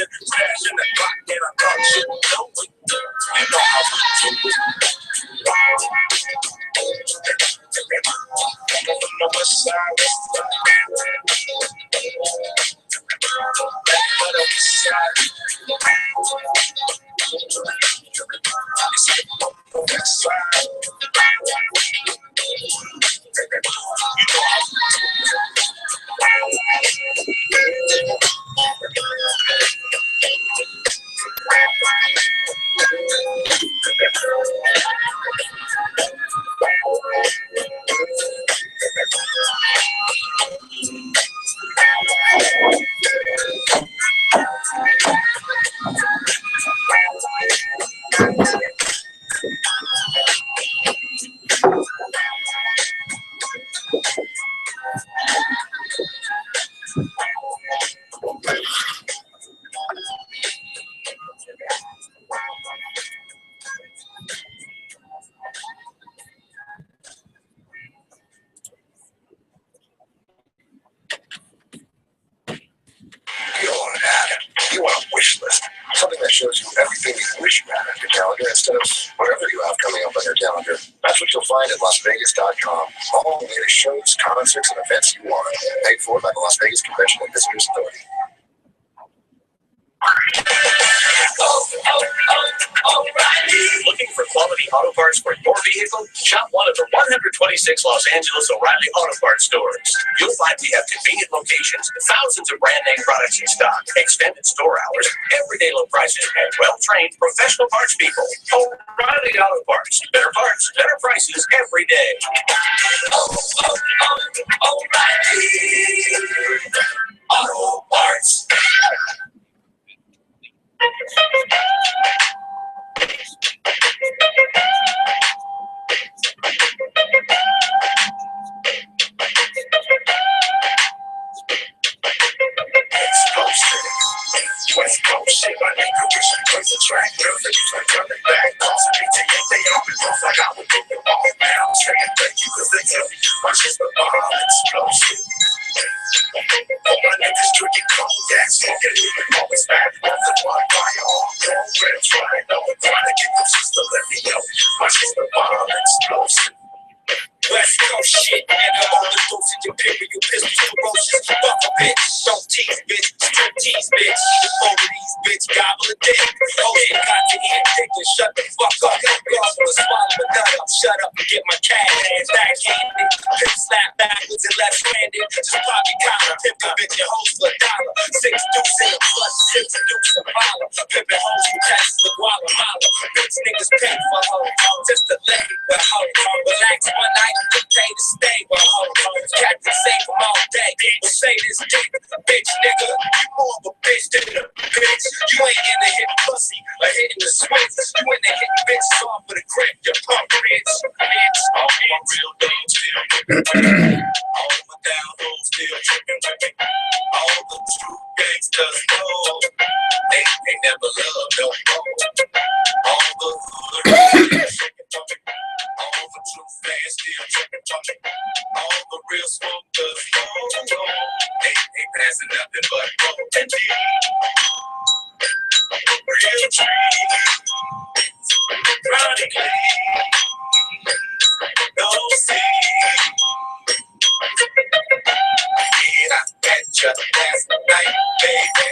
explosion. Smashing the clock, and I thought you know it. You know how we do it. From the west side, back to the west side. It's like the west side. You know how we do You want a wish list. Something that shows you everything you wish you had on your calendar instead of whatever you have coming up on your calendar. That's what you'll find at LasVegas.com. All the latest shows, concerts, and events you want. Paid for by the Las Vegas Convention and Visitors Authority. Looking for quality auto parts for your vehicle? Shop one of the 126 Los Angeles O'Reilly Auto Parts stores. You'll find we have convenient locations, thousands of brand name products in stock, extended store hours, everyday low prices, and well-trained professional parts people. O'Reilly Auto Parts. Better parts, better prices every day. O'Reilly Auto Parts. West Coast shit, my nigga, wish you was a track. Girls that you like coming back. Calls and BTA, they open doors like I would get them all now. Saying thank you, cause they tell me my shit's the bomb explosion. All my niggas drinking cognac, smoking, even always back off the one fire on. Don't red trying, no one trying to get them shits to let me know. My shit's the bomb explosion. West Coast shit, nigga, all the doses, imperial pistols, ferocious, fuck a bitch, don't tease, bitch, strip tease, bitch, over these bitch, gobble a dick, oh shit, got to eat dick and shut the fuck up, y'all wanna swallow a nut up, shut up and get my cash, backhanded, pimp slap backwards and left-handed, just pop your collar, pimp a bitch your hoes for $1, 6 deuce in a plus, 6 deuce a holler, pimpin' hoes from Texas to Guatemala, bitch niggas pay for hoes, just to lay with hoes, relax one night, pay to stay with hoes. Captain save them all day. But say this dick, bitch nigga, you more of a bitch than a bitch. You ain't into hitting pussy or hitting the switch. You into hitting bitches off with a grip, you punk bitch. All my real dogs still tripping. All my down hoes still tripping. All the true gangsters know they never love no more. All the hood shaking. All the true fans still tripping. All the real smokers, ain't passing nothing but gold and deep. Real trees, chronically, no see. And I met you last night, baby.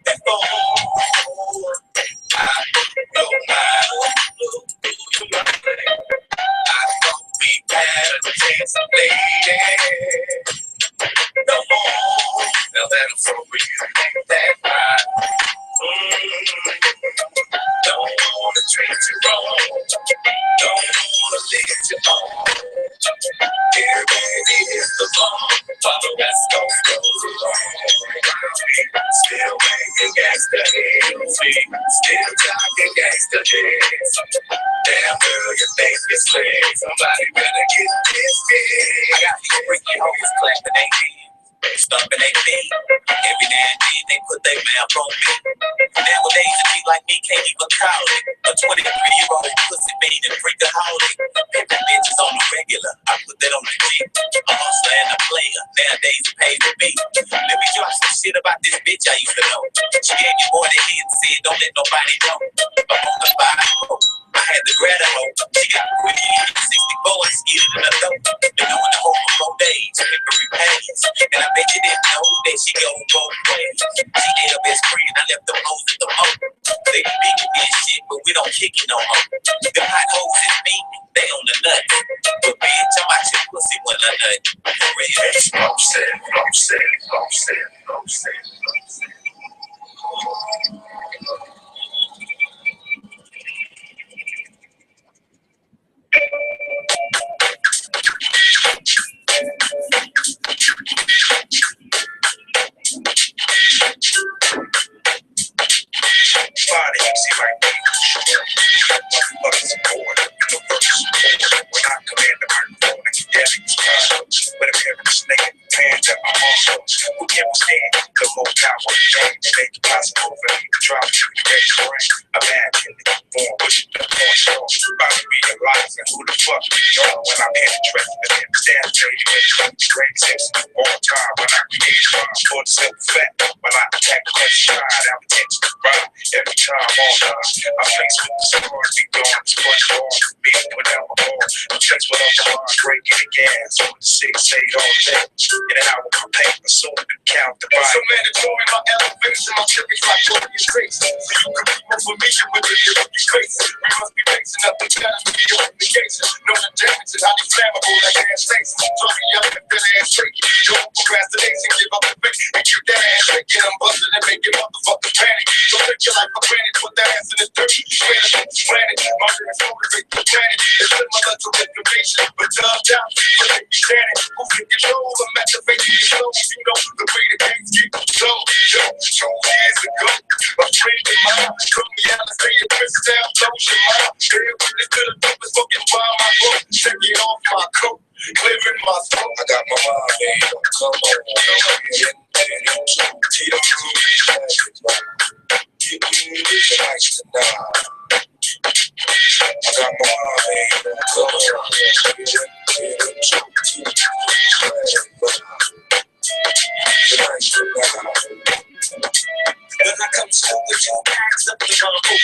Before I go now, I thought we had a chance, lady. No more. Now that I'm sober, you think that right. Don't wanna treat you wrong. Don't wanna lead you on. Here, baby, is the bomb. Follow West Coast goes along. Still making gangsta hits. Still talking gangsta hits. Damn girl, you think you're slick. Somebody better get this big. I got these freaky hoes clapping they hands. Stumping they feet. Every now and then they put their mouth on me. Nowadays a beat like me can't even call it. A 23-year-old pussy made and freakaholic. Pimpin' bitches It's on the regular, I put that on the G. A hustler and a player, nowadays it pays to be. Let me drop some shit about this bitch I used to know. She gave me more than he and said, don't let nobody know. I'm on the 5-0. I had to grab a hoe. She got quickly 64 and skidded in the dope. Been on the hoe for 4 days, every pays. And I bet you didn't know that she go both ways. She ain't her best friend, I left them hoes at the moat. They be bigger than shit, but we don't kick it no more. The hot hoes is me, they on the nut. But bitch, I'm out your pussy when I nut. For real. I'm saying, I'm saying, I'm saying, I'm saying, I'm saying. Body, you see my name, motherfuckers aboard. The first when I command the microphone, I get down in this car. With a pair of snake and pants at my arm. Who can withstand the most power of game to make it possible for me to drop to the red brain? Imagine it, born with the point strong. About to realizing who the fuck we are when I penetrate the devastated with the great sense of all time when I create rhyme for the simple fact when I attack the left side, I'm attention to rhyme every time all time. I'm faced with the stars, be gone, it's fun ball, me without my ball. I'm faced with all the bars, breaking the gas on the 6-8 all day. In and out with my paper, soon to count the body. So mandatory, my elevation, my tripping like glorious grace. So you can be more familiar with the lyrical grace. We must be facing up the challenge with the obligations. Know the damage and highly flammable like gas stations. Throw me up and feel ass shaking. No procrastination, give up the face and keep that ass shaking. I'm busting and making motherfuckers panic. Don't take your life for granted, put that ass in the dirt. Swear to the planet, my lyrics motivate the planet. It's similar to information, but dubbed out, you make me panic. Who can control the activation of your flows? You know the way the games get control. Yo, 2 years ago, a friend of mine took me out and say a twist down, blows your mind. Here with this little dope is fucking wild, my boy. Taking off my coat, clearing my throat. I got my mind made up, come on, get in. Tito, it's nice to know. I got my mind made up, come on, get in. When I come to school with 2 packs up the gun, for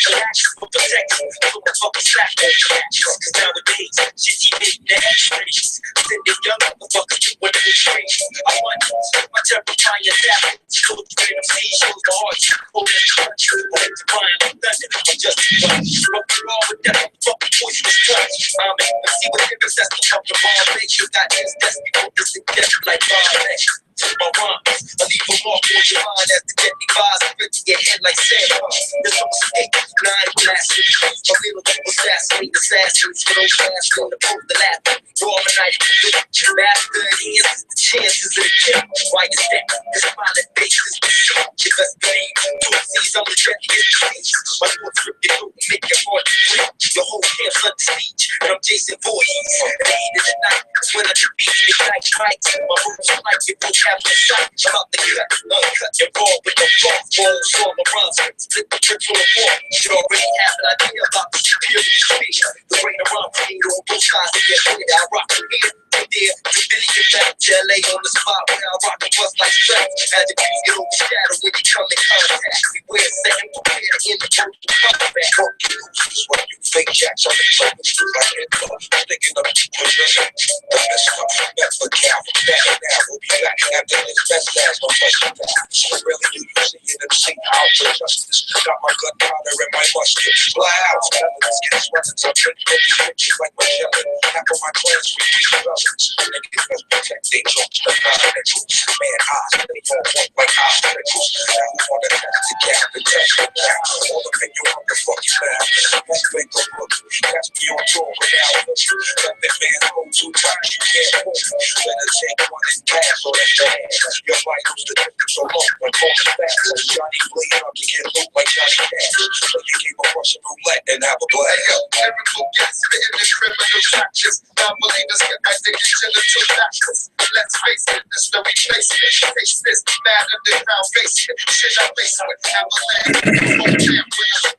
protection, for the fucking strap on the match. Cause nowadays, she see me in the x-rays. Send the young motherfuckers to one of the trains. I want my terrifying savage. Go to random seashells, the heart, hold in the touch. I hit the fire like thunder, I'm just one. But we're all with that motherfucking poisonous touch. Let's see what difference that's the couple of bomb makes. You got this destiny, for this and death like bomb makes. My rhymes, I leave a mark on your mind as the deadly vibes rip to your head like sandbars. There's no escape, 9 blasted. My little assassinate assassins for those last on the boat, the last raw night. Master in hands, the chances of the kill. Why you step, this violent face is the shit. You best believe, 2 C's on the deadliest disease. My thoughts rip your throat and make your heart bleed. Your whole camp's under siege, and I'm Jason Voorhees. At the end of the night, that's when I defeat and ignite fights. My roots are like your book. I'm out the cut, uncut, and raw with the frost balls, all around, split the tricks on the wall. You already have an idea about the superior speed. The rain around me, on both sides of your head. I rock from here to there, to Billy get back to LA on the spot where I rock and bust like straps. As the beats get overshadowed when you come in contact. We wear second prepared in the total combat. Fuck you, this is what you fake jacks on the phone. Like it, sticking up to position. The best stuff, that's for cow, back now, we'll be back. After this best ass, don't touch the back. So really, you see it and see how to justice. Got my gunpowder and my musket. Fly out, let's get sweated. So trick baby bitches like my shelter. Half of my clans, we be brothers. Niggas must protect their jokes. The nickels. Man, I stay on point like obstacles. Now who wanna test the gap and test the gap? All up in your motherfucking mouth. Let's make the book. Catch me on tour without looking. Let that man hold 2 times, you can't move. Let her take 1 and pass, so that's bad. Your vitals the difference so long, when falling fast. Johnny bleed up to get loot like Johnny Cash. So you keep a Russian roulette and have a blast. Lyrical gas, spitting the criminal practice. Non-believers get back to get genital doctors. Let's face it, this the replacement. Face this, mad underground face it. Shit I face with, avalanche. Won't jam when I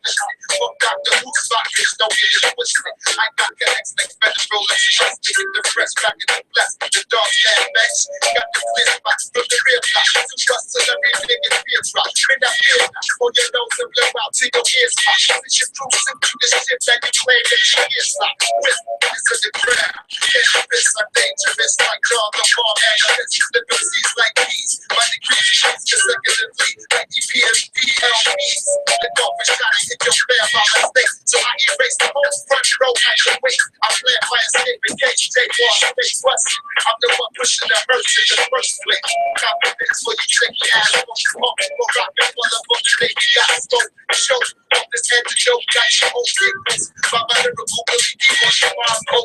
fuck Dr. Who's sock bitch, don't get it twisted. I got connects like federal express. Get the fresh back in the blast. The dog stand bench. Got the clear spots from the real block. Some trust to every nigga fear drop. Been that fear on your nose and blow out to your ears pop. It's just cruising through the shit that you claim that you hear stop. With this is the crowd. Cannabis are dangerous like dog the ball analysts. Flipping seeds like these. My degrees change consecutively like EPMDLEs. The dolphin shot hit your bell by mistake. So I erase the whole front row at the wake. I plan my escape and gauge J-Wall space west. I'm the one pushing the hurts in the first place. Confidence for you tricky ass folks. We're rockin' full of books, baby, got smoke. Show off this antidote, got your own sickness. My lyrical really deep on your mind, oh.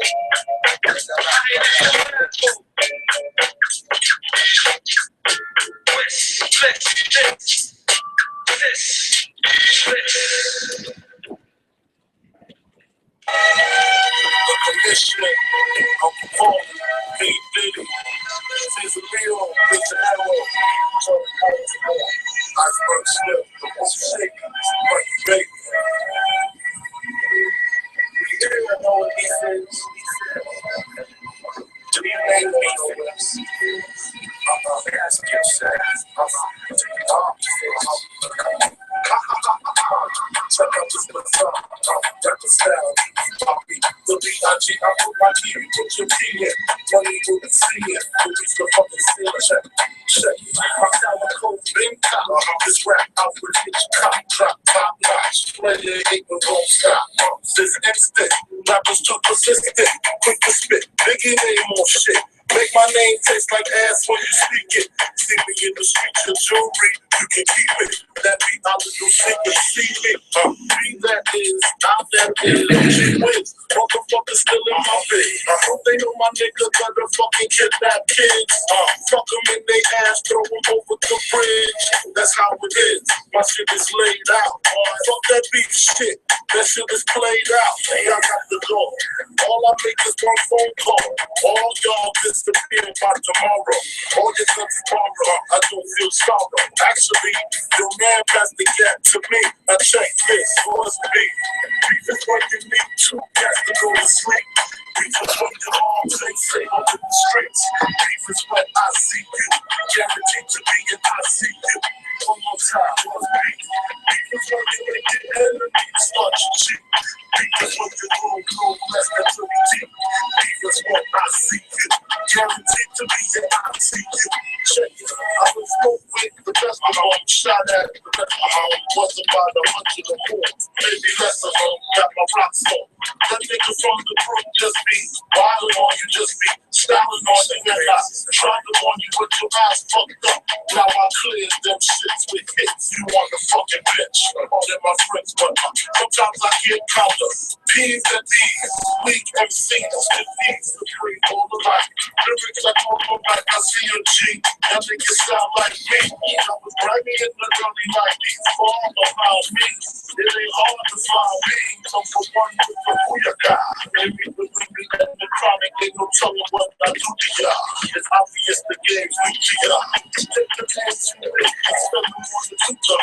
The commissioner of the phone, P. Diddy, Cesar Leo, Mr. Arrow, Iceberg Slip, the most shaky, but baby. We didn't know what he says. To be made me this. Ask yourself. Check out this bizarre. Got the style. The B.I.G. I put my key, put your key in. Money you can see it. Release the fucking seal. Check. My talent code been cop. This rap out with each cop. Drop top notch. Player ain't no won't stop. This instant. Rappers too persistent. Quick to spit. Biggie name on shit. Make my name taste like ass when you speak it. See me in the streets of jewelry, you can keep it. That be out of your secret, see me. Be that is, now that is. She wins, motherfuckers still in my bed. They know my nigga better fucking kidnap kids. Fuck them in they ass, throw them over the bridge. That's how it is, my shit is laid out. Fuck that beef shit, that shit is played out. I got the door, all I make is one phone call. All y'all disappear by tomorrow. All your guns tomorrow, I don't feel sorrow. Actually, your man passed the gap to me. I check this, what's beef? Beef is when you need two cats to go to sleep. Beef is when your mom say on the streets. Beef is when I see you, guaranteed to be in ICU. One more time, what's beef? Beef is when you make your enemies start to cheat. Beef is when you grow less than 20 deep. Beef is when I see you, guaranteed to be in ICU. Check it, I was smoke with the best of them, shot at the best of them, was about 100 or more, maybe less of them, got my rocks on. That nigga from the brook just be wildin' on you, just be styling on you, and I trying on you with your eyes fucked up. Now I cleared them shits with hits, you on the fucking bench, all in my friends, but sometimes I get counter. P's and D's, weak MCs, defeats the free all the life. Lyrics like all the right, I see a G, that niggas sound like me. I was bragging in the early 90s, far behind me. It ain't hard to find me, come for one with the booyah. Maybe believe me that the chronic ain't no telling what I do to y'all. It's obvious the game's new to y'all. Take the chance to make it, spend them on the tutor,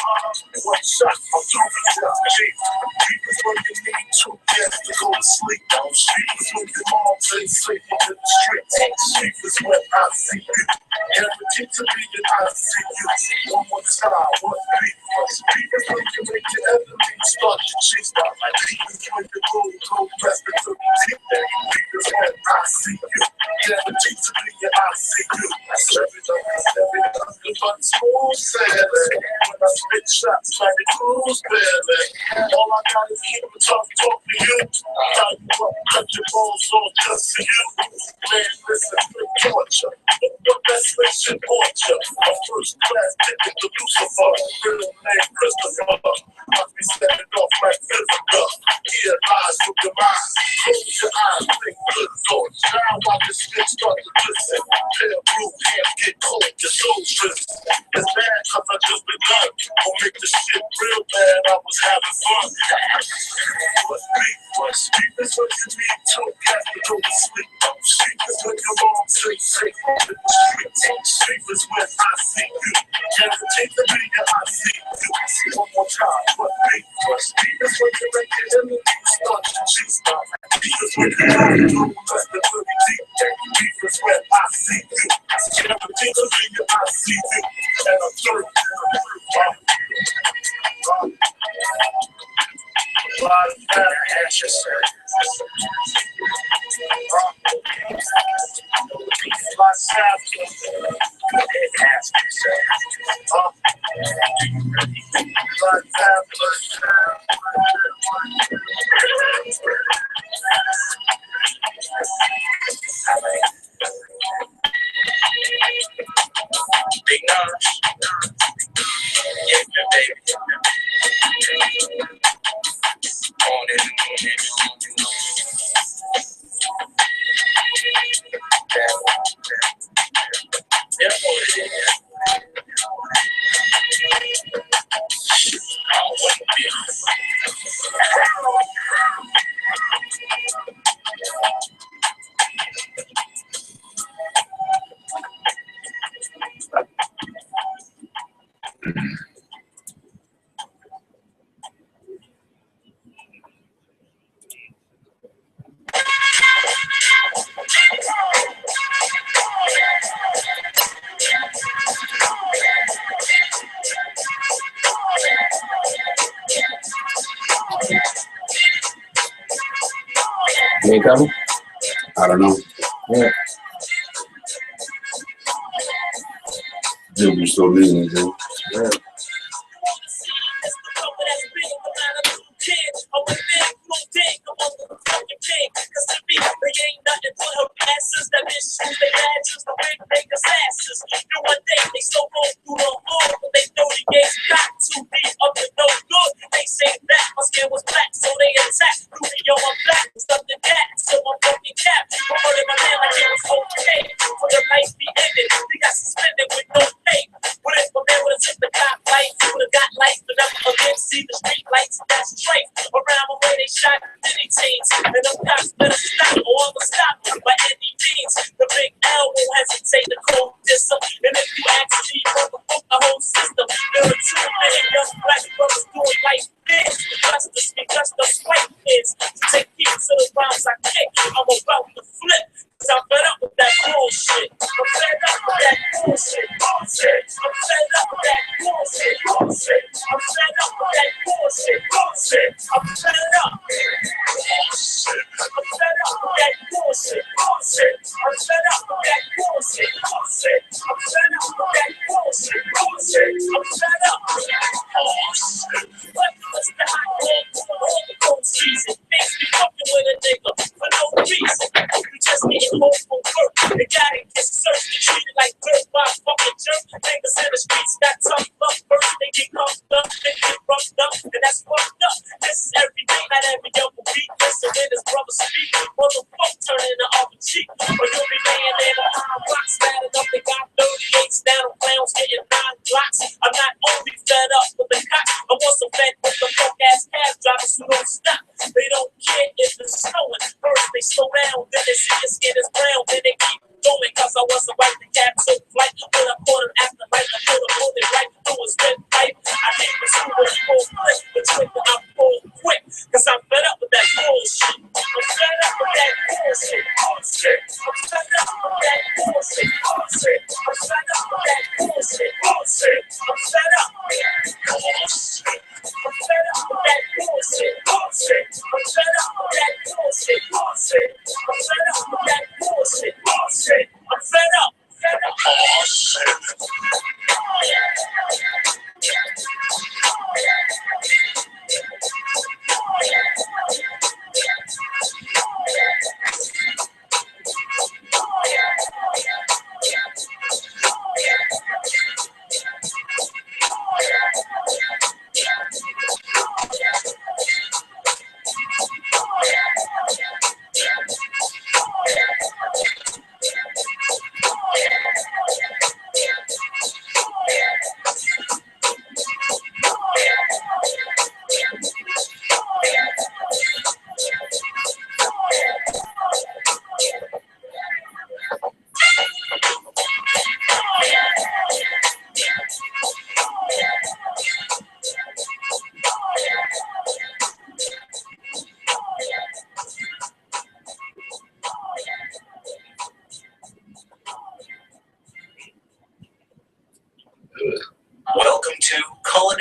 one shot, I'm through the job. Beef is when you need two cats to go to sleep. Beef is when your mom say sleep in the streets. Beef is when I see you, guaranteed to be in ICU. One more time, what's beef? Beef is when you make your enemies start to cheat. Beef is when you go less than 20 deep. Beef is when I see you, guaranteed to be in ICU. But smooth sailing, when I spit shots like a cruise belly. All I got is keep a tough talk to you. How you up, cut your balls off just for you. Man, listen, torture. What that switch should torture. A first class ticket to Lucifer. Real name Christopher. Must be setting off like Vivica. Here lies with your mind. Close your eyes, think good thoughts. Now watch the spit start to listen. Pale blue hands get cold, your soul's risen. It's bad cause I just begun. Don't make the shit real bad, I was having fun. What's beef? Beef is when you need two cats to go to sleep. Beef is when your mom say safe on the streets. Beef is when I see you, guaranteed to be your see you. One more time, what me? Trust me, that's what you're making in the start to choose. Because when you try to do, cause the boogie deep, that deep is where I see you. Everything to me, I see you. And I'm through. Big Notch, yeah, baby. On it, yeah, You ain't coming? I don't know. Yeah. Dude, you're so leaving, dude. Yeah.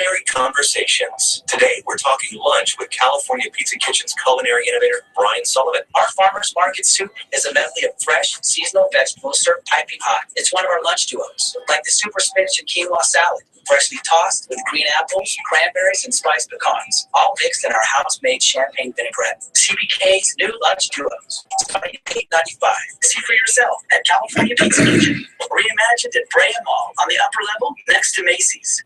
Culinary Conversations. Today, we're talking lunch with California Pizza Kitchen's culinary innovator, Brian Sullivan. Our farmer's market soup is a medley of fresh, seasonal vegetables served piping hot. It's one of our lunch duos, like the super spinach and quinoa salad, freshly tossed with green apples, cranberries, and spiced pecans, all mixed in our house-made champagne vinaigrette. CPK's new lunch duos, starting at $8.95. See for yourself at California Pizza Kitchen, reimagined at Brea Mall on the upper level next to Macy's.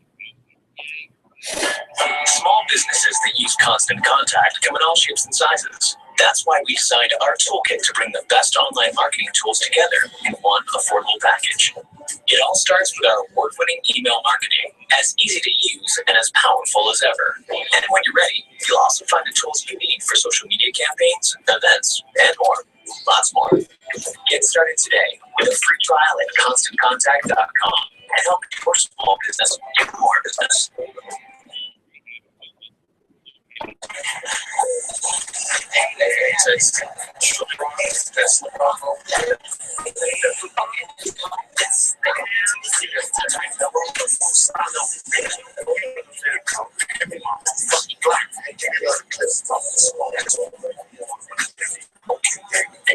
Small businesses that use Constant Contact come in all shapes and sizes. That's why we designed our toolkit to bring the best online marketing tools together in one affordable package. It all starts with our award-winning email marketing, as easy to use and as powerful as ever. And when you're ready, you'll also find the tools you need for social media campaigns, events, and more. Lots more. Get started today with a free trial at ConstantContact.com and help your small business do more business.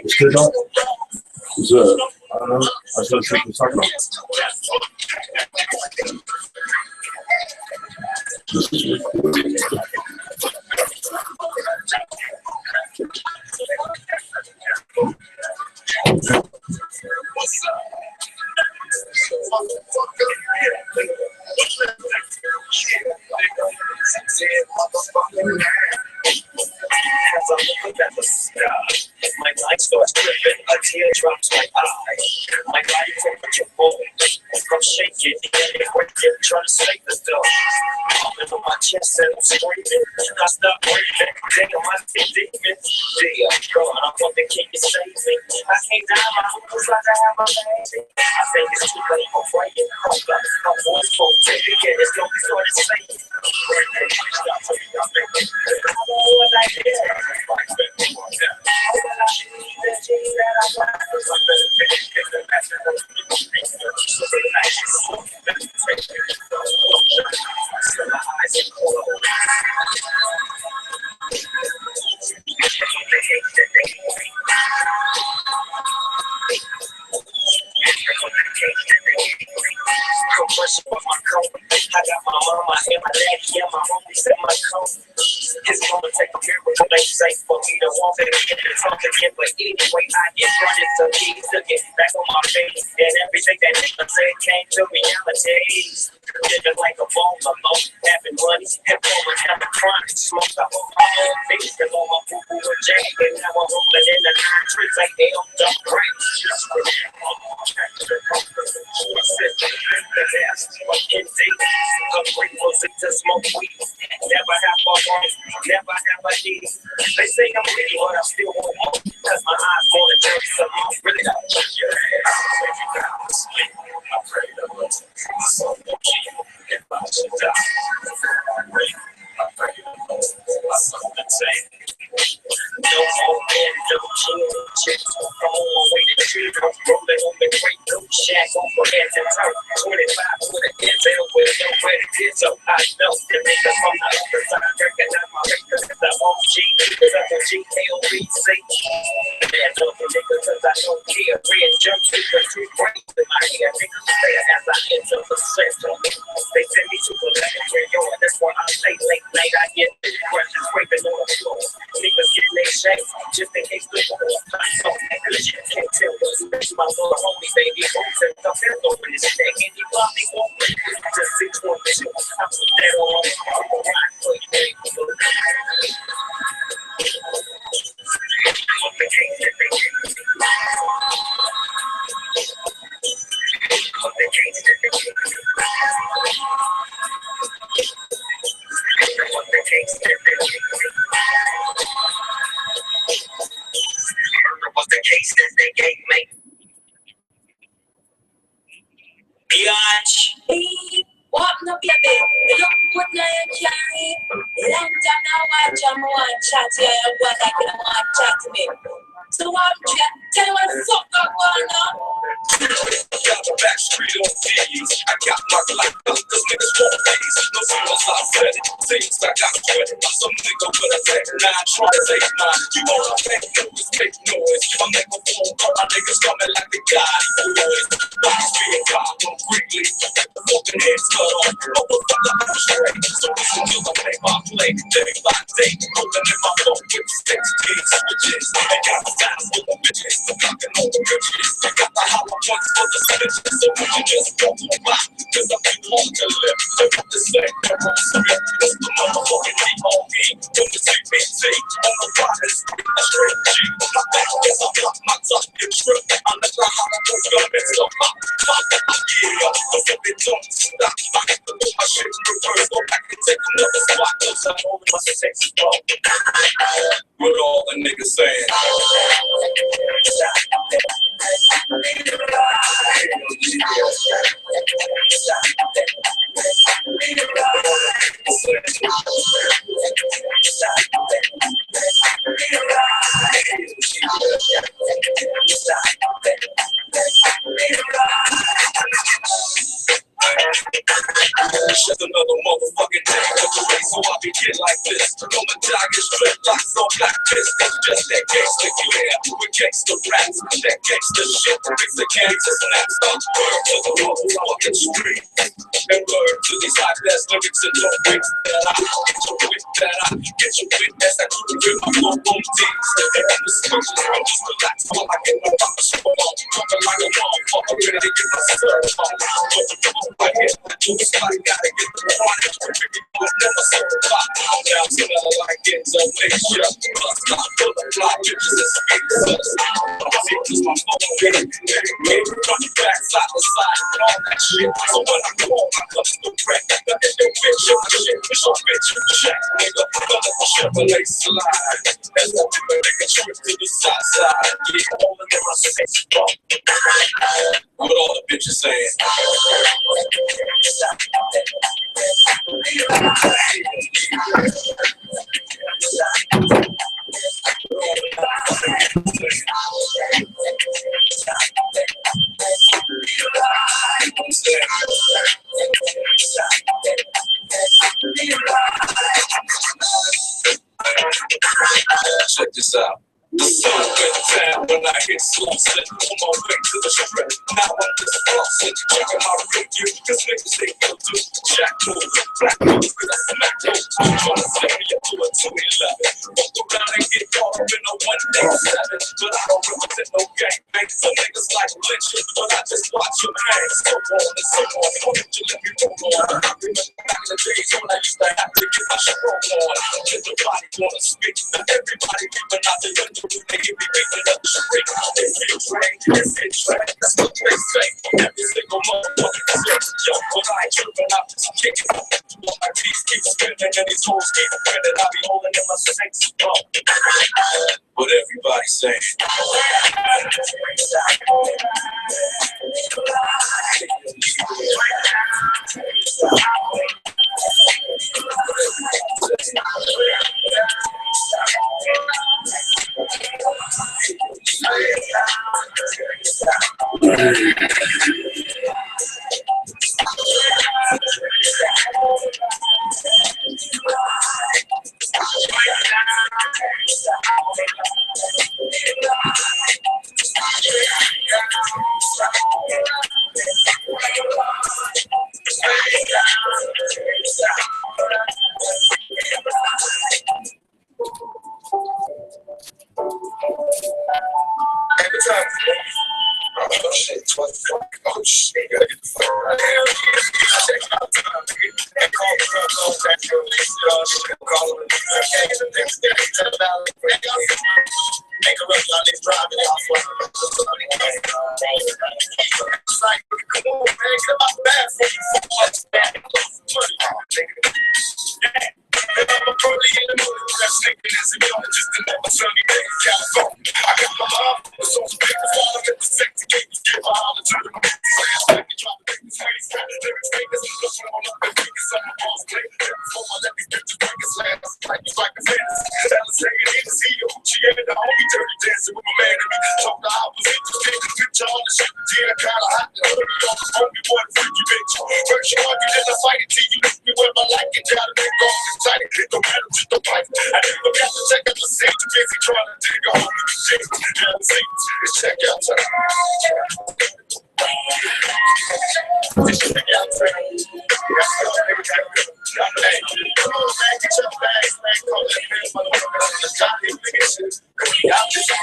What's good, dog? What's up? I don't know. I was going to check what's talking about. This is recording. My mind starts tripping, a tear drops my eye. My body temperature falls from shaking, trying to save the dog. Into my chest and I'm screaming. I stop breathing, taking my feet deep in. Dear God, I'm wondering, can you save me? I can't die, my uncle's like I have a baby. I think it's too late for praying. My voice won't take it again, it's gonna be sort of safe. Compression with my coat. I got my mama and my daddy and my homies in my coat. It's gonna take a miracle, they say, for me to walk it again and talk again. But anyway, I get running so keys to get back on my face. And everything that nigga said came to reality. Living like a ball of low, having money, and pouring down the chronic. Smoked up on my own face, and on my boo-boo and Jack. And now I'm rolling in the 9 tricks like they don't dump crack. Just for that, I'm grateful to smoke weed. Never have a want, never have a need. They say I'm pretty, but I still want more. Cause my eyes wanna jerk some more. Really not just your ass. I pray the Lord, my soul won't cheat. If I should die, I pray the Lord, my soul would say. No more men, no chicks. I'm on my way to tree. I'm rolling on the great no shack on my heads and turn. 25 with a dental with nowhere to get. So I know the niggas from the other side recognize my records. The OG, cause I'm a GKOBC. There's no niggas cause I don't care. Red jumpsuit with 2 braids in my hair. Niggas stare as I enter the center. They send me to the legendary yard. That's why I stay late night. I get questions scraping on the floor. Niggas get their shakes just in case the war. So cause you can't tell what's my little homie, baby. Who's in the field over this neck and he probably won't break it. Just 612. I put that on the rock for you, baby. Was the case that they gave me. Biatch. What no baby? Look what now you carry. Long time now watch I'm one chat here. What I can want chat to me. So I'm chat. Tell you what the fuck I wanna know. Got the back street on D's. I got my life up, cause niggas want these. No feelings, I said it. Things I got credit. Some nigga with a tech 9 trying to take mine. You all I make noise, make noise. My nigga won't call my niggas coming like the God. Boys, bodies being robbed on quickly. Walking heads cut off. Motherfucker, I'm straight. So listen till I play my play. Day by day, rolling in my phone with 6 keys, switches. I got the styles for the bitches. I'm knocking on the bridges. I got the hollow points for the snitches. So we can just walk on by. Cause I'm too long to live. I got the same never spit. That's the motherfucking D.O.E. From the CPT. On the riders, a straight G. My back is up, my tongue get tripped. I'm the hollow point gun, it's a pop. Yeah, cause if it don't stop, I have to do my shit reverse. Go back and take another spot. Cause I'm over my sexy ball. What all the niggas saying? Just another motherfucking day of the race, so I begin like this. On my joggers, dreadlocks on black pistols, just that gangsta gear with gangsta raps, that gangsta shit makes the gangs and snaps. Word to the motherfucking street, and word to these hot ass lyrics and don't wait that I get your wit, that I get your wit as I do with my phone teams. And in the switches, I'm just relax while I get my box on. Talking like a motherfucker, ready to get my stuff on. But the phone right here, I do this like gotta get the product. Never certified. Now smell like Indonesia. Plus not full of fly bitches and speakers. Cause my phone getting running back side to side and all that shit. So when I go home, I come to wreck. Look at the bitch of my shit. So bitch you check, nigga. Gonna the Chevrolet slide. As I do a nigga trip to the side side. Yeah, all in there I say fuck. What all the bitches saying? Check this out. The sun went down when I hit Slauson. On my way to the strip, now I'm just flossing. Checking my review, cause niggas they go do jack moves, black moves, cause I smack moves. Trying to set me up to a 211. Walk around and get caught up in a 187. But I don't represent no gangbang. Some niggas like lynching, but I just watch them hang. So on and so on. Why don't you let me roll on? I remember back in the days when I used to have to get my show on. Everybody wanna speak, everybody giving out the window. They give me beating up the street. They feel trained, it's hit track. That's what they say. Every single motherfucking shit. Yo, but I ain't tripping, I'm just kicking. While my keys keep spinning and these hoes keep spinning, I be holding in my sexy bone. What everybody saying? Every time, oh shit, what the fuck? Oh shit, gotta get the fuck out of here. Check out time, nigga. And call me up, call that girl. Call him the next day. Tell him about it. Make a rush on this driving off. It's like, come on, man, get out bad for you. Fuck that. Yeah. And I'm a probably in the mood. That's thinking as a young, just another sunny day in California. I got my mom, so I'm big as all of it. The sex to get me, give my all the time. Like you drop the biggest face, lyrics makers, look on up and fingers on my balls play. Before I let me get the biggest last, like you like a fantasy. Tell us, say it ain't a CEO. She ain't the only dirty dancer with my man they gone and tight. No matter to the pipe. I never got to check out the seat. Too busy trying to dig a hole in the shit. Now the seats, it's check out time. It's check out time. That's all they got to do. Hey, come on, man, get your bags, man. Call that man, motherfucker. Just got him, nigga, shit. Out this shit.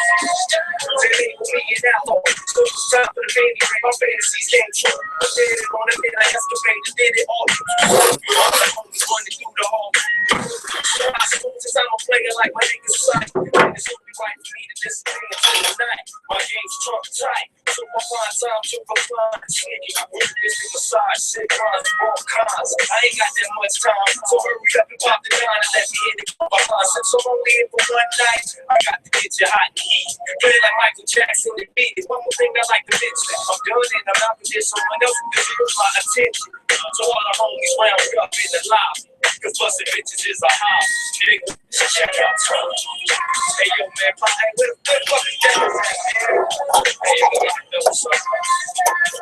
It ain't me and out. So it's time for the baby. My fantasies came true. I did it on the midnight escapade. Did it all. I'm running through the hall. Since I'm a player like my niggas sight. It's only right for me to disappear until the night. My game's trump tight. So I find time to refine. Sneaky, I work this in massage. Sick runs, all kinds. I ain't got that much time. So hurry up and pop the gun and let me hit it behind. Since I'm only in for one night, I got to get you hot and heat. Play like Michael Jackson and beat it. One more thing I like to mention. I'm done and I'm out to get someone else who deserves my attention. So all the homies round up in the lobby. Cause bustin' bitches is a hobby. Nigga, check out time. Hey yo man, hey, where the fuck is that, man? Hey yo, I know what's up.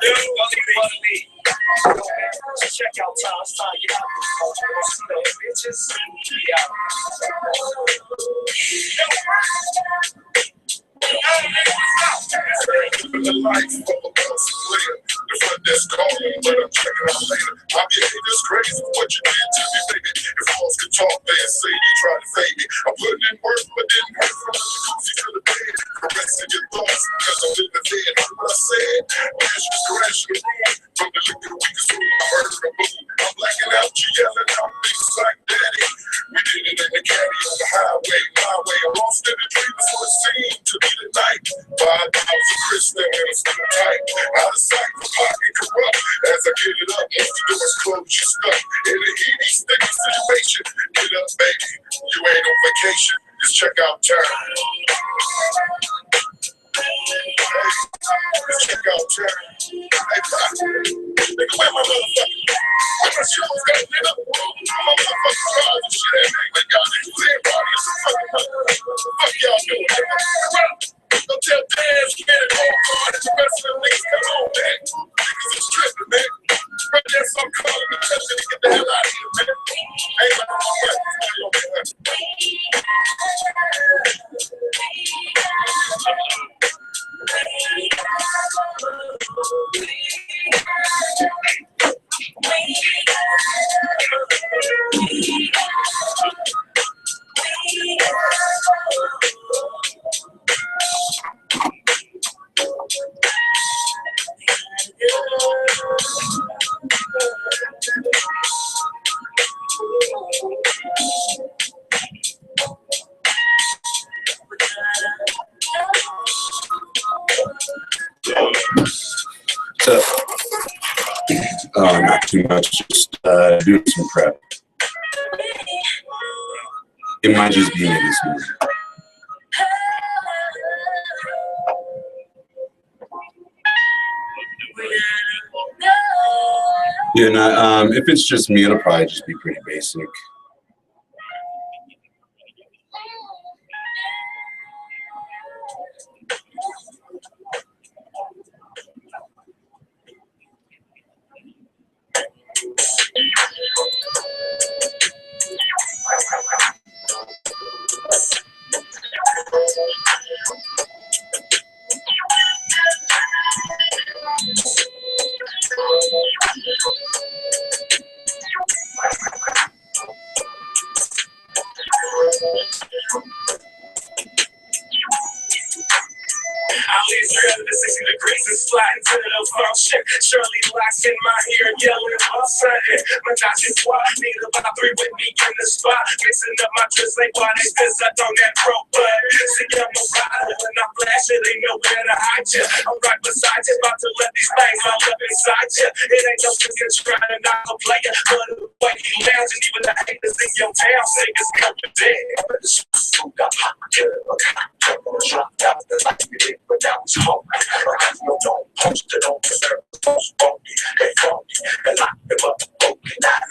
Dude, don't even wanna leave. Yo man, check out time. It's time to get out of this phone. See those bitches? Yeah. The lights for a boss player. The front desk calling, but I'm checking out later. My behavior's crazy for what you did to me, baby. If falls could talk, they say you tried to fade me. I'm putting in work, but didn't hurt from the jacuzzi to the bed. Caressing your thoughts, cause I'm in the bed. Heard what I said? Wish was crashing the room. From the liquor we consume, I heard the boom. I'm blacking out, you yelling out, big sack daddy. We did it in the caddy on the highway, my way. I'm lost in the dream before it seemed to be the night. 5 pounds of crystal and I'm still tight. Out of sight, my pocket corrupt. As I get it up, once the doors close, you stuck in a heady, sticky situation. Get up, baby. You ain't on vacation. It's checkout time. Hey, it's checkout time. Hey, pop. Nigga, where my motherfucker? I got shows got lit up. My motherfucking cars and shit. Hey, y'all niggas live party or some fucking motherfucker. Fuck y'all doing, nigga. Don't tell Daz, get it all hard. The rest of the niggas come on, man. Niggas is tripping, man. Right there, some calling me, telling me to get the hell out of here, man. Ain't like my wife. Not too much, just doing some prep. It might just be me this morning. Yeah, no, if it's just me, it'll probably just be pretty basic. Sliding to the function, Shirley locks in my ear, yelling or something. But I just want need about 3 with me in the spot, mixing up my dress like why they fizz up on that pro bud. See, I'm a rider when I flash it, ain't nowhere to hide you. I'm right beside you, about to let these things all up inside you. It ain't no nigga trying to knock a player, but the way he lands, and even the haters in your town say it's coming dead. Got hot, dropped out the life we did, but now it's home. No, don't post it on the surface, post phony, they phony, and lock them up, broken out.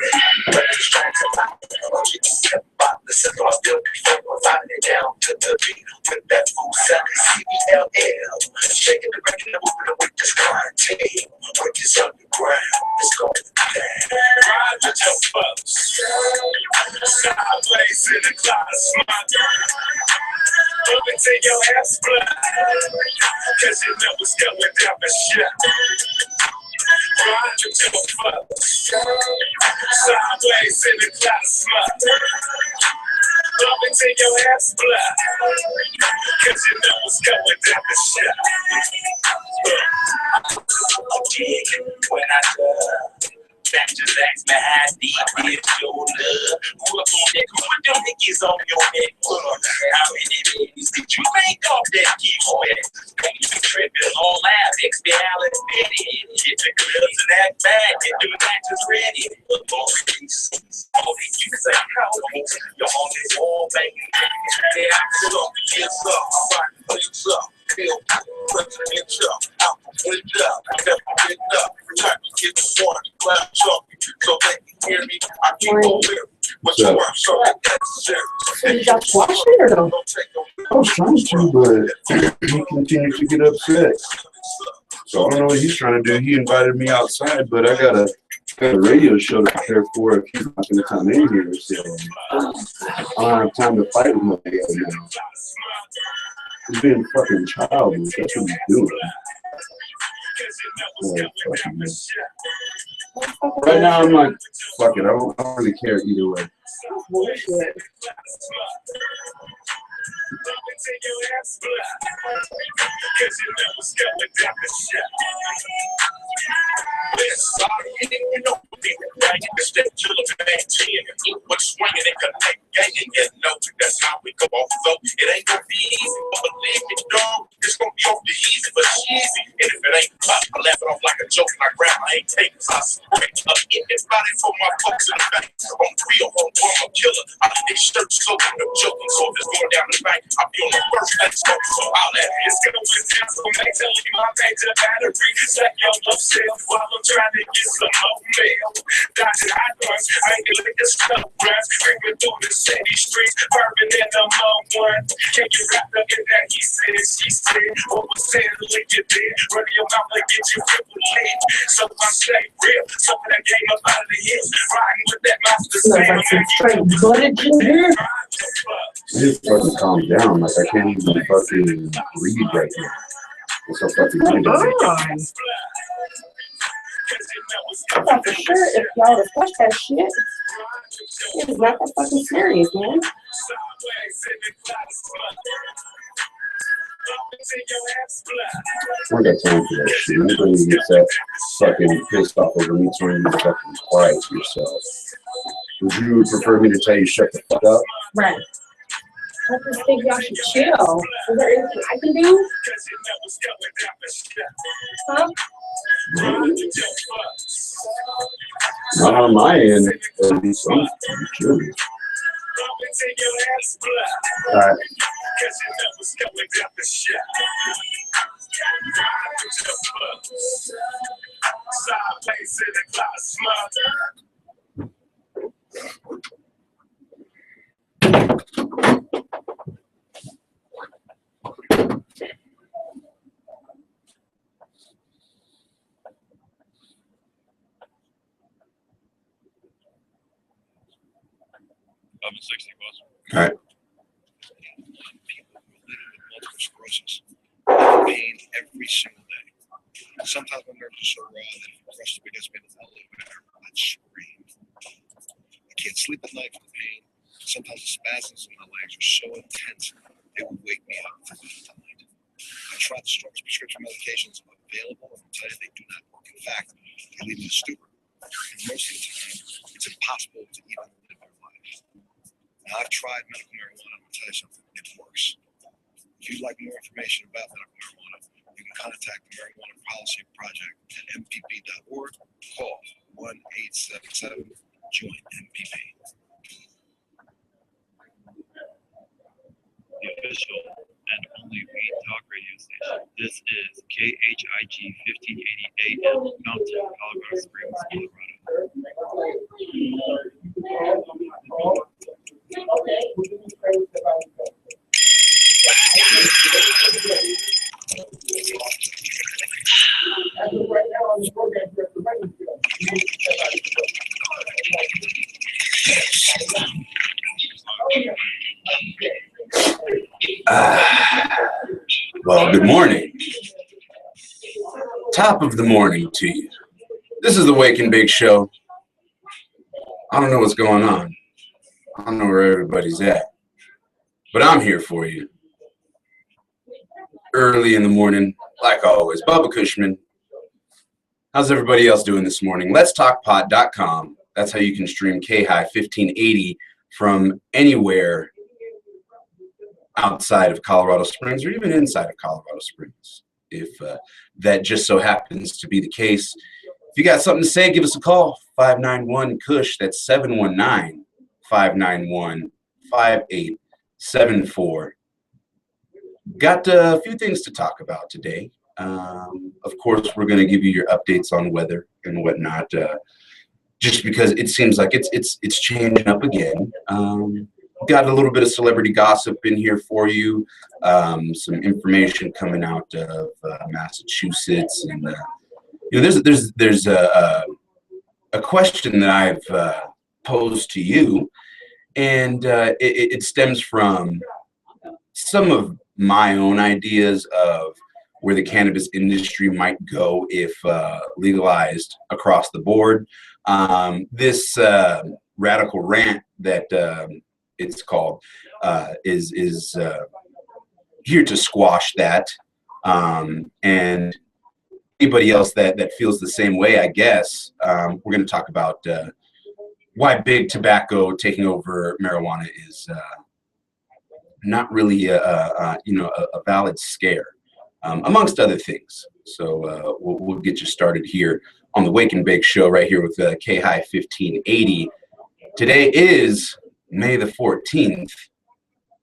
But it's trying to lie, I'm getting kept by the so I still be finding it down to the beat with that full sound CBLL. Shaking the record and moving with this clientele. With this underground, it's going down. Ride with your folks. Sideways in the class, my up until your ass blood. Cause you know what's going down the shit. Ride with your folks. Sideways in the class, my up until your ass blood. Cause you know what's going down the shit. I'm digging when I love. Back to Zach's behind deep is your love. Pull up on that, put them niggas on your neck. How many babies did you make off that key sweat? Don't you be tripping all out, expiality fitted. Hit the gloves and act bad, get them matches ready. Look on the pieces, all these you say, you're on this wall, baby. Yeah, I pull up, gets up, I'm rocking things up. Feel, put the bitch up, out, put it up, never get up. Try to get the water, clap something, so they can hear me. I keep on living. What's your work? So necessary. So you just watch it or no? I was trying to, but he continues to get upset. So I don't know what he's trying to do. He invited me outside, but I got a radio show to prepare for if he's not going to come in here. So I don't have time to fight with my guy now. He's being fucking childish. That's what he's doing. Right now, I'm like, fuck it. I don't really care either way. Bullshit. What's swinging and connect, ganging, you know, that's how we go off. So it ain't gonna be easy, but believe me, dog, it's gonna be off the easy, but cheesy. And if it ain't pop, I laugh it off like a joke. My grandma ain't taking, so I straight up anybody for my folks in the bank. I'm real, I'm a killer. I need this shirt so no joking. So if it's going down the bank, I'll be on the first place. So I'll let it. It's gonna win down, so make tell you my major battery. Set your love self while I'm trying to get some more mail. Dodging hot ones, I ain't gonna let this stuff run. Creeping through the city streets, bourbon in the one. Can you wrap up in that he said, she said, what was said, look you did. Run your mouth and get you triple lit. So I stay real, so when I came up out of the hills, riding with that monster Like some straight butt in here. Just fucking calm down. Like, I can't even fucking read right now. It's so fucking Come good. on. I thought for sure if y'all would have touched that shit, it was not that fucking serious, man. I don't got time for that shit. Anybody gets that fucking pissed off over me trying to be fucking quiet to yourself. Would you prefer me to tell you shut the fuck up? Right. I just think y'all should chill. Is there anything I can do? Huh? Not on my end. At least I'm curious. All right. I'm at 60 bucks. All right. People who live with multiple sclerosis have pain every single day. Sometimes my nerves are so raw that if I brush up against me in the elevator, I'd scream. I can't sleep at night from the pain. Sometimes the spasms in my legs are so intense they will wake me up from the night. I tried the strongest prescription medications available and tell you they do not work. In fact, they lead me to stupor. And most of the time, it's impossible to even live your life. Now, I've tried medical marijuana. I'm going to tell you something. It works. If you'd like more information about medical marijuana, you can contact the Marijuana Policy Project at mpp.org. Call 1-877-JOIN-MPP. The official and only Weed Talk radio station. This is KHIG 1580 AM, Mountain, Colorado Springs, Colorado. Well, good morning. Top of the morning to you. This is the Wake and Bake Show. I don't know what's going on. I don't know where everybody's at. But I'm here for you. Early in the morning, like always. Bubba Cushman. How's everybody else doing this morning? LetsTalkPot.com. That's how you can stream K-High 1580 from anywhere outside of Colorado Springs or even inside of Colorado Springs, if that just so happens to be the case. If you got something to say, give us a call, 591-KUSH. That's 719-591-5874. Got a few things to talk about today. Of course, we're going to give you your updates on weather and whatnot, just because it seems like it's changing up again. Got a little bit of celebrity gossip in here for you. Some information coming out of Massachusetts, and there's a question that I've posed to you, and it stems from some of my own ideas of where the cannabis industry might go if legalized across the board. This radical rant that it's called is here to squash that, and anybody else that feels the same way, I guess. We're going to talk about why big tobacco taking over marijuana is not really a valid scare, amongst other things. So we'll get you started here on the Wake and Bake Show right here with K-High 1580. Today is May the 14th.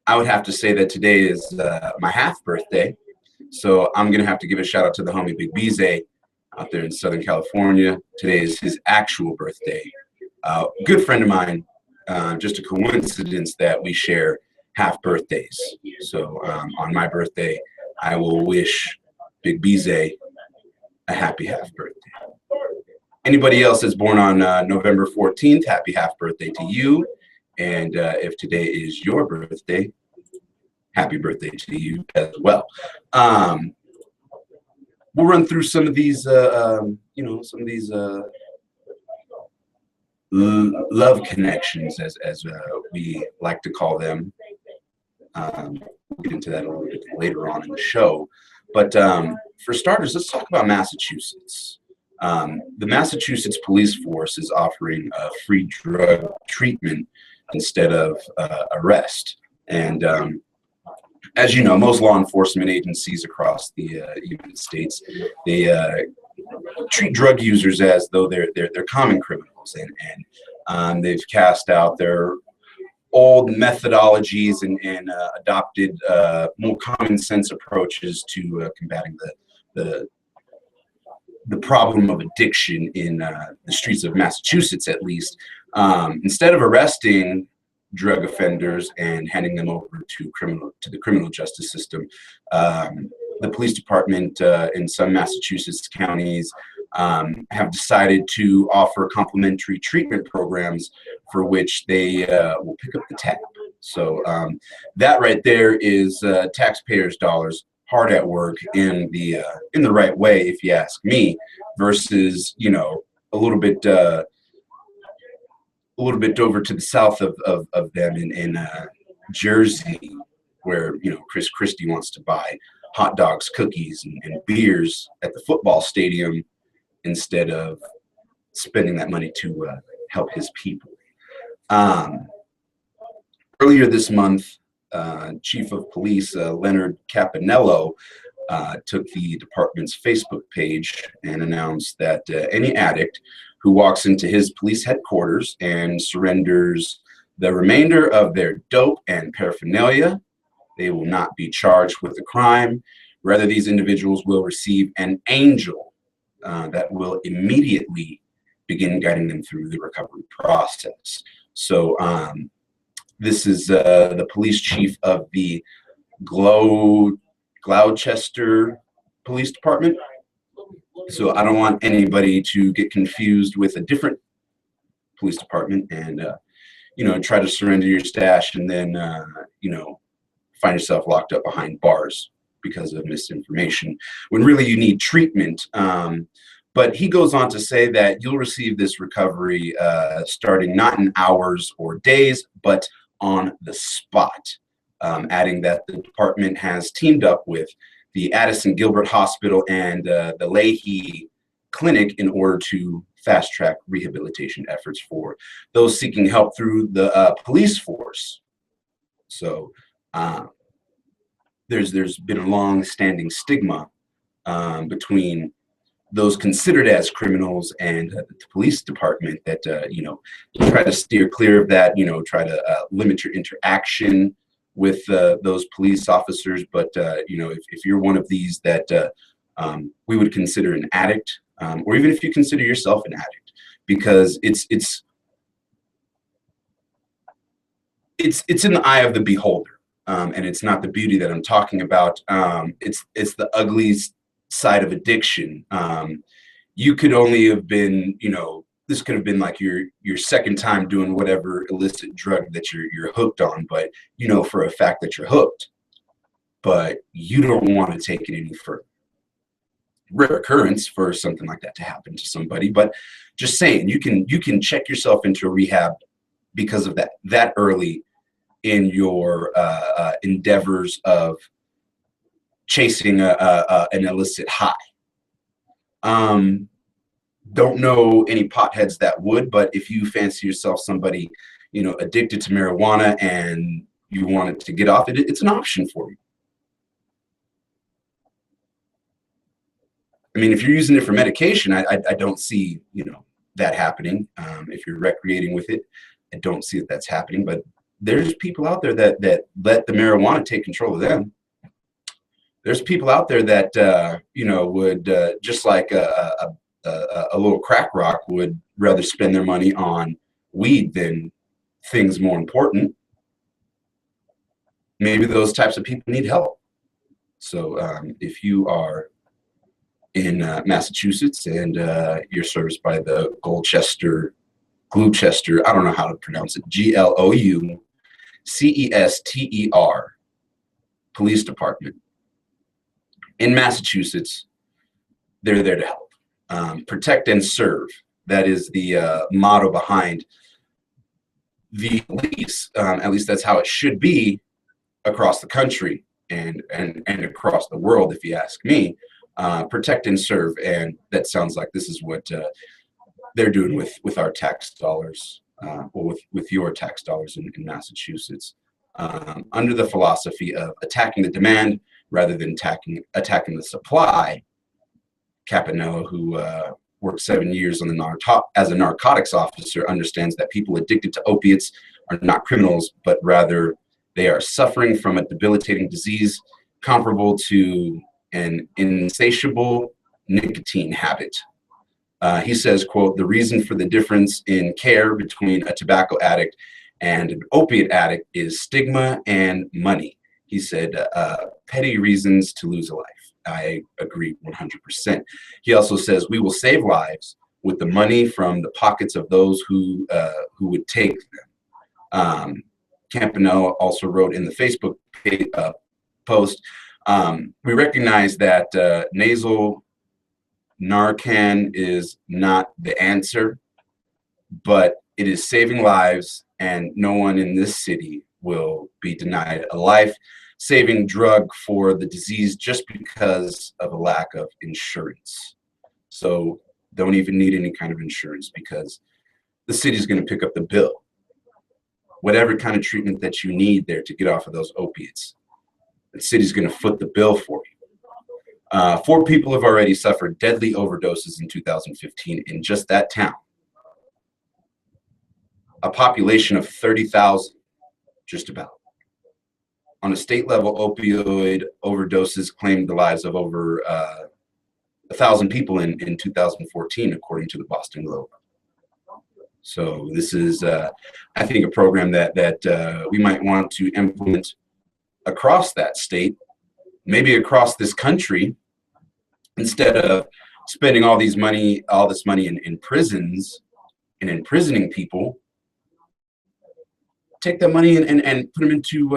I would have to say that today is my half birthday. So I'm going to have to give a shout out to the homie Big Bize out there in Southern California. Today is his actual birthday. Good friend of mine. Just a coincidence that we share half birthdays. So on my birthday, I will wish Big Bize a happy half birthday. Anybody else that's born on November 14th, happy half birthday to you. And if today is your birthday, happy birthday to you as well. We'll run through some of these, love connections, as we like to call them. We'll get into that a little bit later on in the show. But for starters, let's talk about Massachusetts. The Massachusetts police force is offering free drug treatment instead of arrest. And as you know, most law enforcement agencies across the United States, they treat drug users as though they're common criminals, and they've cast out their old methodologies and adopted more common sense approaches to combating the problem of addiction in the streets of Massachusetts, at least. Instead of arresting drug offenders and handing them over to the criminal justice system, the police department in some Massachusetts counties have decided to offer complimentary treatment programs for which they will pick up the tab. So that right there is taxpayers' dollars hard at work in the right way, if you ask me, versus a little bit over to the south of them in Jersey, where Chris Christie wants to buy hot dogs, cookies, and beers at the football stadium instead of spending that money to help his people. Earlier this month, Chief of Police Leonard Caponello took the department's Facebook page and announced that any addict who walks into his police headquarters and surrenders the remainder of their dope and paraphernalia, they will not be charged with a crime. Rather, these individuals will receive an angel that will immediately begin guiding them through the recovery process. So this is the police chief of the Gloucester Police Department. So I don't want anybody to get confused with a different police department and, try to surrender your stash and then, find yourself locked up behind bars because of misinformation, when really you need treatment. But he goes on to say that you'll receive this recovery starting not in hours or days, but on the spot, adding that the department has teamed up with the Addison Gilbert Hospital and the Leahy Clinic in order to fast-track rehabilitation efforts for those seeking help through the police force. So there's been a long-standing stigma between those considered as criminals and the police department that, try to steer clear of that, try to limit your interaction with those police officers. But, if you're one of these that we would consider an addict, or even if you consider yourself an addict, because it's in the eye of the beholder, and it's not the beauty that I'm talking about. It's the ugly side of addiction. You could only have been, this could have been like your second time doing whatever illicit drug that you're hooked on, but you know for a fact that you're hooked, but you don't want to take it any further. Rare occurrence for something like that to happen to somebody, but just saying, you can check yourself into a rehab because of that early in your endeavors of chasing an illicit high. Don't know any potheads that would, but if you fancy yourself somebody, addicted to marijuana and you wanted to get off it, it's an option for you. I mean, if you're using it for medication, I don't see, that happening. If you're recreating with it, I don't see that that's happening, but there's people out there that let the marijuana take control of them. There's people out there that, would just like a little crack rock would rather spend their money on weed than things more important. Maybe those types of people need help. So if you are in Massachusetts and you're serviced by the Gloucester, I don't know how to pronounce it, Gloucester Police Department in Massachusetts, they're there to help. Protect and serve. That is the motto behind the police. At least that's how it should be across the country and across the world, if you ask me. Protect and serve, and that sounds like this is what they're doing with our tax dollars, or with your tax dollars in Massachusetts, under the philosophy of attacking the demand rather than attacking the supply. Campanella, who worked 7 years on as a narcotics officer, understands that people addicted to opiates are not criminals, but rather they are suffering from a debilitating disease comparable to an insatiable nicotine habit. He says, quote, "The reason for the difference in care between a tobacco addict and an opiate addict is stigma and money." He said, petty reasons to lose a life. I agree 100%. He also says, "We will save lives with the money from the pockets of those who would take them." Campanella also wrote in the Facebook post, "We recognize that nasal Narcan is not the answer, but it is saving lives, and no one in this city will be denied a life-saving drug for the disease just because of a lack of insurance." So don't even need any kind of insurance because the city's going to pick up the bill. Whatever kind of treatment that you need there to get off of those opiates, the city's going to foot the bill for you. 4 people have already suffered deadly overdoses in 2015 in just that town. A population of 30,000, just about. On a state level, opioid overdoses claimed the lives of over 1,000 people in 2014, according to the Boston Globe. So this is, I think, a program that we might want to implement across that state, maybe across this country, instead of spending all this money in prisons and imprisoning people. take that money and put them into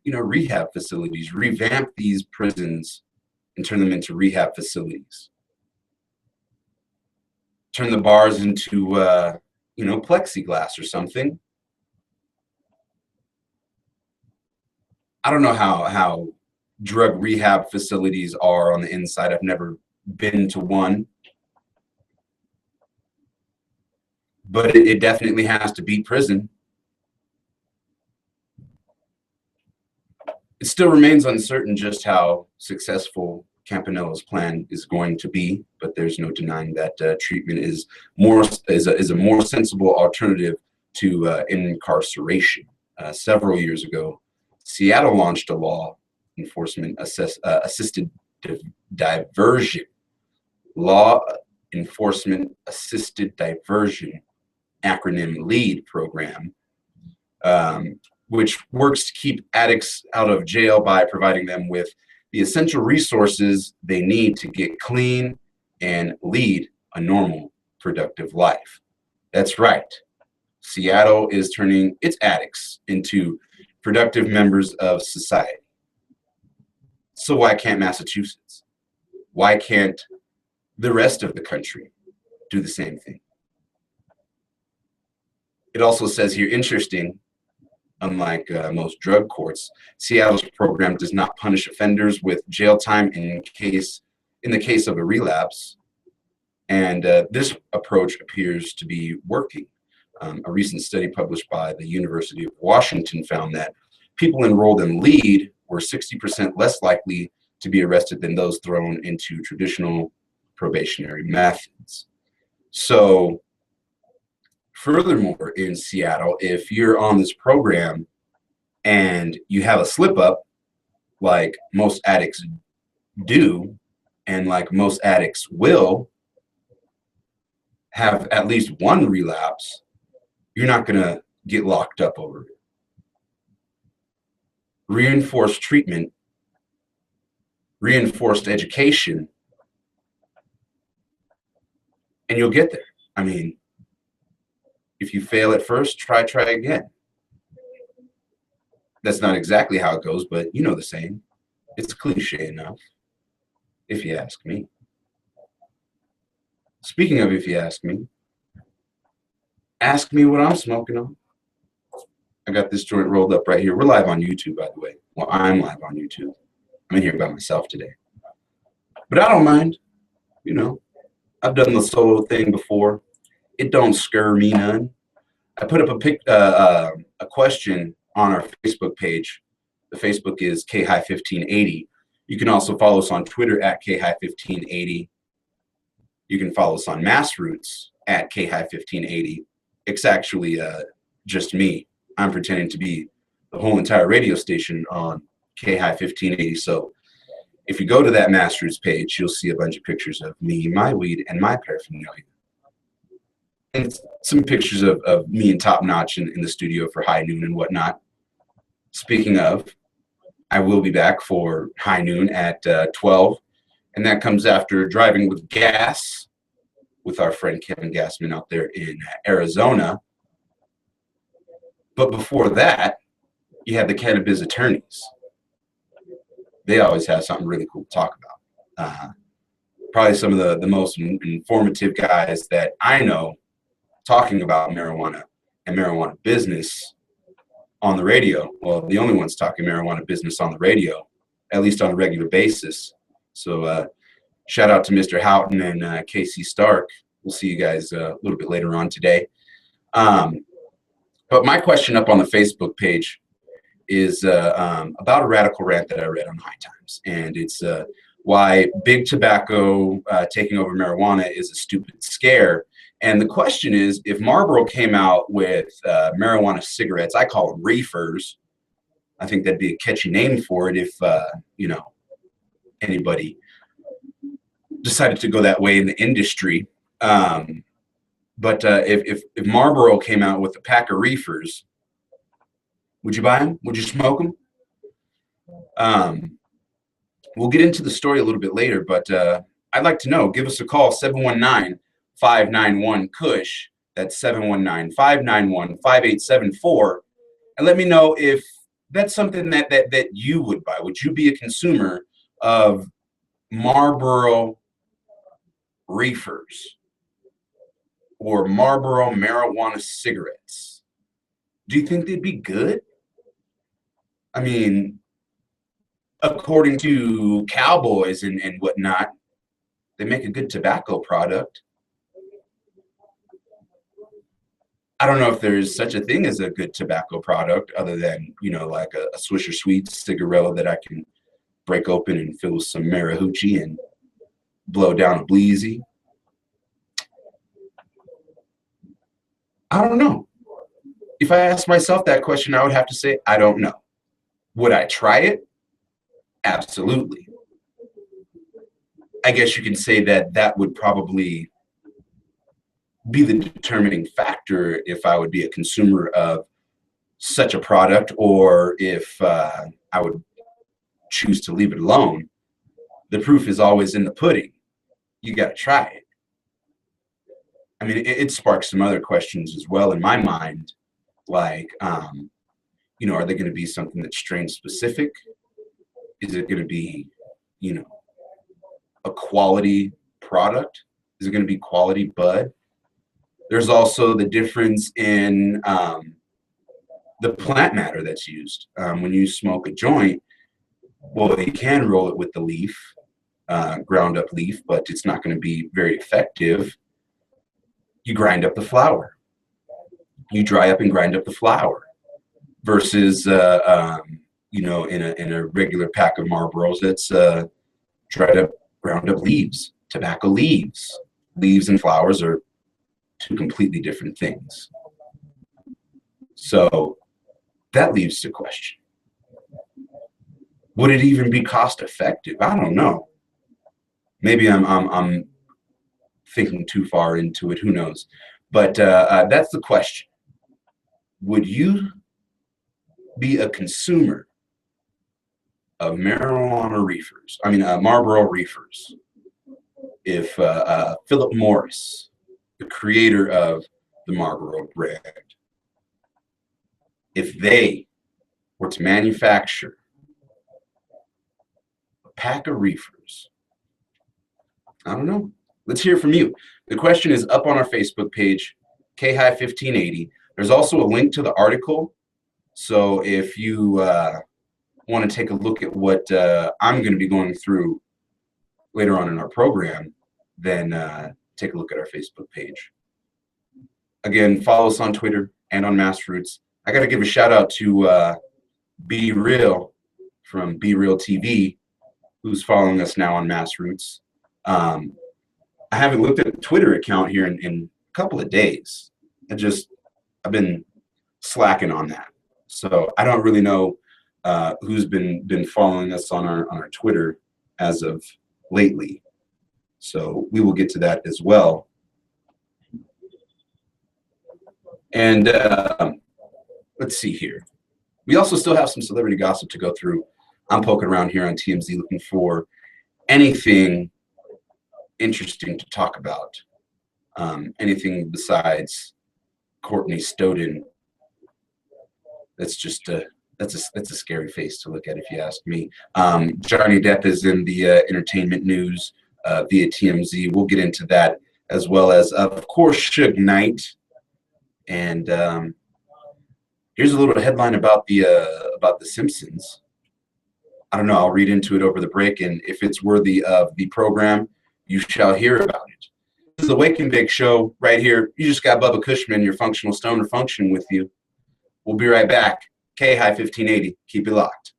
rehab facilities, revamp these prisons and turn them into rehab facilities. Turn the bars into plexiglass or something. I don't know how drug rehab facilities are on the inside. I've never been to one. But it definitely has to beat prison. It still remains uncertain just how successful Campanella's plan is going to be, but there's no denying that treatment is a more sensible alternative to incarceration. Several years ago, Seattle launched a law enforcement assisted diversion. Law enforcement assisted diversion, acronym LEAD program, which works to keep addicts out of jail by providing them with the essential resources they need to get clean and lead a normal, productive life. That's right. Seattle is turning its addicts into productive members of society. So why can't Massachusetts? Why can't the rest of the country do the same thing? It also says here, interesting, unlike most drug courts, Seattle's program does not punish offenders with jail time in the case of a relapse. And this approach appears to be working. A recent study published by the University of Washington found that people enrolled in LEAD were 60% less likely to be arrested than those thrown into traditional probationary methods. So, furthermore, in Seattle, if you're on this program and you have a slip up, like most addicts do, and like most addicts will have at least one relapse, you're not going to get locked up over it. Reinforced treatment, reinforced education, and you'll get there. I mean, if you fail at first, try again. That's not exactly how it goes, but you know the saying. It's cliche enough, if you ask me. Speaking of if you ask me what I'm smoking on. I got this joint rolled up right here. We're live on YouTube, by the way. Well, I'm live on YouTube. I'm in here by myself today. But I don't mind. You know, I've done the solo thing before. It don't scare me none. I put up a question on our Facebook page. The Facebook is KHI1580. You can also follow us on Twitter at KHI1580. You can follow us on Massroots at KHI1580. It's actually just me. I'm pretending to be the whole entire radio station on KHI1580. So if you go to that Massroots page, you'll see a bunch of pictures of me, my weed, and my paraphernalia. And some pictures of me and Top Notch in the studio for High Noon and whatnot. Speaking of, I will be back for High Noon at 12. And that comes after Driving with Gas with our friend Kevin Gassman out there in Arizona. But before that, you have the Cannabis Attorneys. They always have something really cool to talk about. Probably some of the most informative guys that I know talking about marijuana and marijuana business on the radio. Well, the only ones talking marijuana business on the radio, at least on a regular basis. So shout out to Mr. Houghton and Casey Stark. We'll see you guys a little bit later on today. But my question up on the Facebook page is about a radical rant that I read on High Times. And it's why big tobacco taking over marijuana is a stupid scare. And the question is, if Marlboro came out with marijuana cigarettes, I call them reefers. I think that'd be a catchy name for it if, anybody decided to go that way in the industry. But if Marlboro came out with a pack of reefers, would you buy them? Would you smoke them? We'll get into the story a little bit later, but I'd like to know. Give us a call, 719-591-KUSH. That's 719-591-5874. and let me know if that's something that you would buy. Would you be a consumer of Marlboro reefers or Marlboro marijuana cigarettes? Do you think they'd be good? I mean, according to cowboys and whatnot, they make a good tobacco product. I don't know if there's such a thing as a good tobacco product other than, like a Swisher Sweets cigarette that I can break open and fill with some Marahoochie and blow down a Bleezy. I don't know. If I asked myself that question, I would have to say, I don't know. Would I try it? Absolutely. I guess you can say that would probably be the determining factor if I would be a consumer of such a product or if I would choose to leave it alone. The proof is always in the pudding. You got to try it. I mean, it sparks some other questions as well in my mind, like, are they going to be something that's strain specific? Is it going to be, a quality product? Is it going to be quality bud? There's also the difference in the plant matter that's used. When you smoke a joint, well, you can roll it with the leaf, ground up leaf, but it's not going to be very effective. You grind up the flower. You dry up and grind up the flower versus, in a regular pack of Marlboros, that's dried up, ground up leaves, tobacco leaves. Leaves and flowers are two completely different things. So that leaves the question. Would it even be cost effective? I don't know. Maybe I'm thinking too far into it. Who knows? But that's the question. Would you be a consumer of marijuana reefers? I mean, Marlboro reefers. If Philip Morris, the creator of the Marlboro brand, if they were to manufacture a pack of reefers, I don't know. Let's hear from you. The question is up on our Facebook page, KHI1580. There's also a link to the article. So if you want to take a look at what I'm going to be going through later on in our program, then take a look at our Facebook page. Again, follow us on Twitter and on Mass Roots. I got to give a shout out to Be Real from Be Real TV, who's following us now on Mass Roots. I haven't looked at the Twitter account here in a couple of days. I've been slacking on that. So I don't really know who's been following us on our Twitter as of lately. So we will get to that as well. And let's see here. We also still have some celebrity gossip to go through. I'm poking around here on TMZ looking for anything interesting to talk about. Anything besides Courtney Stodden. That's just that's a scary face to look at, if you ask me. Johnny Depp is in the entertainment news via TMZ. We'll get into that, as well as, of course, Suge Knight. And here's a little headline about the Simpsons. I don't know. I'll read into it over the break, and if it's worthy of the program, you shall hear about it. This is the Wake and Bake Show right here. You just got Bubba Cushman, your functional stoner, function with you. We'll be right back. KHI1580. Keep it locked.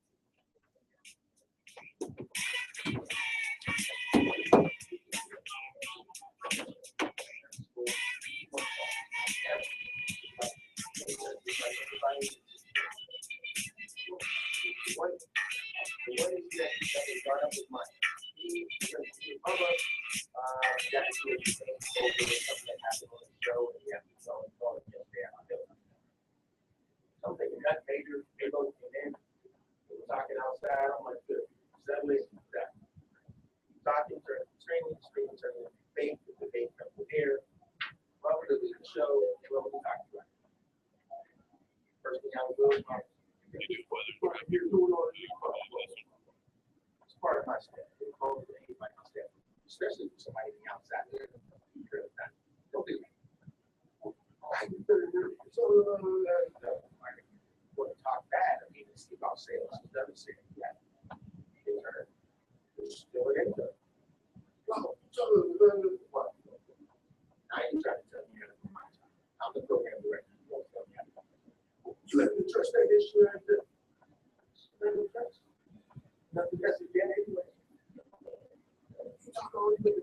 Something that major, they both came in, they were talking outside, I'm like, good, settle it, that. Talking, training, faith, the faith from the air, Robert, the show, what we talking about. first thing I would do is it's part of my staff. It's part of anybody's staff, especially for somebody on the outside there. Don't do that. So, want to talk bad? I mean, it's about sales. It doesn't say that. It's still an income. Well, what? I ain't trying to tell you how to do my job. I'm the program director. You have to trust that issue and nothing else again anyway. You talk all the way.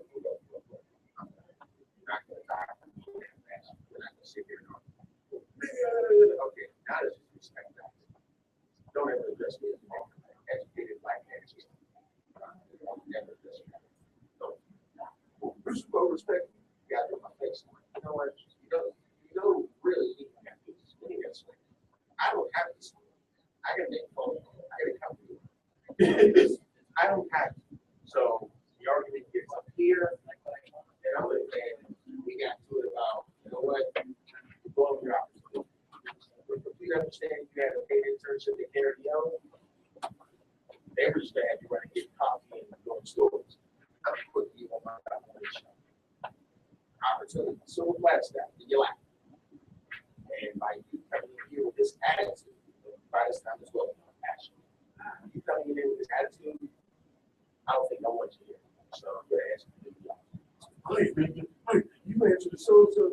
I'm not going to die. We're not going to sit here and argue. Okay, now let's just respect that. Don't ever address me as an educated black man. Never address me. Don't. First of all, respect. You got to put my face on. You know what? You don't really need to have to explain. I don't have to explain. I can make phone calls. I can come to you. I don't have to. So the argument gets up here, and I'm going to say, we got to it about, you know what? We're going to your opportunity. If you understand you have a paid internship at Carrion, they understand you're going to get coffee and going stores. I'm putting you on my opportunity. So glad that you like. And by you coming in here with this attitude, by this time as well, passion. You coming in with this attitude, I don't think I want you here. So I'm going to ask you to do that. Hey, you answer the so-so.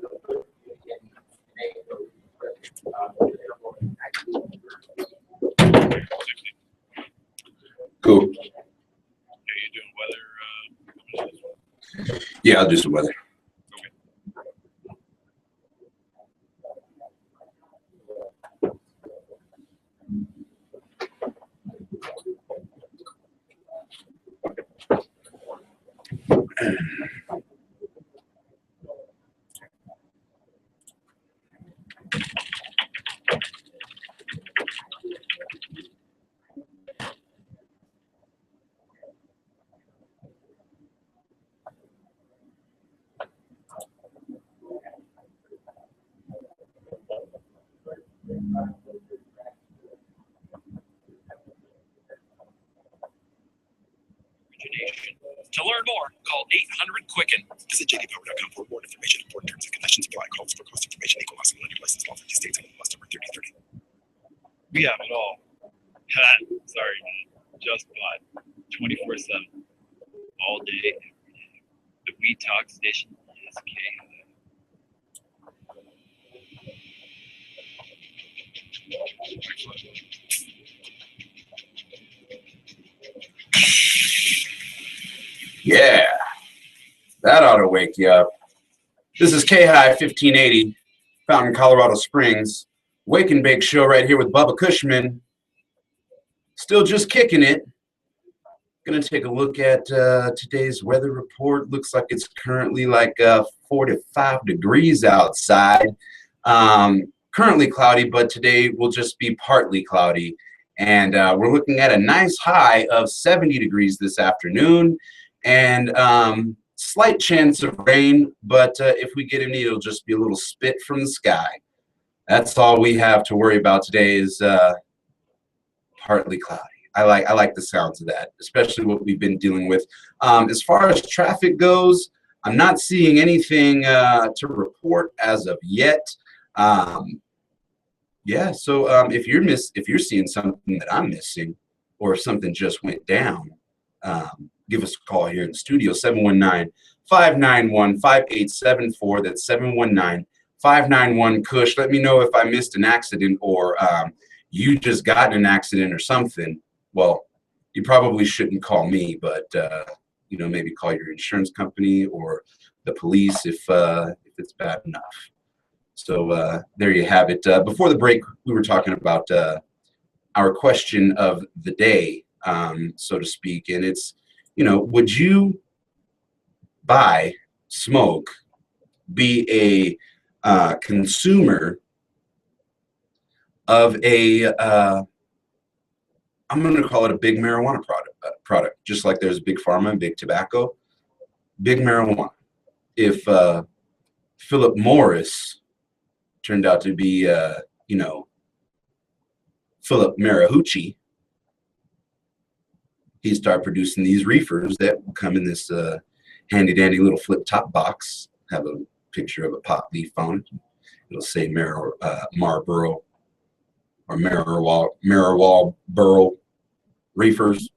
Cool. Yeah, you doing weather? Yeah, I'll do some weather. Origination. To learn more, call 800-QUICKEN. Visit jdpower.com for more information. Important terms and conditions apply. Calls for cost information. Equal housing lender license law 50 states and must number 3030. We have it all. Sorry, just bought 24/7 all day, every day. The We Talk station is KHI. Yeah, that ought to wake you up. This is KHI 1580, Fountain, Colorado Springs. Wake and Bake show right here with Bubba Cushman. Still just kicking it. Gonna take a look at today's weather report. Looks like it's currently like 45 degrees outside. Currently cloudy, but today will just be partly cloudy. And we're looking at a nice high of 70 degrees this afternoon. And slight chance of rain, but if we get any, it'll just be a little spit from the sky. That's all we have to worry about today is partly cloudy. I like the sounds of that, especially what we've been dealing with. As far as traffic goes, I'm not seeing anything to report as of yet. Yeah, so if you're seeing something that I'm missing, or if something just went down, give us a call here in the studio, 719-591-5874. That's 719-591-KUSH. Let me know if I missed an accident or you just got in an accident or something. Well, you probably shouldn't call me, but you know, maybe call your insurance company or the police if it's bad enough. So there you have it. Before the break, we were talking about our question of the day, so to speak, and it's, you know, would you buy, smoke, be a consumer of a, I'm going to call it a big marijuana product, just like there's big pharma and big tobacco, big marijuana. If Philip Morris turned out to be, you know, Philip Marihucci, he started producing these reefers that come in this handy dandy little flip top box. Have a picture of a pot leaf on it. It'll say Marlboro or Marlboro reefers.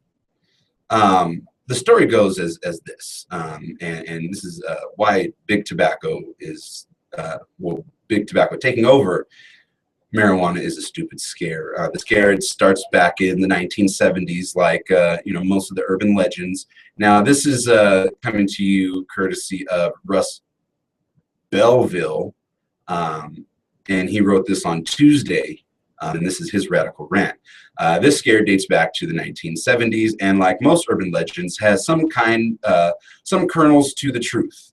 The story goes as this, and this is why Big Tobacco is Big Tobacco taking over marijuana is a stupid scare. The scare, it starts back in the 1970s, like most of the urban legends. Now this is coming to you courtesy of Russ Belville, and he wrote this on Tuesday, and this is his radical rant. This scare dates back to the 1970s, and like most urban legends, has some kernels to the truth.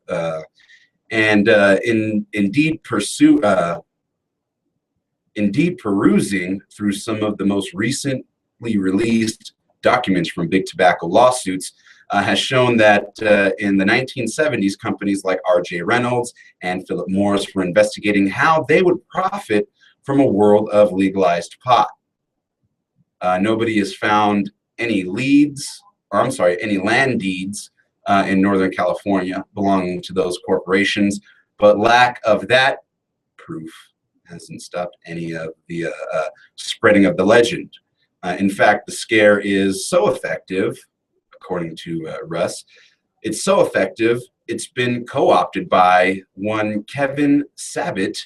Indeed, perusing through some of the most recently released documents from Big Tobacco lawsuits has shown that in the 1970s, companies like R.J. Reynolds and Philip Morris were investigating how they would profit from a world of legalized pot. Nobody has found any land deeds in Northern California belonging to those corporations, but lack of that proof hasn't stopped any of the spreading of the legend. In fact, the scare is so effective, according to Russ, it's so effective, it's been co-opted by one Kevin Sabat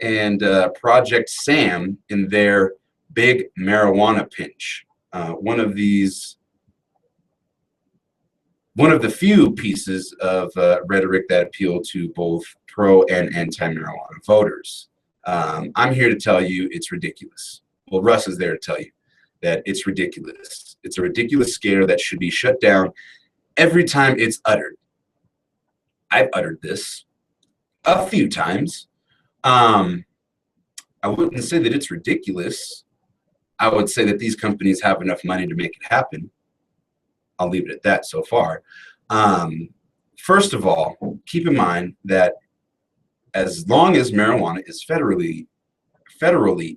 and Project Sam in their big marijuana pinch. One of the few pieces of rhetoric that appeal to both pro and anti-marijuana voters. I'm here to tell you it's ridiculous. Well, Russ is there to tell you that it's ridiculous. It's a ridiculous scare that should be shut down every time it's uttered. I've uttered this a few times. I wouldn't say that it's ridiculous. I would say that these companies have enough money to make it happen. I'll leave it at that so far. First of all, keep in mind that as long as marijuana is federally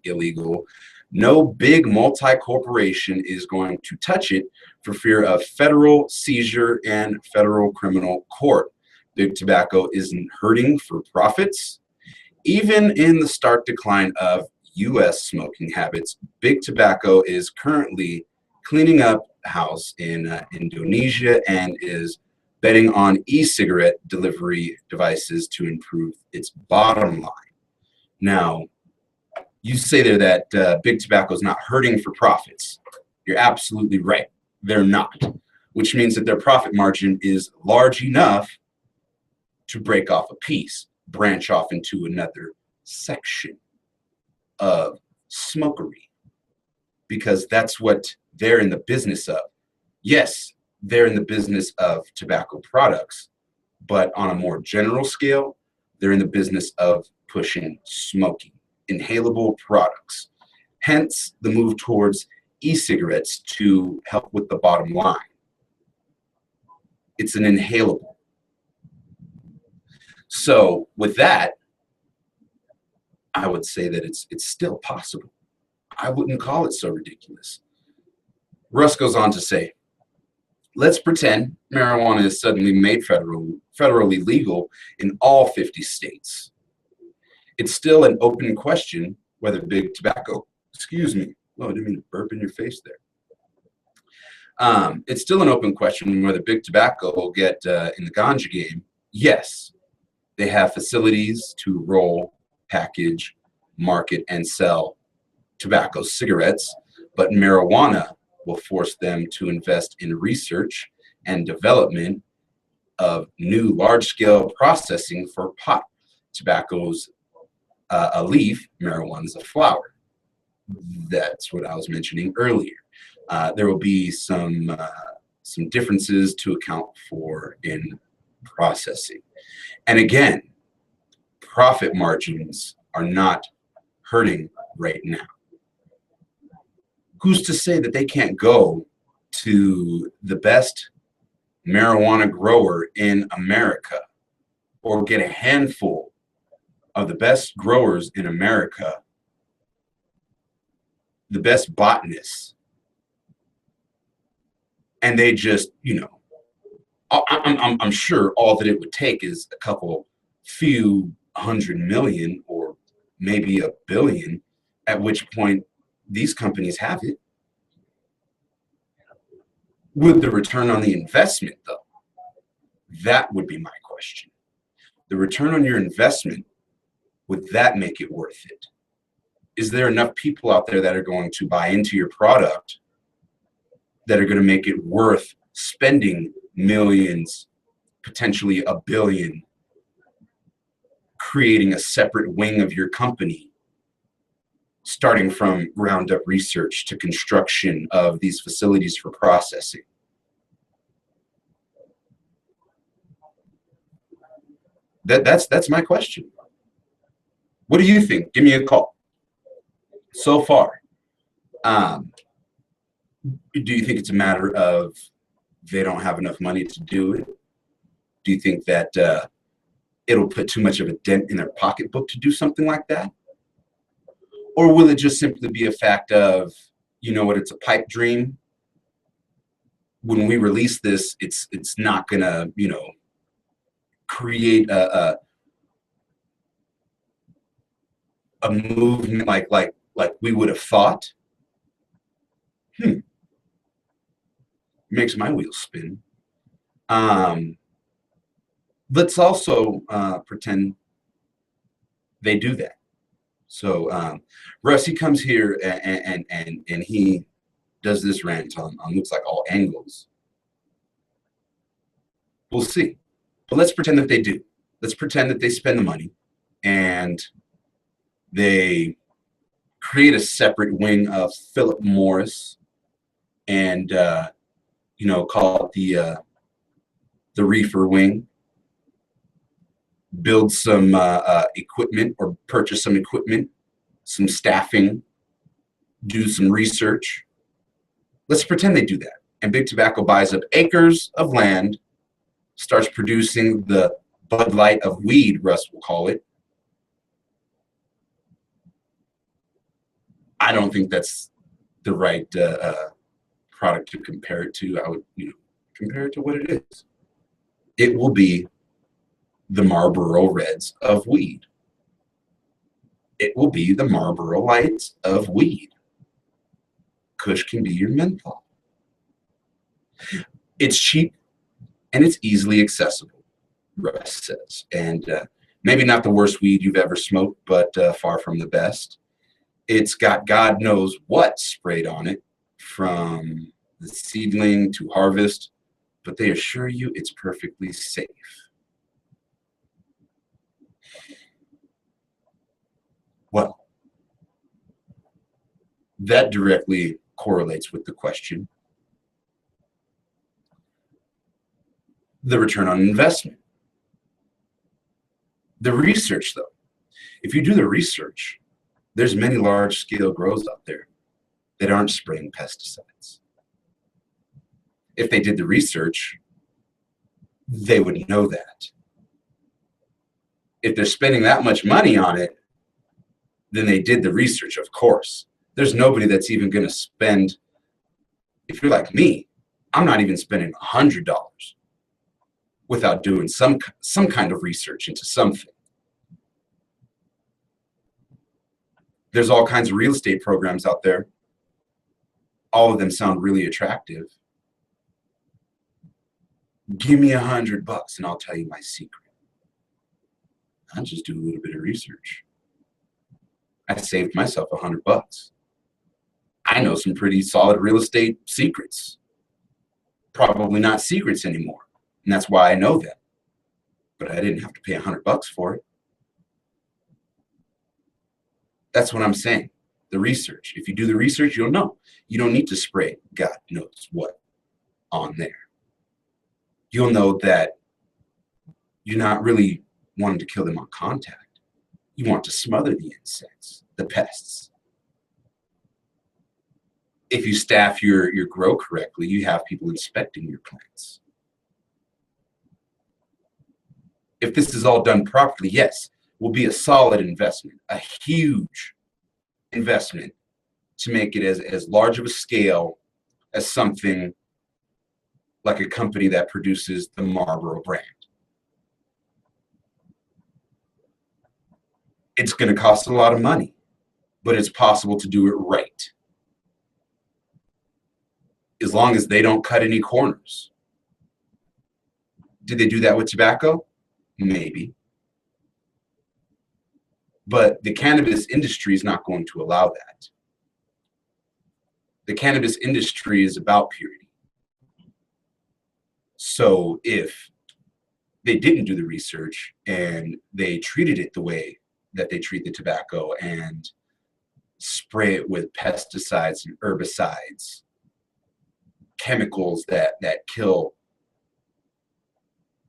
illegal, no big multi-corporation is going to touch it for fear of federal seizure and federal criminal court. Big Tobacco isn't hurting for profits. Even in the stark decline of U.S. smoking habits, Big Tobacco is currently cleaning up house in Indonesia and is betting on e-cigarette delivery devices to improve its bottom line. Now, you say there that Big Tobacco is not hurting for profits. You're absolutely right. They're not, which means that their profit margin is large enough to break off a piece, branch off into another section of smokery, because that's what they're in the business of. Yes, they're in the business of tobacco products, but on a more general scale, they're in the business of pushing smoking, inhalable products. Hence the move towards e-cigarettes to help with the bottom line. It's an inhalable. So with that, I would say that it's still possible. I wouldn't call it so ridiculous. Russ goes on to say, let's pretend marijuana is suddenly made federally legal in all 50 states. It's still an open question whether Big Tobacco, excuse me, oh, I didn't mean to burp in your face there. It's still an open question whether Big Tobacco will get in the ganja game. Yes, they have facilities to roll, package, market, and sell tobacco cigarettes, but marijuana will force them to invest in research and development of new large-scale processing for pot. Tobacco's a leaf, marijuana's a flower. That's what I was mentioning earlier. There will be some differences to account for in processing. And again, profit margins are not hurting right now. Who's to say that they can't go to the best marijuana grower in America or get a handful of the best growers in America the best botanists, and they just, you know, I'm sure all that it would take is a few 100 million or maybe a billion, at which point these companies have it. Would the return on the investment, though? That would be my question. The return on your investment, would that make it worth it? Is there enough people out there that are going to buy into your product that are going to make it worth spending millions, potentially a billion, creating a separate wing of your company, starting from ground up research to construction of these facilities for processing? That's my question. What do you think? Give me a call. So far, do you think it's a matter of they don't have enough money to do it? Do you think that it'll put too much of a dent in their pocketbook to do something like that? Or will it just simply be a fact of, you know what, it's a pipe dream? When we release this, it's not gonna, you know, create a movement like we would have thought. Makes my wheels spin. Let's also pretend they do that. So Russ, he comes here and he does this rant on looks like all angles. We'll see. But let's pretend that they do. Let's pretend that they spend the money and they create a separate wing of Philip Morris and you know, call it the reefer wing. Build some equipment or purchase some equipment, some staffing, do some research. Let's pretend they do that. And Big Tobacco buys up acres of land, starts producing the Bud Light of weed, Russ will call it. I don't think that's the right product to compare it to. I would, you know, compare it to what it is. It will be the Marlboro Reds of weed. It will be the Marlboro Lights of weed. Kush can be your menthol. It's cheap and it's easily accessible, Russ says. And maybe not the worst weed you've ever smoked, but far from the best. It's got God knows what sprayed on it, from the seedling to harvest, but they assure you it's perfectly safe. Well, that directly correlates with the question. The return on investment. The research, though. If you do the research, there's many large-scale grows out there that aren't spraying pesticides. If they did the research, they would know that. If they're spending that much money on it, then they did the research, of course. There's nobody that's even going to spend, if you're like me, I'm not even spending $100 without doing some kind of research into something. There's all kinds of real estate programs out there. All of them sound really attractive. Give me $100 and I'll tell you my secret. I'll just do a little bit of research. I saved myself $100. I know some pretty solid real estate secrets. Probably not secrets anymore. And that's why I know them. But I didn't have to pay $100 for it. That's what I'm saying. The research. If you do the research, you'll know. You don't need to spray God knows what on there. You'll know that you're not really wanting to kill them on contact. You want to smother the insects, the pests. If you staff your grow correctly, you have people inspecting your plants. If this is all done properly, yes, will be a solid investment, a huge investment to make it as large of a scale as something like a company that produces the Marlboro brand. It's going to cost a lot of money, but it's possible to do it right. As long as they don't cut any corners. Did they do that with tobacco? Maybe. But the cannabis industry is not going to allow that. The cannabis industry is about purity. So if they didn't do the research and they treated it the way that they treat the tobacco and spray it with pesticides and herbicides, chemicals that kill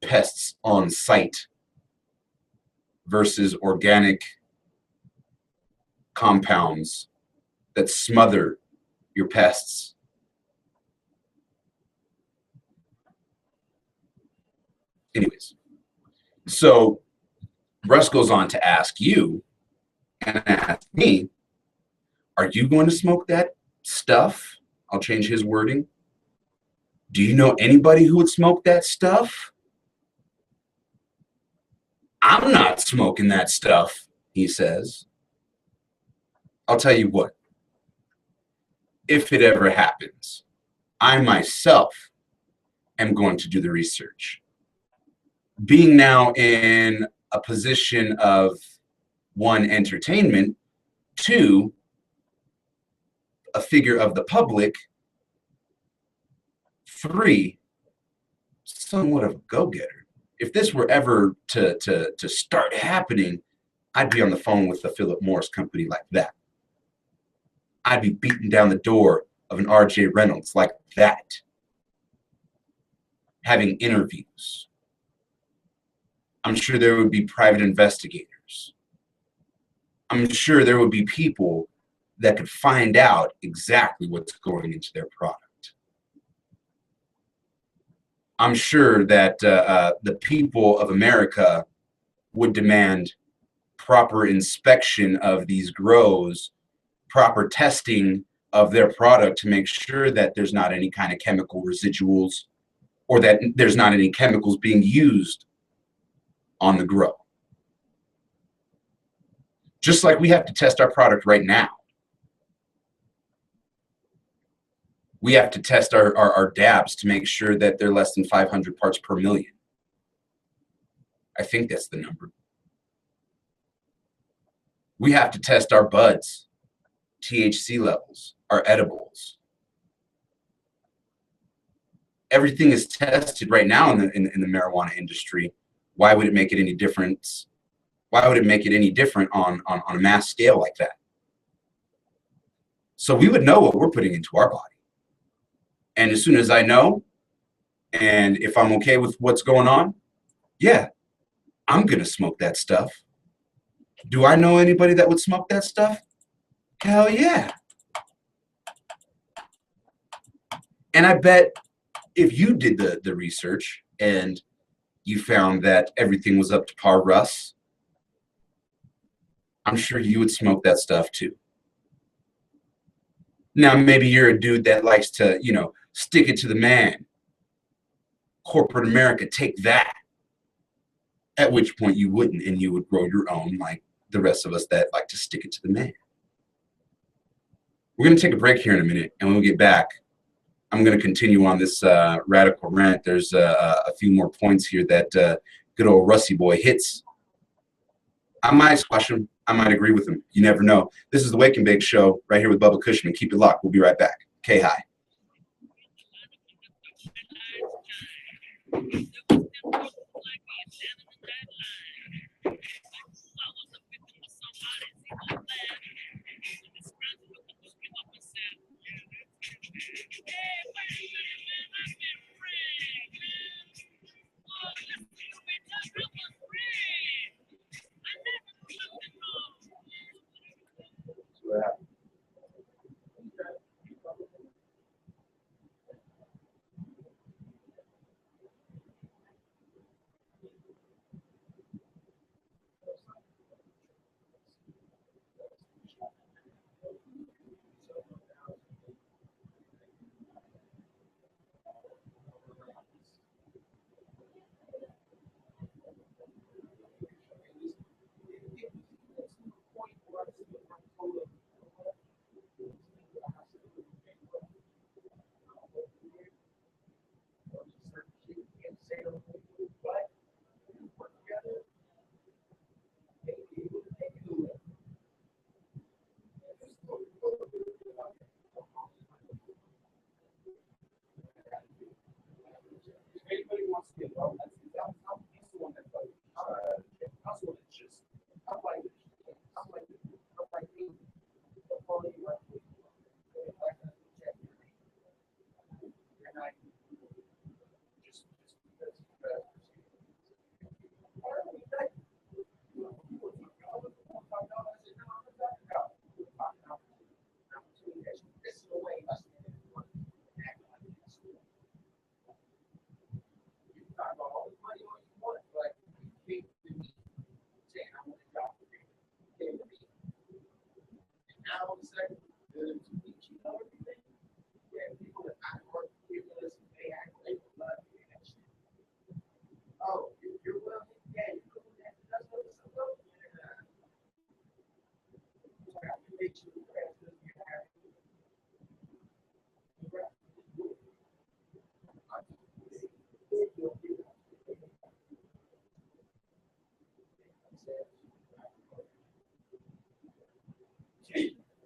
pests on site versus organic compounds that smother your pests. Anyways, so Russ goes on to ask you and ask me, are you going to smoke that stuff? I'll change his wording. Do you know anybody who would smoke that stuff? I'm not smoking that stuff, he says. I'll tell you what, if it ever happens, I myself am going to do the research. Being now in a position of 1, entertainment, 2, a figure of the public, 3, somewhat of a go-getter. If this were ever to start happening, I'd be on the phone with a Philip Morris company like that. I'd be beating down the door of an R.J. Reynolds like that, having interviews. I'm sure there would be private investigators. I'm sure there would be people that could find out exactly what's going into their product. I'm sure that the people of America would demand proper inspection of these grows, proper testing of their product to make sure that there's not any kind of chemical residuals or that there's not any chemicals being used on the grow. Just like we have to test our product right now. We have to test our dabs to make sure that they're less than 500 parts per million. I think that's the number. We have to test our buds, THC levels, our edibles. Everything is tested right now in the marijuana industry. Why would it make it any different? Why would it make it any different on a mass scale like that? So we would know what we're putting into our body. And as soon as I know, and if I'm okay with what's going on, yeah, I'm going to smoke that stuff. Do I know anybody that would smoke that stuff? Hell yeah. And I bet if you did the research and you found that everything was up to par, Russ, I'm sure you would smoke that stuff too. Now, maybe you're a dude that likes to, stick it to the man. Corporate America, take that. At which point you wouldn't, and you would grow your own like the rest of us that like to stick it to the man. We're going to take a break here in a minute, and when we get back, I'm going to continue on this radical rant. There's a few more points here that good old Rusty boy hits. I might squash him. I might agree with him. You never know. This is the Wake and Bake Show right here with Bubba Cushman. Keep it locked. We'll be right back. K-High.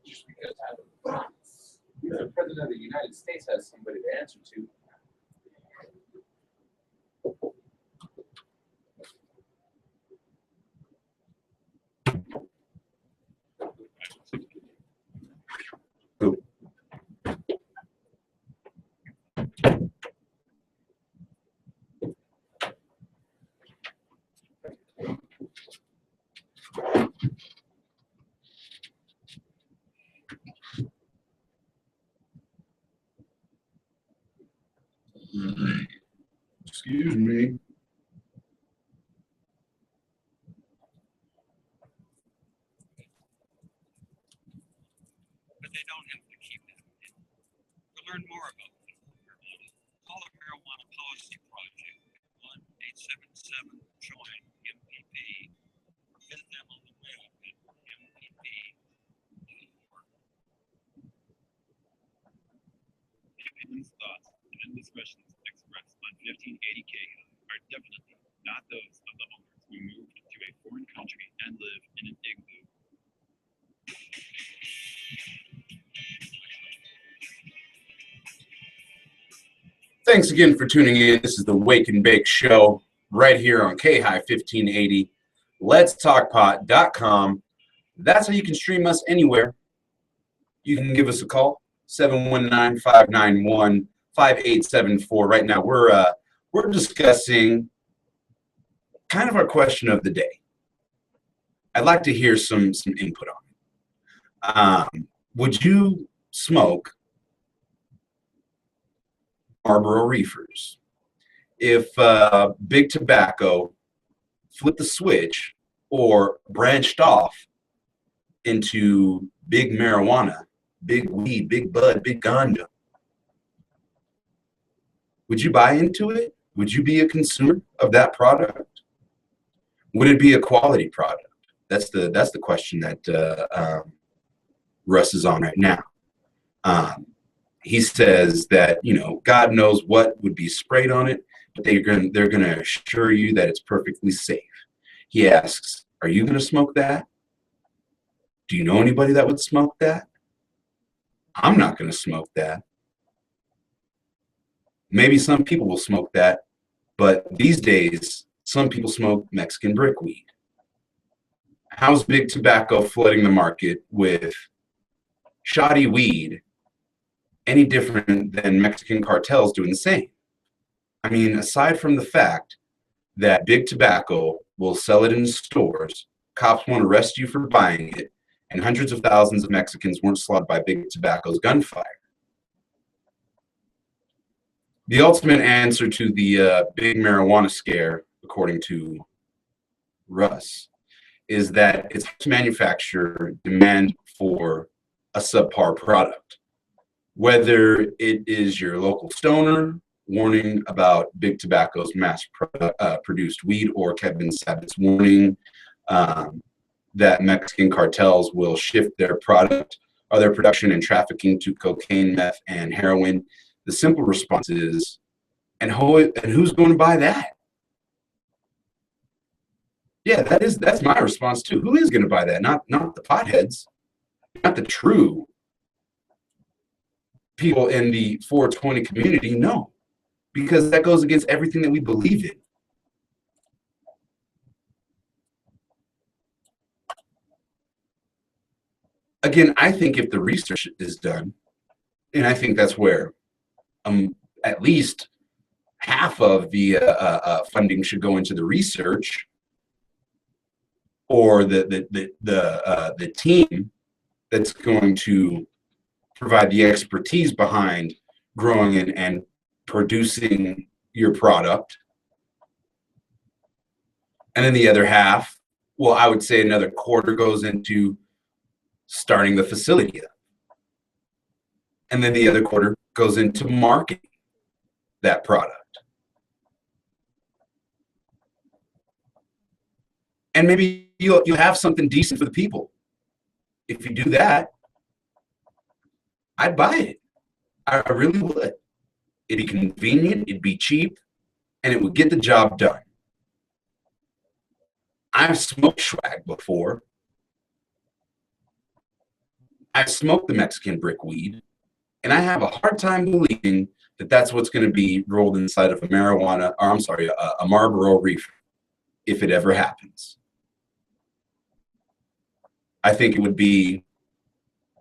Just because the president of the United States has somebody to answer to. Excuse me. But they don't have to keep that in. To learn more about medical marijuana, call the Marijuana Policy Project at 1-877-JOIN-MPP or visit them on the web at mpp.org. The opinions, thoughts, and discussions expressed on 1580 KHI are definitely not those of the owners who moved to a foreign country and live in an igloo. Thanks again for tuning in. This is the Wake and Bake Show right here on KHI 1580. Let'sTalkPot.com. That's how you can stream us anywhere. You can give us a call, 719-591-5874. Right now, we're discussing kind of our question of the day. I'd like to hear some input on it. Would you smoke Marlboro reefers if Big Tobacco flipped the switch or branched off into big marijuana, big weed, big bud, big ganja? Would you buy into it? Would you be a consumer of that product? Would it be a quality product? That's the question that Russ is on right now. He says that, God knows what would be sprayed on it, but they're going to assure you that it's perfectly safe. He asks, are you going to smoke that? Do you know anybody that would smoke that? I'm not going to smoke that. Maybe some people will smoke that, but these days, some people smoke Mexican brickweed. How's Big Tobacco flooding the market with shoddy weed any different than Mexican cartels doing the same? I mean, aside from the fact that Big Tobacco will sell it in stores, cops won't arrest you for buying it, and hundreds of thousands of Mexicans weren't slaughtered by Big Tobacco's gunfire. The ultimate answer to the big marijuana scare, according to Russ, is that its manufacturer demand for a subpar product. Whether it is your local stoner warning about Big Tobacco's mass-produced weed, or Kevin Sabat's warning that Mexican cartels will shift their product or their production and trafficking to cocaine, meth, and heroin, the simple response is, and who's going to buy that? Yeah, that's my response too. Who is going to buy that? Not the potheads, not the true people in the 420 community. No, because that goes against everything that we believe in. again, I think if the research is done, and I think that's where at least half of the funding should go into the research, or the team that's going to provide the expertise behind growing and producing your product. And then the other half, well, I would say another quarter goes into starting the facility up. And then the other quarter goes into marketing that product. And maybe you'll have something decent for the people. If you do that, I'd buy it. I really would. It'd be convenient, it'd be cheap, and it would get the job done. I've smoked swag before. I've smoked the Mexican brick weed, and I have a hard time believing that that's what's going to be rolled inside of a marijuana, or I'm sorry, a Marlboro reefer, if it ever happens. I think it would be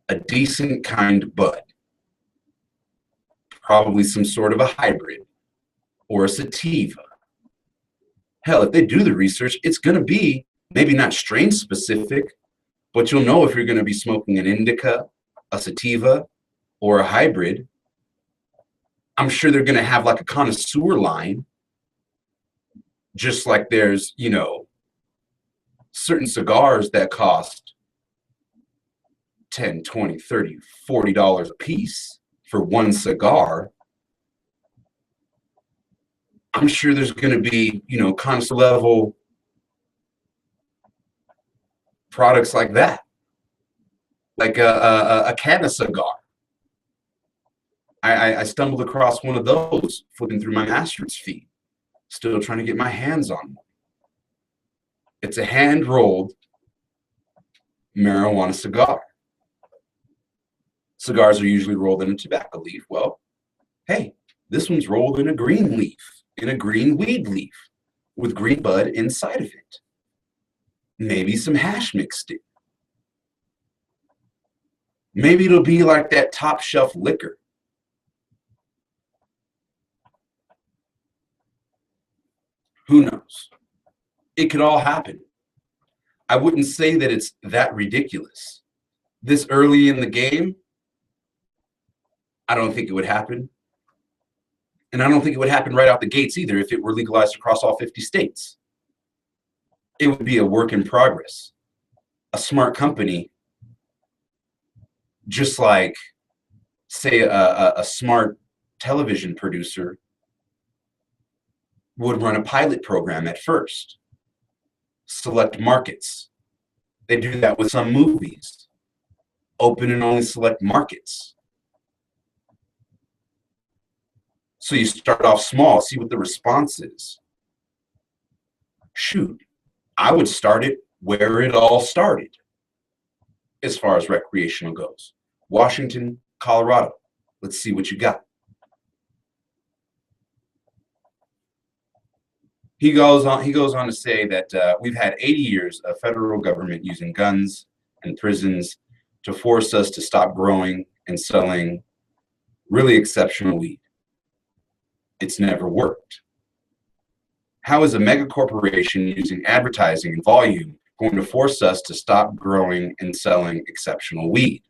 a decent kind bud, probably some sort of a hybrid or a sativa. Hell, if they do the research, it's going to be maybe not strain specific, but you'll know if you're going to be smoking an indica, a sativa, or a hybrid. I'm sure they're going to have like a connoisseur line, just like there's, you know, certain cigars that cost $10, $20, $30, $40 a piece for one cigar. I'm sure there's going to be, you know, connoisseur level products like that, like a Cana cigar. I stumbled across one of those flipping through my master's feed, still trying to get my hands on one. It's a hand-rolled marijuana cigar. Cigars are usually rolled in a tobacco leaf. Well, hey, this one's rolled in a green leaf, in a green weed leaf, with green bud inside of it. Maybe some hash mixed in. Maybe it'll be like that top shelf liquor. Who knows? It could all happen. I wouldn't say that it's that ridiculous. This early in the game, I don't think it would happen. And I don't think it would happen right out the gates either if it were legalized across all 50 states. It would be a work in progress. A smart company, just like, say, a smart television producer would run a pilot program at first. Select markets. They do that with some movies. Open and only select markets. So you start off small, see what the response is. Shoot, I would start it where it all started as far as recreational goes. Washington, Colorado. Let's see what you got. He goes on to say that we've had 80 years of federal government using guns and prisons to force us to stop growing and selling really exceptional weed. It's never worked. How is a mega corporation using advertising and volume going to force us to stop growing and selling exceptional weed?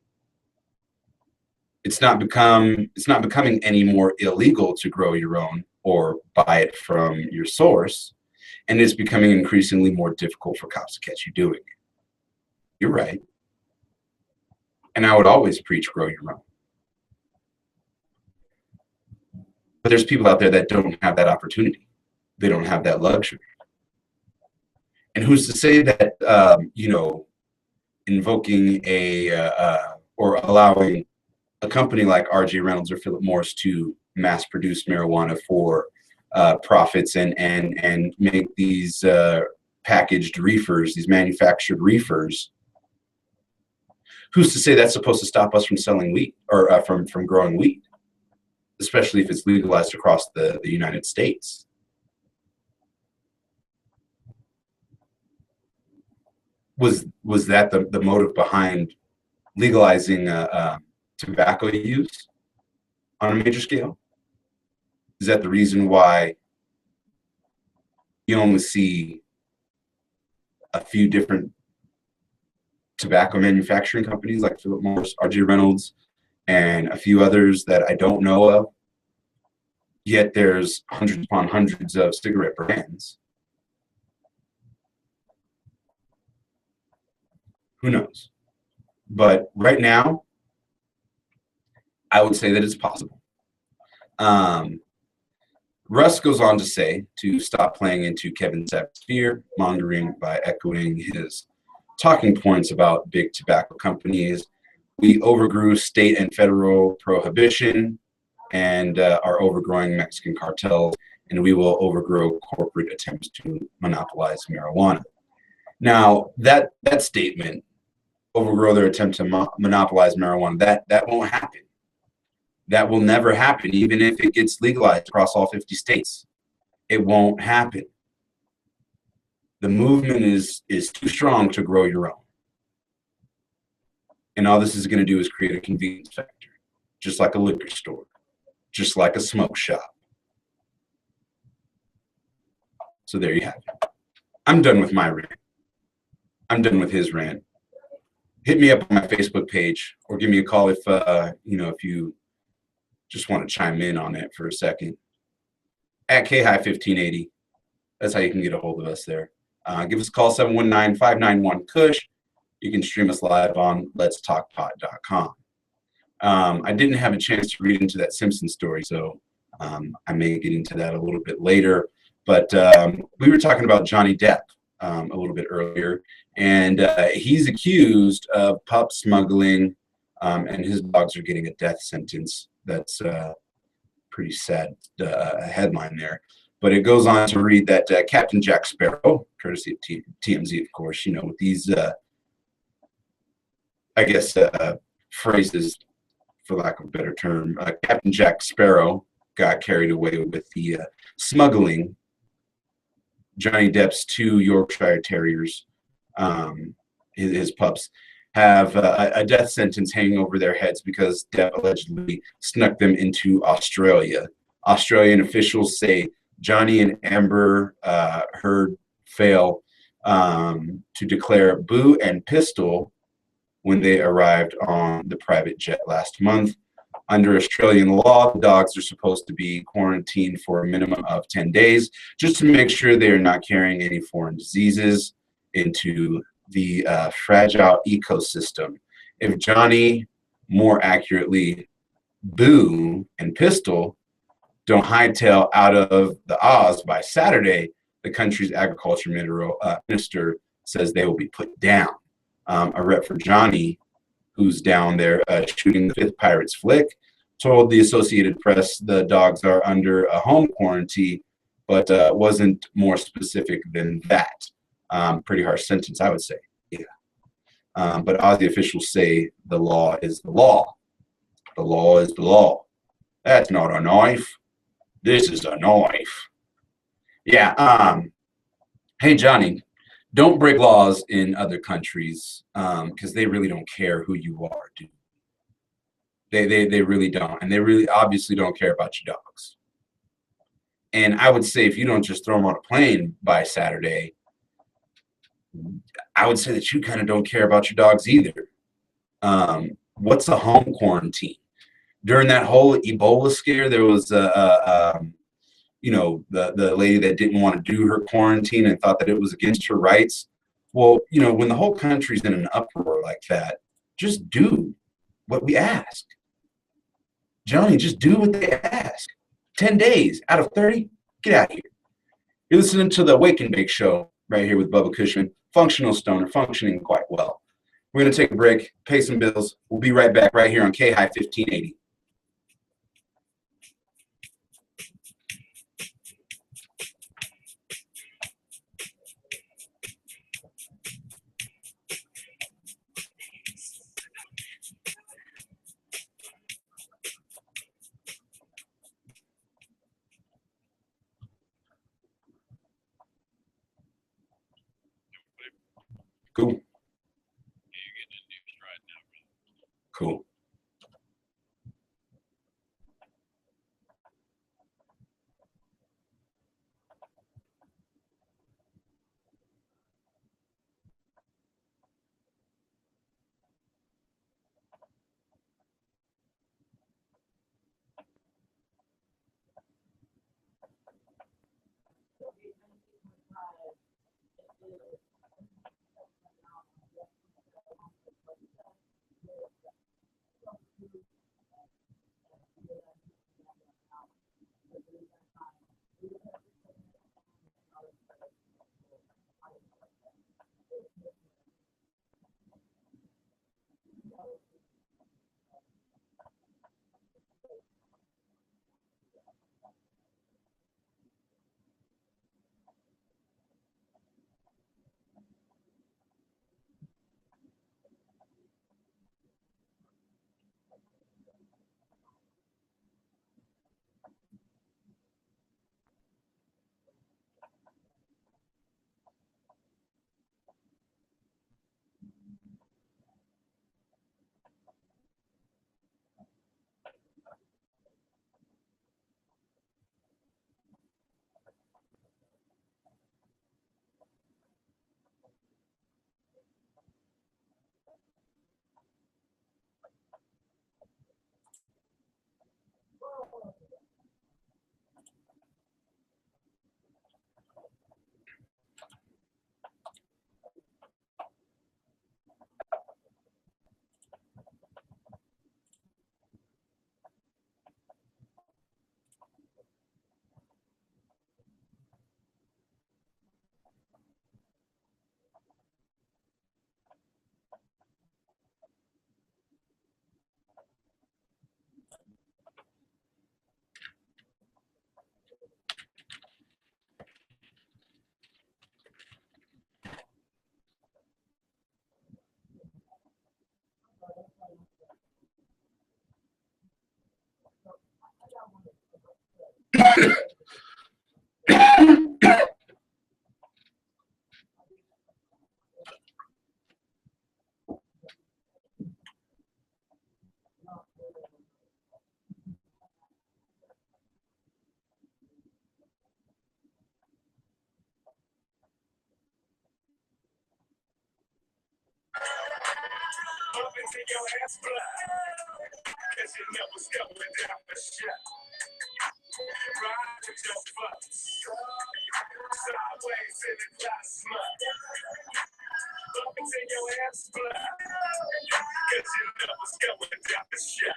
It's not becoming any more illegal to grow your own or buy it from your source, and it's becoming increasingly more difficult for cops to catch you doing it. You're right. And I would always preach grow your own. But there's people out there that don't have that opportunity. They don't have that luxury. And who's to say that, invoking or allowing a company like R.J. Reynolds or Philip Morris to mass produce marijuana for profits and make these packaged reefers, these manufactured reefers, who's to say that's supposed to stop us from selling weed or from growing weed, especially if it's legalized across the United States? Was that the motive behind legalizing tobacco use on a major scale? Is that the reason why you only see a few different tobacco manufacturing companies like Philip Morris, R.J. Reynolds, and a few others that I don't know of? Yet there's hundreds upon hundreds of cigarette brands. Who knows? But right now, I would say that it's possible. Russ goes on to say to stop playing into Kevin Sapp's fear mongering by echoing his talking points about big tobacco companies. We overgrew state and federal prohibition and are overgrowing Mexican cartels, and we will overgrow corporate attempts to monopolize marijuana. Now, that statement, overgrow their attempt to monopolize marijuana, that won't happen. That will never happen, even if it gets legalized across all 50 states. It won't happen. The movement is too strong to grow your own. And all this is going to do is create a convenience factor, just like a liquor store, just like a smoke shop. So there you have it. I'm done with my rant. I'm done with his rant. Hit me up on my Facebook page or give me a call if if you just want to chime in on it for a second. At KHI1580. That's how you can get a hold of us there. Give us a call, 719-591-KUSH. You can stream us live on letstalkpot.com. I didn't have a chance to read into that Simpson story, so I may get into that a little bit later. But we were talking about Johnny Depp a little bit earlier, and he's accused of pup smuggling, and his dogs are getting a death sentence. That's pretty sad headline there. But it goes on to read that Captain Jack Sparrow, courtesy of TMZ, of course, with these, phrases, for lack of a better term, Captain Jack Sparrow got carried away with the smuggling Johnny Depp's 2 Yorkshire Terriers, his pups, have a death sentence hanging over their heads because Depp allegedly snuck them into Australia. Australian officials say Johnny and Amber Heard fail to declare Boo and Pistol when they arrived on the private jet last month. Under Australian law, the dogs are supposed to be quarantined for a minimum of 10 days, just to make sure they are not carrying any foreign diseases into the fragile ecosystem. If Johnny, more accurately, Boo and Pistol, don't hightail out of the Oz by Saturday, the country's agriculture minister says they will be put down. A rep for Johnny, who's down there shooting the 5th Pirates flick, told the Associated Press the dogs are under a home quarantine, but wasn't more specific than that. Pretty harsh sentence, I would say. Yeah. But Aussie officials say the law is the law. The law is the law. That's not a knife. This is a knife. Yeah. Hey, Johnny, don't break laws in other countries because they really don't care who you are, dude. They really don't. And they really obviously don't care about your dogs. And I would say if you don't just throw them on a plane by Saturday, I would say that you kind of don't care about your dogs either. What's a home quarantine? During that whole Ebola scare, there was the lady that didn't want to do her quarantine and thought that it was against her rights. Well, when the whole country's in an uproar like that, just do what we ask. Johnny, just do what they ask. 10 days out of 30, get out of here. You're listening to the Wake and Bake Show right here with Bubba Cushman, functional stoner, functioning quite well. We're going to take a break, pay some bills. We'll be right back right here on KHI 1580. Cool. Yeah, you're getting induced right now, brother. Up into your ass blood. Cause you never step without the shot. Ride with your fuck. Sideways in the glass smut. Up into your ass blood. Cause you never step without the shot.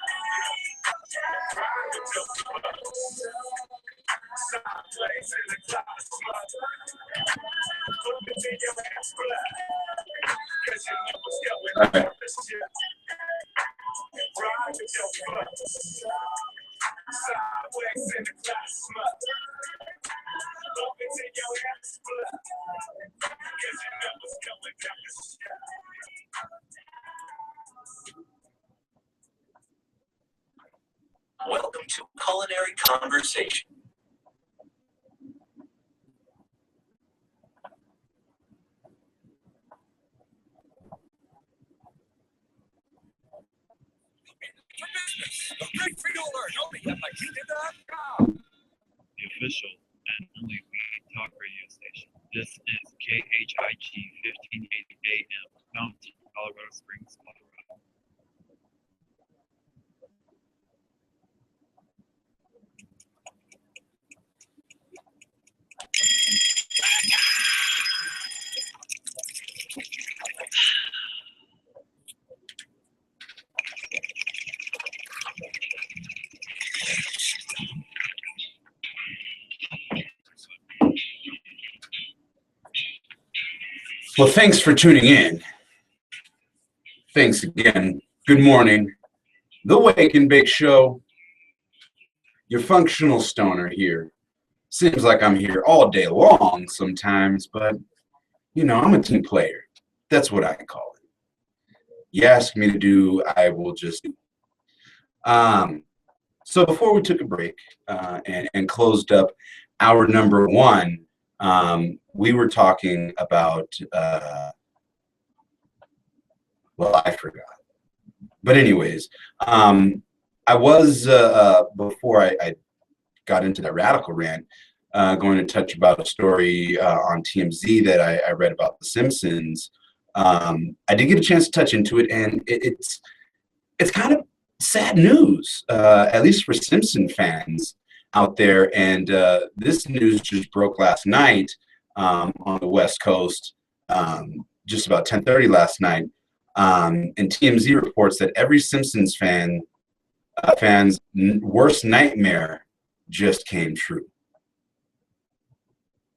Ride with your fuck. Sideways in the glass smut. Up into your ass blood. Cause you never step without the shot. Ride with your fuck. Sideways in the glass smut. Up into your ass blood. Cause you never step without the shot. Welcome to Culinary Conversation. The official and only weed talk radio station. This is KHIG 1580 AM, Mountain, Colorado Springs, Colorado. Well, thanks for tuning in. Thanks again. Good morning. The Wake and Bake Show. Your functional stoner here. Seems like I'm here all day long sometimes, but, you know, I'm a team player. That's what I call it. You ask me to do, I will just do. So before we took a break and closed up hour number one, we were talking about, well, I forgot. But anyways, I was, before I got into that radical rant, going to touch about a story on TMZ that I read about The Simpsons. I did get a chance to touch into it, and it's kind of sad news, at least for Simpson fans out there. And this news just broke last night on the West Coast, just about 10:30 last night. And TMZ reports that every Simpsons fan's worst nightmare just came true.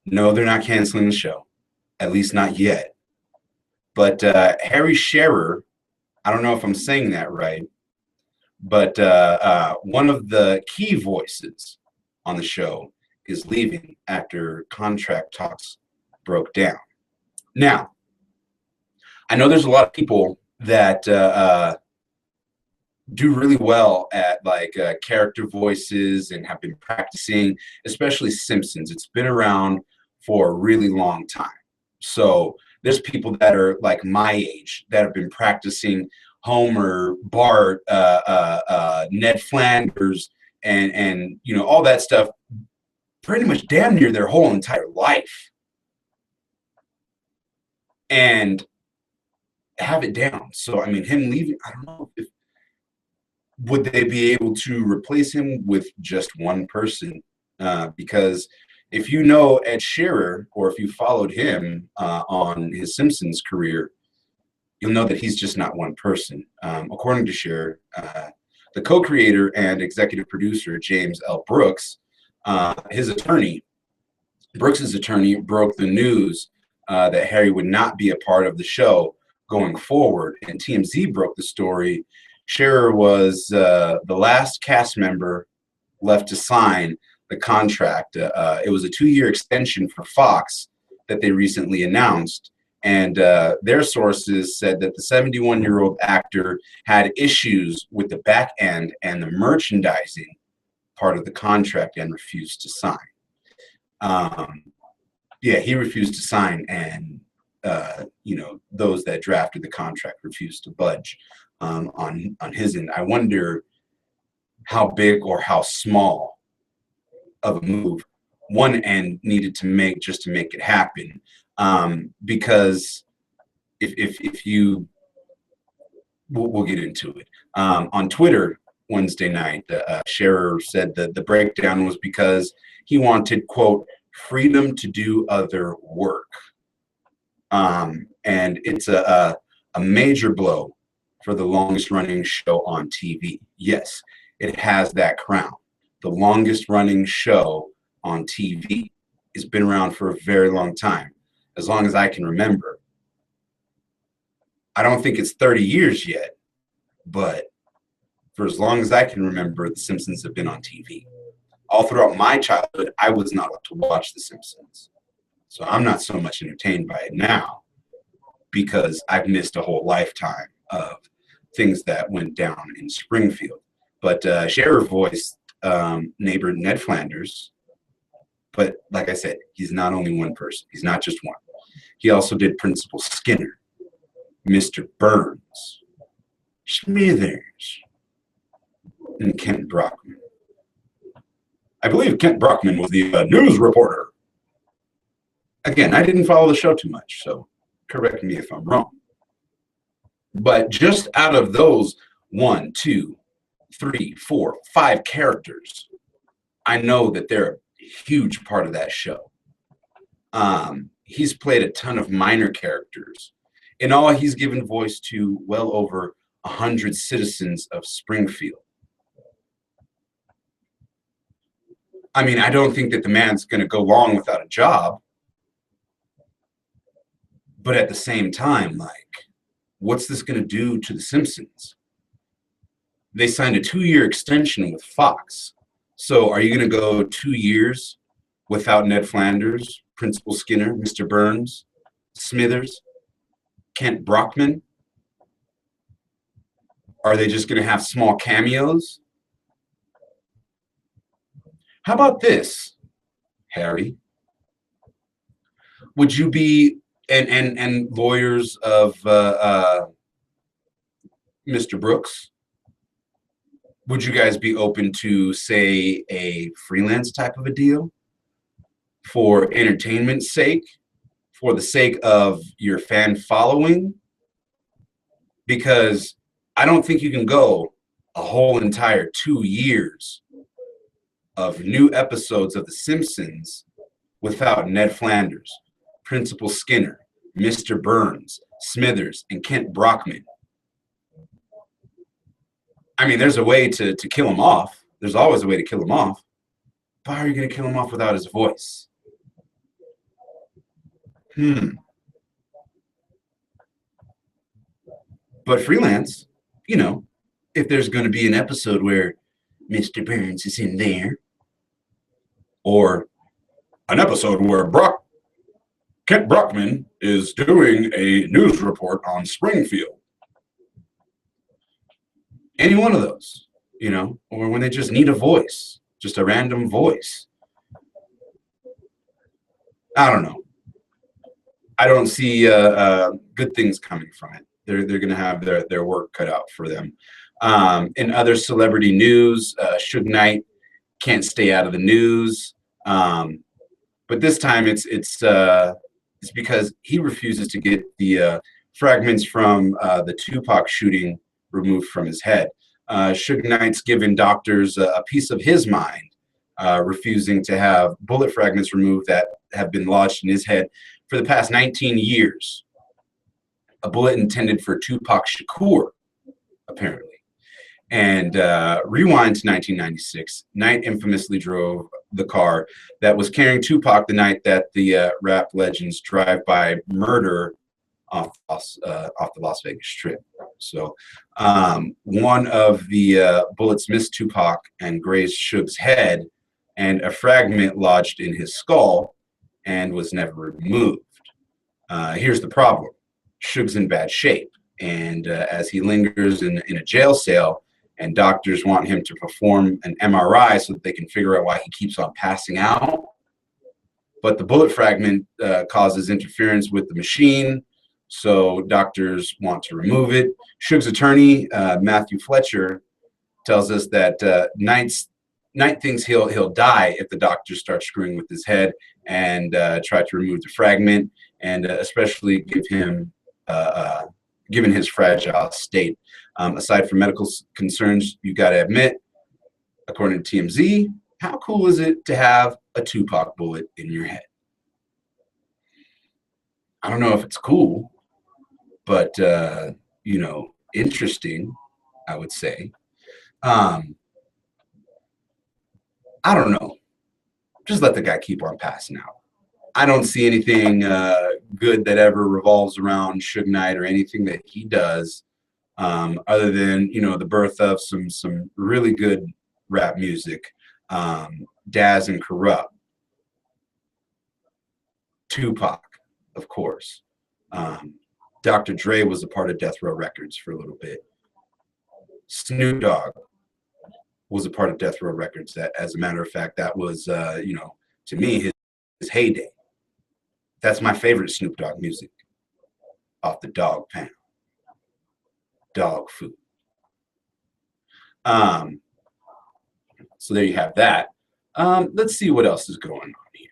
No, they're not canceling the show, at least not yet. But Harry Shearer, I don't know if I'm saying that right, but one of the key voices on the show is leaving after contract talks broke down. Now, I know there's a lot of people that do really well at like character voices and have been practicing, especially Simpsons. It's been around for a really long time. So there's people that are like my age that have been practicing Homer, Bart, Ned Flanders, and you know, all that stuff pretty much damn near their whole entire life, and have it down. So I mean, him leaving, I don't know if would they be able to replace him with just one person, because if you know Ed Shearer, or if you followed him on his Simpsons career, you'll know that he's just not one person. According to Shearer, the co-creator and executive producer, James L. Brooks, Brooks's attorney broke the news that Harry would not be a part of the show going forward, and TMZ broke the story. Shearer was the last cast member left to sign the contract. It was a 2-year extension for Fox that they recently announced, and their sources said that the 71-year-old actor had issues with the back end and the merchandising part of the contract and refused to sign. Yeah, he refused to sign, and those that drafted the contract refused to budge on his end. I wonder how big or how small of a move one end needed to make just to make it happen. Because if you, we'll get into it. On Twitter Wednesday night, Scherer said that the breakdown was because he wanted, quote, freedom to do other work. And it's a major blow for the longest running show on TV. Yes, it has that crown. The longest running show on TV. It's been around for a very long time, as long as I can remember. I don't think it's 30 years yet, but for as long as I can remember, The Simpsons have been on TV. All throughout my childhood, I was not allowed to watch The Simpsons. So I'm not so much entertained by it now because I've missed a whole lifetime of things that went down in Springfield. But Scherer voiced neighbor Ned Flanders. But like I said, he's not only one person. He's not just one. He also did Principal Skinner, Mr. Burns, Smithers, and Kent Brockman. I believe Kent Brockman was the news reporter. Again, I didn't follow the show too much, so correct me if I'm wrong. But just out of those 1, 2, 3, 4, 5 characters, I know that they're a huge part of that show. He's played a ton of minor characters. In all, he's given voice to well over 100 citizens of Springfield. I mean, I don't think that the man's going to go long without a job. But at the same time, like, what's this going to do to The Simpsons? They signed a 2-year extension with Fox. So are you going to go 2 years without Ned Flanders, Principal Skinner, Mr. Burns, Smithers, Kent Brockman? Are they just going to have small cameos? How about this, Harry? Would you be, and lawyers of Mr. Brooks, would you guys be open to, say, a freelance type of a deal for entertainment's sake, for the sake of your fan following? Because I don't think you can go a whole entire 2 years of new episodes of The Simpsons without Ned Flanders, Principal Skinner, Mr. Burns, Smithers, and Kent Brockman. I mean, there's a way to kill him off. There's always a way to kill him off. But how are you going to kill him off without his voice? But freelance, you know, if there's going to be an episode where Mr. Burns is in there, or an episode where Kent Brockman is doing a news report on Springfield. Any one of those, you know, or when they just need a voice, just a random voice. I don't know. I don't see good things coming from it. They're going to have their work cut out for them. In other celebrity news, Suge Knight can't stay out of the news, but this time it's because he refuses to get the fragments from the Tupac shooting removed from his head. Suge Knight's given doctors a piece of his mind, refusing to have bullet fragments removed that have been lodged in his head for the past 19 years. A bullet intended for Tupac Shakur, apparently. And rewind to 1996, Knight infamously drove the car that was carrying Tupac the night that the rap legend's drive-by murder off the Las Vegas Strip. So one of the bullets missed Tupac and grazed Suge's head, and a fragment lodged in his skull and was never removed. Here's the problem. Suge's in bad shape, and as he lingers in a jail cell, and doctors want him to perform an MRI so that they can figure out why he keeps on passing out. But the bullet fragment causes interference with the machine, so doctors want to remove it. Suge's attorney, Matthew Fletcher, tells us that Knight thinks he'll die if the doctors start screwing with his head and try to remove the fragment, and especially given his fragile state. Aside from medical concerns, you got to admit, according to TMZ, how cool is it to have a Tupac bullet in your head? I don't know if it's cool, but interesting, I would say. I don't know. Just let the guy keep on passing out. I don't see anything good that ever revolves around Suge Knight or anything that he does, other than the birth of some really good rap music. Daz and Corrupt, Tupac, of course. Dr. Dre was a part of Death Row Records for a little bit. Snoop Dogg was a part of Death Row Records. That, as a matter of fact, that was, to me, his heyday. That's my favorite Snoop Dogg music, off the Dog Pound, Dog Food. So there you have that. Let's see what else is going on here.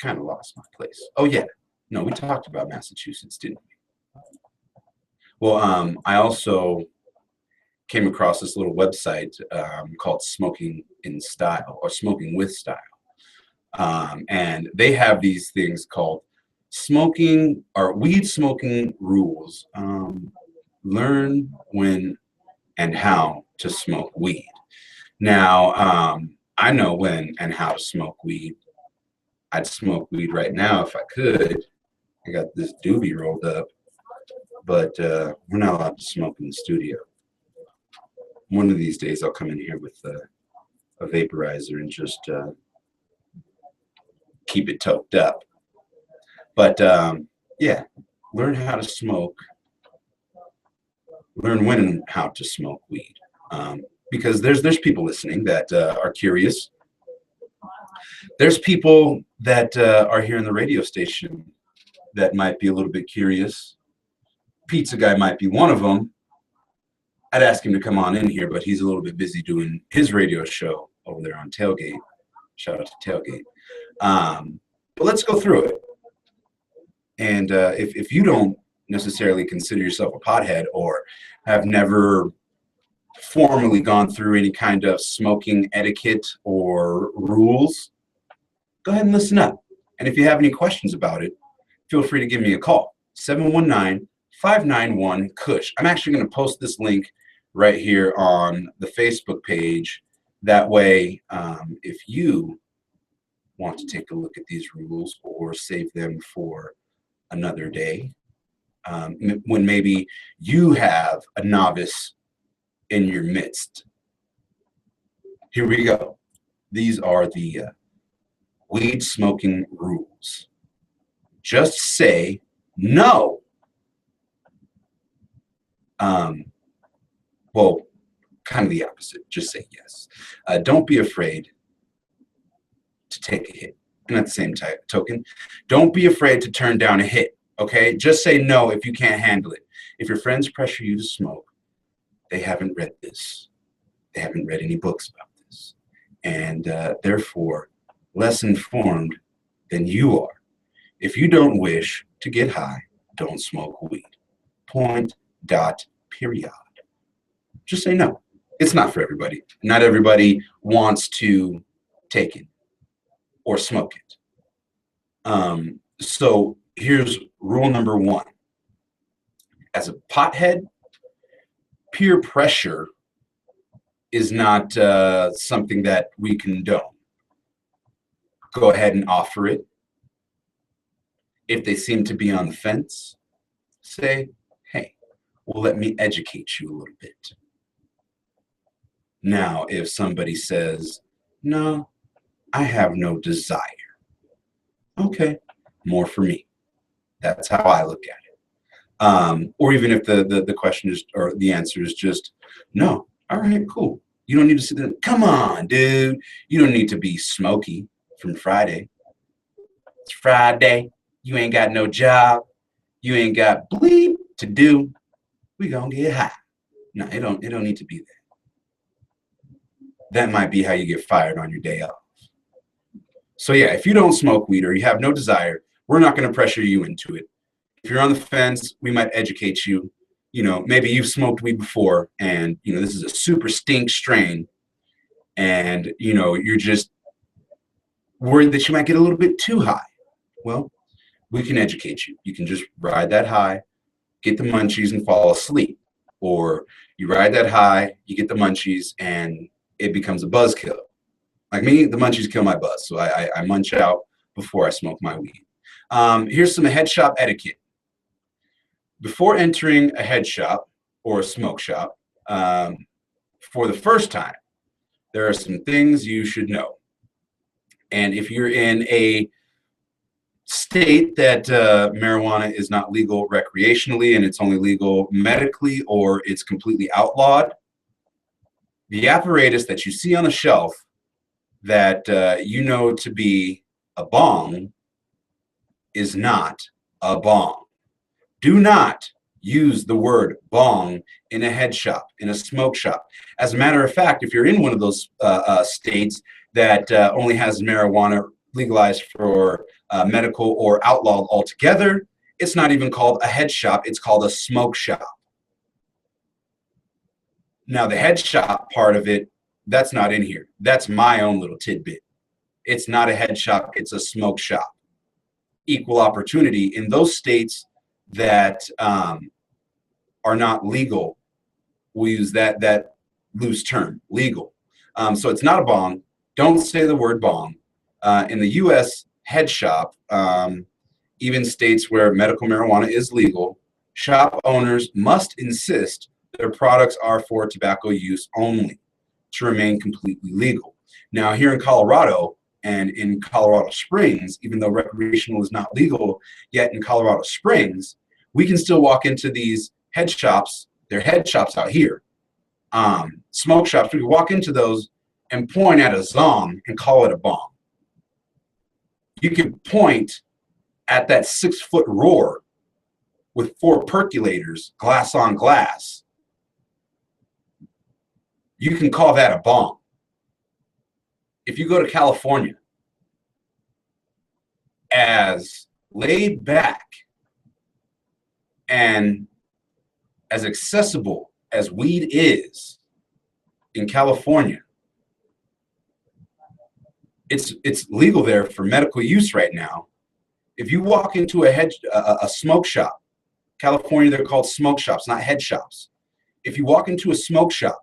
Kind of lost my place. Oh yeah, no, we talked about Massachusetts, didn't we? Well, I also came across this little website called Smoking in Style, or Smoking with Style. And they have these things called smoking or weed smoking rules. Learn when and how to smoke weed. Now, I know when and how to smoke weed. I'd smoke weed right now if I could. I got this doobie rolled up, but we're not allowed to smoke in the studio. One of these days I'll come in here with a vaporizer and just keep it toked up. But yeah, learn how to smoke. Learn when and how to smoke weed. Because there's people listening that are curious. There's people that are here in the radio station that might be a little bit curious. Pizza Guy might be one of them. I'd ask him to come on in here, but he's a little bit busy doing his radio show over there on Tailgate. Shout out to Tailgate. But let's go through it. And if you don't necessarily consider yourself a pothead or have never formally gone through any kind of smoking etiquette or rules, go ahead and listen up. And if you have any questions about it, feel free to give me a call, 719-591-KUSH. I'm actually going to post this link right here on the Facebook page. That way, if you want to take a look at these rules or save them for another day, when maybe you have a novice in your midst. Here we go. These are the weed smoking rules. Just say no. Well, kind of the opposite. Just say yes. Don't be afraid to take a hit. And at the same token, don't be afraid to turn down a hit. Okay? Just say no if you can't handle it. If your friends pressure you to smoke, they haven't read this. They haven't read any books about this. And therefore, less informed than you are. If you don't wish to get high, don't smoke weed. Point, dot, period. Just say no. It's not for everybody. Not everybody wants to take it or smoke it. So here's rule number one. As a pothead, peer pressure is not something that we condone. Go ahead and offer it. If they seem to be on the fence, say, hey, well, let me educate you a little bit. Now, if somebody says, no, I have no desire. Okay, more for me. That's how I look at it. Or even if the question is, or the answer is just no. All right, cool. You don't need to sit there. Come on, dude. You don't need to be smoky from Friday. It's Friday. You ain't got no job. You ain't got bleep to do. We gonna get high. No, it don't need to be that. That might be how you get fired on your day off. So yeah, if you don't smoke weed or you have no desire, we're not going to pressure you into it. If you're on the fence, we might educate you. You know, maybe you've smoked weed before and, you know, this is a super stink strain and, you know, you're just worried that you might get a little bit too high. Well, we can educate you. You can just ride that high, get the munchies and fall asleep. Or you ride that high, you get the munchies and it becomes a buzzkill. Like me, the munchies kill my buzz. So I munch out before I smoke my weed. Here's some head shop etiquette. Before entering a head shop or a smoke shop, for the first time, there are some things you should know. And if you're in a state that marijuana is not legal recreationally and it's only legal medically or it's completely outlawed, the apparatus that you see on the shelf that you know to be a bong is not a bong. Do not use the word bong in a head shop, in a smoke shop. As a matter of fact, if you're in one of those states that only has marijuana legalized for medical or outlawed altogether, it's not even called a head shop, it's called a smoke shop. Now the head shop part of it, that's not in here. That's my own little tidbit. It's not a head shop, it's a smoke shop. Equal opportunity in those states that are not legal, we'll use that loose term, legal. So it's not a bong. Don't say the word bong. In the U.S. head shop, even states where medical marijuana is legal, shop owners must insist their products are for tobacco use only to remain completely legal. Now here in Colorado and in Colorado Springs, even though recreational is not legal yet in Colorado Springs, we can still walk into these head shops. They're head shops out here. Smoke shops, we can walk into those and point at a zong and call it a bong. You can point at that 6-foot roar with 4 percolators, glass on glass. You can call that a bong. If you go to California, as laid back and as accessible as weed is in California, it's legal there for medical use right now. If you walk into a smoke shop, California, they're called smoke shops, not head shops. If you walk into a smoke shop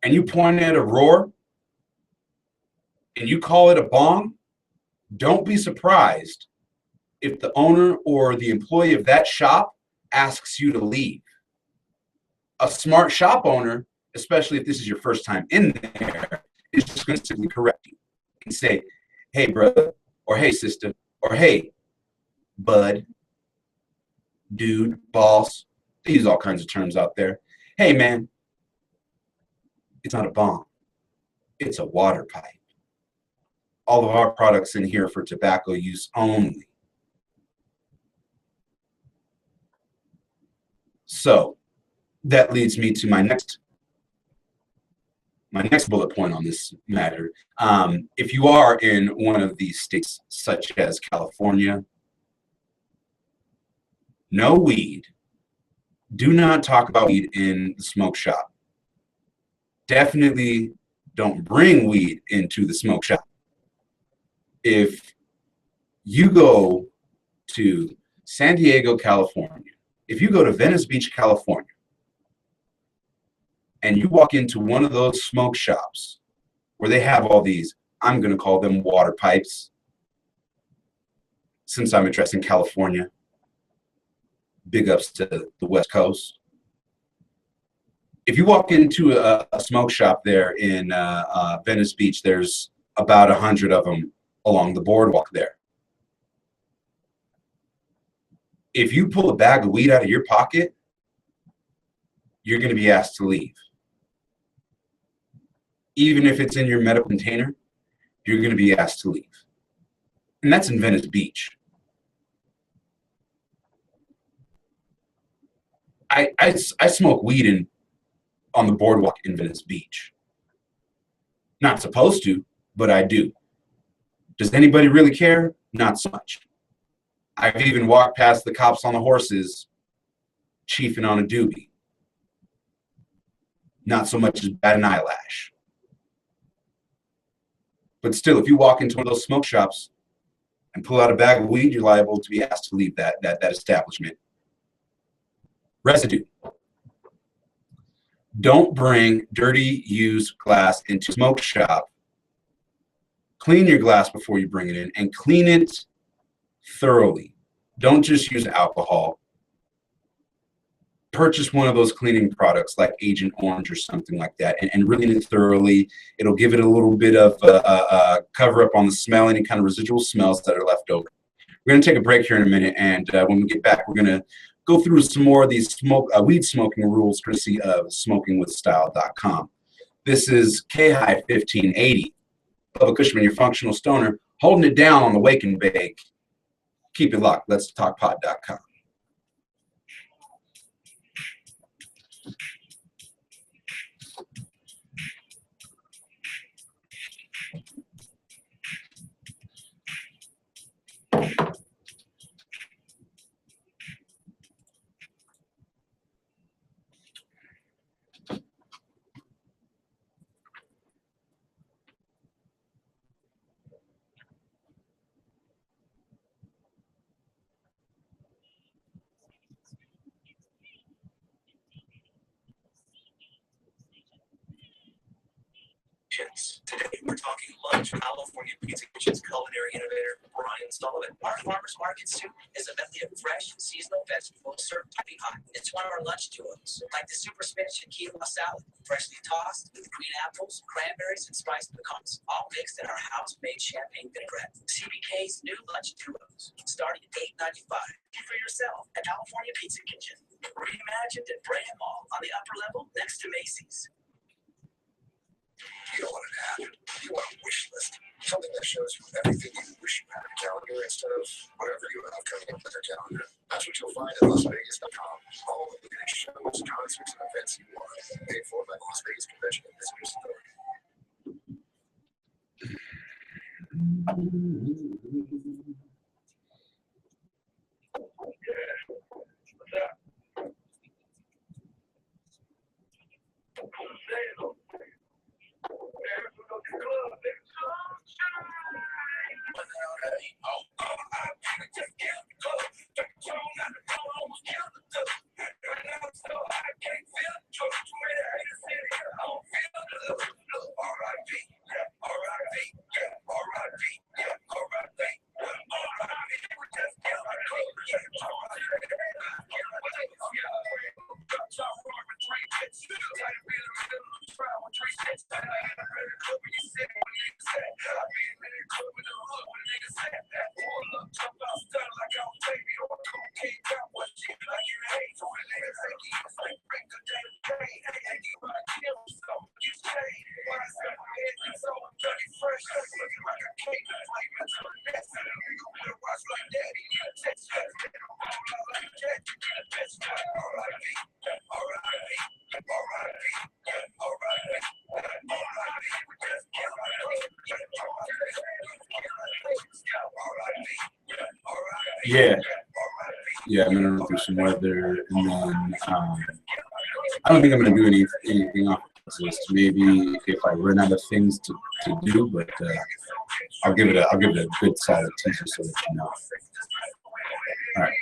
and you point at a roar and you call it a bong, don't be surprised if the owner or the employee of that shop asks you to leave. A smart shop owner, especially if this is your first time in there, is just going to simply correct you and say, hey, brother, or hey, sister, or hey, bud, dude, boss. They use all kinds of terms out there. Hey, man, it's not a bong. It's a water pipe. All of our products in here for tobacco use only. So that leads me to my next bullet point on this matter. If you are in one of these states, such as California, no weed. Do not talk about weed in the smoke shop. Definitely don't bring weed into the smoke shop. If you go to San Diego, California, if you go to Venice Beach, California, and you walk into one of those smoke shops where they have all these, I'm going to call them water pipes, since I'm addressing California, big ups to the West Coast. If you walk into a smoke shop there in Venice Beach, there's about 100 of them along the boardwalk there. if you pull a bag of weed out of your pocket, you're going to be asked to leave. Even if it's in your medical container, you're going to be asked to leave. And that's in Venice Beach. I smoke weed on the boardwalk in Venice Beach. Not supposed to, but I do. Does anybody really care? Not so much. I've even walked past the cops on the horses chiefing on a doobie. Not so much as bat an eyelash. But still, if you walk into one of those smoke shops and pull out a bag of weed, you're liable to be asked to leave that establishment. Residue. Don't bring dirty, used glass into a smoke shop. Clean your glass before you bring it in, and clean it thoroughly. Don't just use alcohol. Purchase one of those cleaning products like Agent Orange or something like that, and really clean it thoroughly. It'll give it a little bit of cover up on the smell, any kind of residual smells that are left over. We're going to take a break here in a minute, and when we get back, we're going to go through some more of these weed smoking rules courtesy of SmokingWithStyle.com. This is K-High 1580. Bubba Cushman, your functional stoner, holding it down on the Wake and Bake. Keep it locked. Let's talk pod.com. Today we're talking lunch. California Pizza Kitchen's culinary innovator Brian Sullivan. Our farmers market soup is a medley of fresh seasonal vegetables served piping hot. It's one of our lunch duos, like the super spinach and quinoa salad, freshly tossed with green apples, cranberries, and spiced pecans, all mixed in our house-made champagne vinaigrette. CBK's new lunch duos, starting at $8.95. For yourself at California Pizza Kitchen, reimagined at Brand Mall on the upper level next to Macy's. You don't want an app. You want a wish list. Something that shows you everything you wish you had in a calendar instead of whatever you have coming up with your calendar. That's what you'll find at LasVegas.com. All of the big shows, concerts, and events you want. Paid for by the Las Vegas Convention and Visitors Authority. Yeah, I'm gonna run through some weather, and then I don't think I'm gonna do anything off this list. Maybe if I run out of things to do, but I'll give it a good solid teaser so that you know. All right.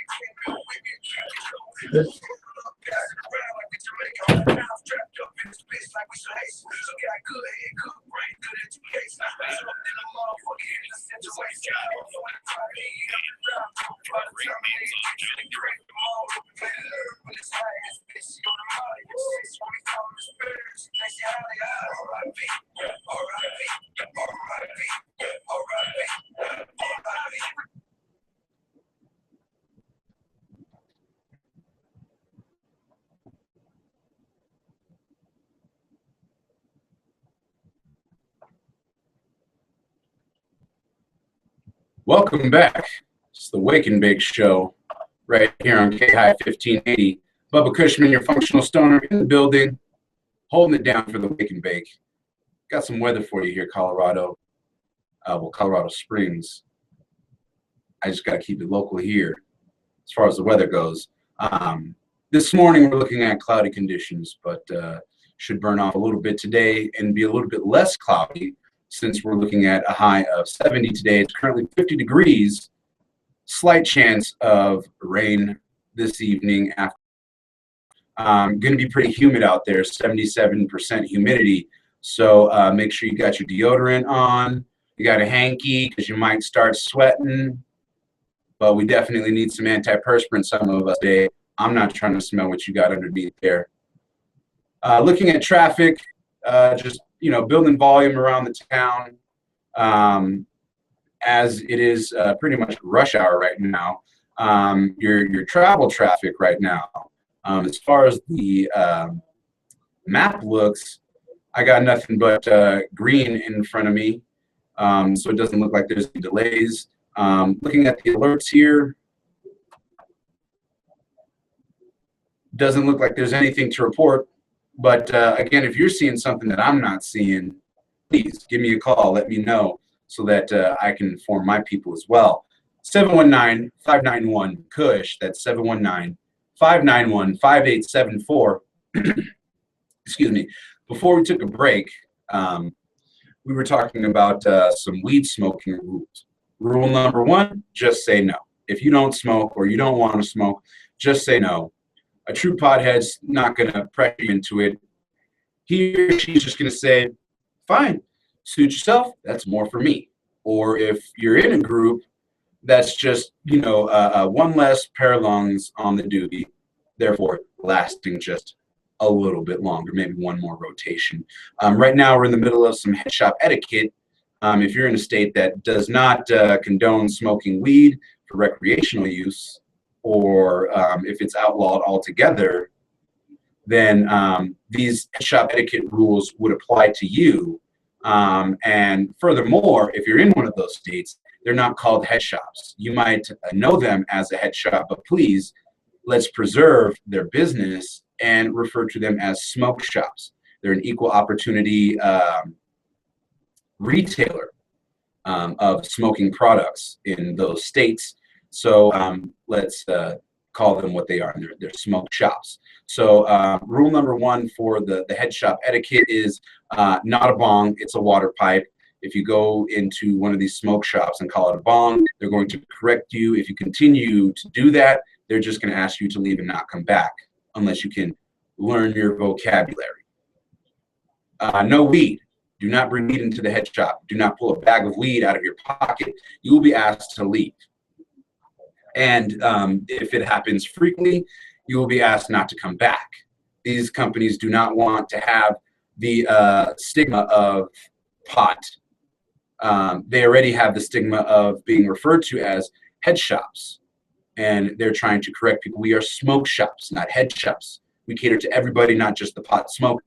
Welcome back. It's the Wake and Bake Show right here on K-High 1580. Bubba Cushman, your functional stoner in the building, holding it down for the Wake and Bake. Got some weather for you here, Colorado. Colorado Springs. I just got to keep it local here as far as the weather goes. This morning we're looking at cloudy conditions, but should burn off a little bit today and be a little bit less cloudy since we're looking at a high of 70 today. It's currently 50 degrees. Slight chance of rain this evening. Going to be pretty humid out there, 77% humidity. So make sure you got your deodorant on. You got a hanky because you might start sweating. But we definitely need some antiperspirant some of us today. I'm not trying to smell what you got underneath there. Looking at traffic, just building volume around the town, as it is pretty much rush hour right now. Your travel traffic right now, as far as the map looks, I got nothing but green in front of me, so it doesn't look like there's any delays. Looking at the alerts here, doesn't look like there's anything to report. But again, if you're seeing something that I'm not seeing, please give me a call. Let me know so that I can inform my people as well. 719-591-KUSH. That's 719-591-5874. Excuse me. Before we took a break, we were talking about some weed smoking rules. Rule number 1, just say no. If you don't smoke or you don't want to smoke, just say no. A true pothead's not going to pressure you into it. He or she's just going to say, fine, suit yourself, that's more for me. Or if you're in a group, that's just, one less pair of lungs on the doobie, therefore lasting just a little bit longer, maybe one more rotation. Right now, we're in the middle of some head shop etiquette. If you're in a state that does not condone smoking weed for recreational use, or if it's outlawed altogether, then these shop etiquette rules would apply to you. And furthermore, if you're in one of those states, they're not called head shops. You might know them as a head shop, but please, let's preserve their business and refer to them as smoke shops. They're an equal opportunity retailer of smoking products in those states. So let's call them what they are. They're smoke shops. So rule number 1 for the head shop etiquette is not a bong, it's a water pipe. If you go into one of these smoke shops and call it a bong, they're going to correct you. If you continue to do that, they're just going to ask you to leave and not come back unless you can learn your vocabulary. No weed. Do not bring weed into the head shop. Do not pull a bag of weed out of your pocket. You will be asked to leave. And if it happens frequently, you will be asked not to come back. These companies do not want to have the stigma of pot. They already have the stigma of being referred to as head shops. And they're trying to correct people. We are smoke shops, not head shops. We cater to everybody, not just the pot smoker.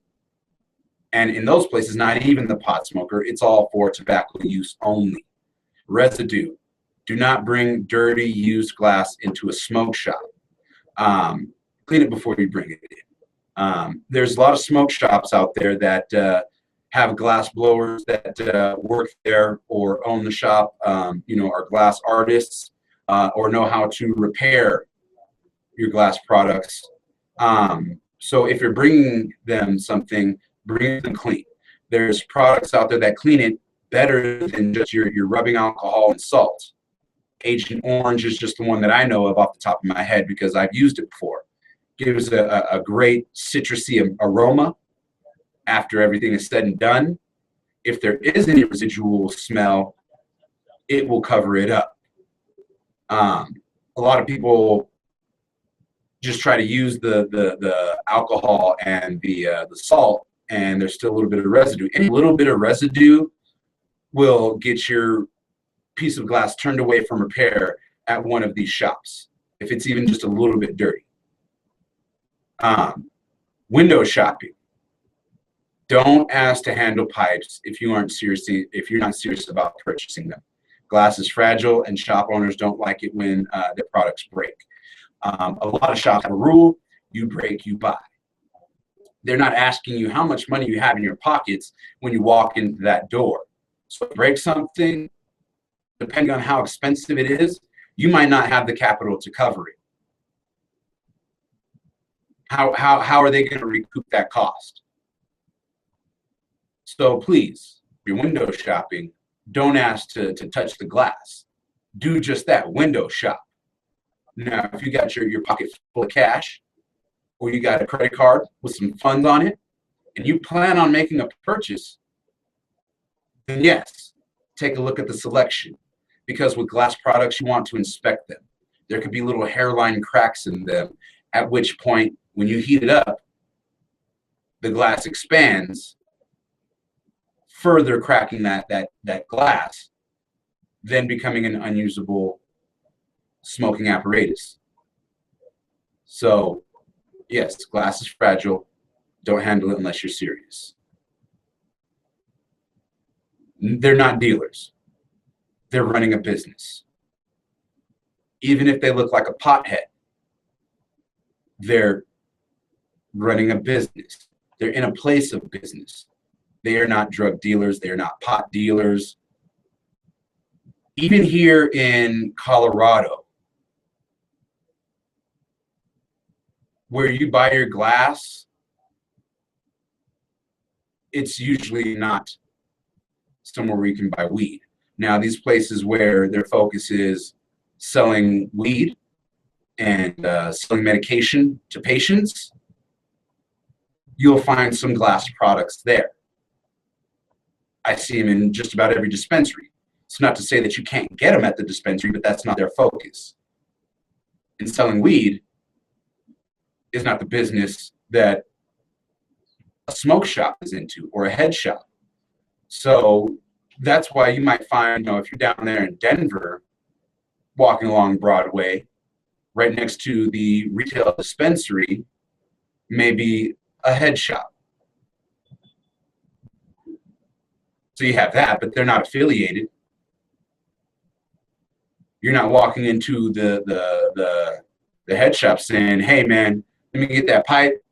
And in those places, not even the pot smoker. It's all for tobacco use only. Residue. Do not bring dirty, used glass into a smoke shop. Clean it before you bring it in. There's a lot of smoke shops out there that have glass blowers that work there or own the shop, are glass artists or know how to repair your glass products. So if you're bringing them something, bring them clean. There's products out there that clean it better than just your rubbing alcohol and salt. Agent Orange is just the one that I know of off the top of my head because I've used it before. Gives a great citrusy aroma after everything is said and done. If there is any residual smell, it will cover it up. A lot of people just try to use the alcohol and the salt, and there's still a little bit of residue. Any little bit of residue will get your piece of glass turned away from repair at one of these shops, if it's even just a little bit dirty. Window shopping. Don't ask to handle pipes if you're not serious about purchasing them. Glass is fragile, and shop owners don't like it when their products break. A lot of shops have a rule: you break, you buy. They're not asking you how much money you have in your pockets when you walk into that door. So if you break something, depending on how expensive it is, you might not have the capital to cover it. How are they going to recoup that cost? So please, if you're window shopping, don't ask to touch the glass. Do just that, window shop. Now, if you got your pocket full of cash, or you got a credit card with some funds on it, and you plan on making a purchase, then yes, take a look at the selection. Because with glass products, you want to inspect them. There could be little hairline cracks in them, at which point, when you heat it up, the glass expands, further cracking that glass, then becoming an unusable smoking apparatus. So, yes, glass is fragile. Don't handle it unless you're serious. They're not dealers. They're running a business. Even if they look like a pothead, they're running a business. They're in a place of business. They are not drug dealers. They are not pot dealers. Even here in Colorado, where you buy your glass, it's usually not somewhere where you can buy weed. Now, these places where their focus is selling weed and selling medication to patients, you'll find some glass products there. I see them in just about every dispensary. It's not to say that you can't get them at the dispensary, but that's not their focus. And selling weed is not the business that a smoke shop is into, or a head shop. So that's why you might find, if you're down there in Denver, walking along Broadway, right next to the retail dispensary, maybe a head shop. So you have that, but they're not affiliated. You're not walking into the head shop saying, "Hey man, let me get that pipe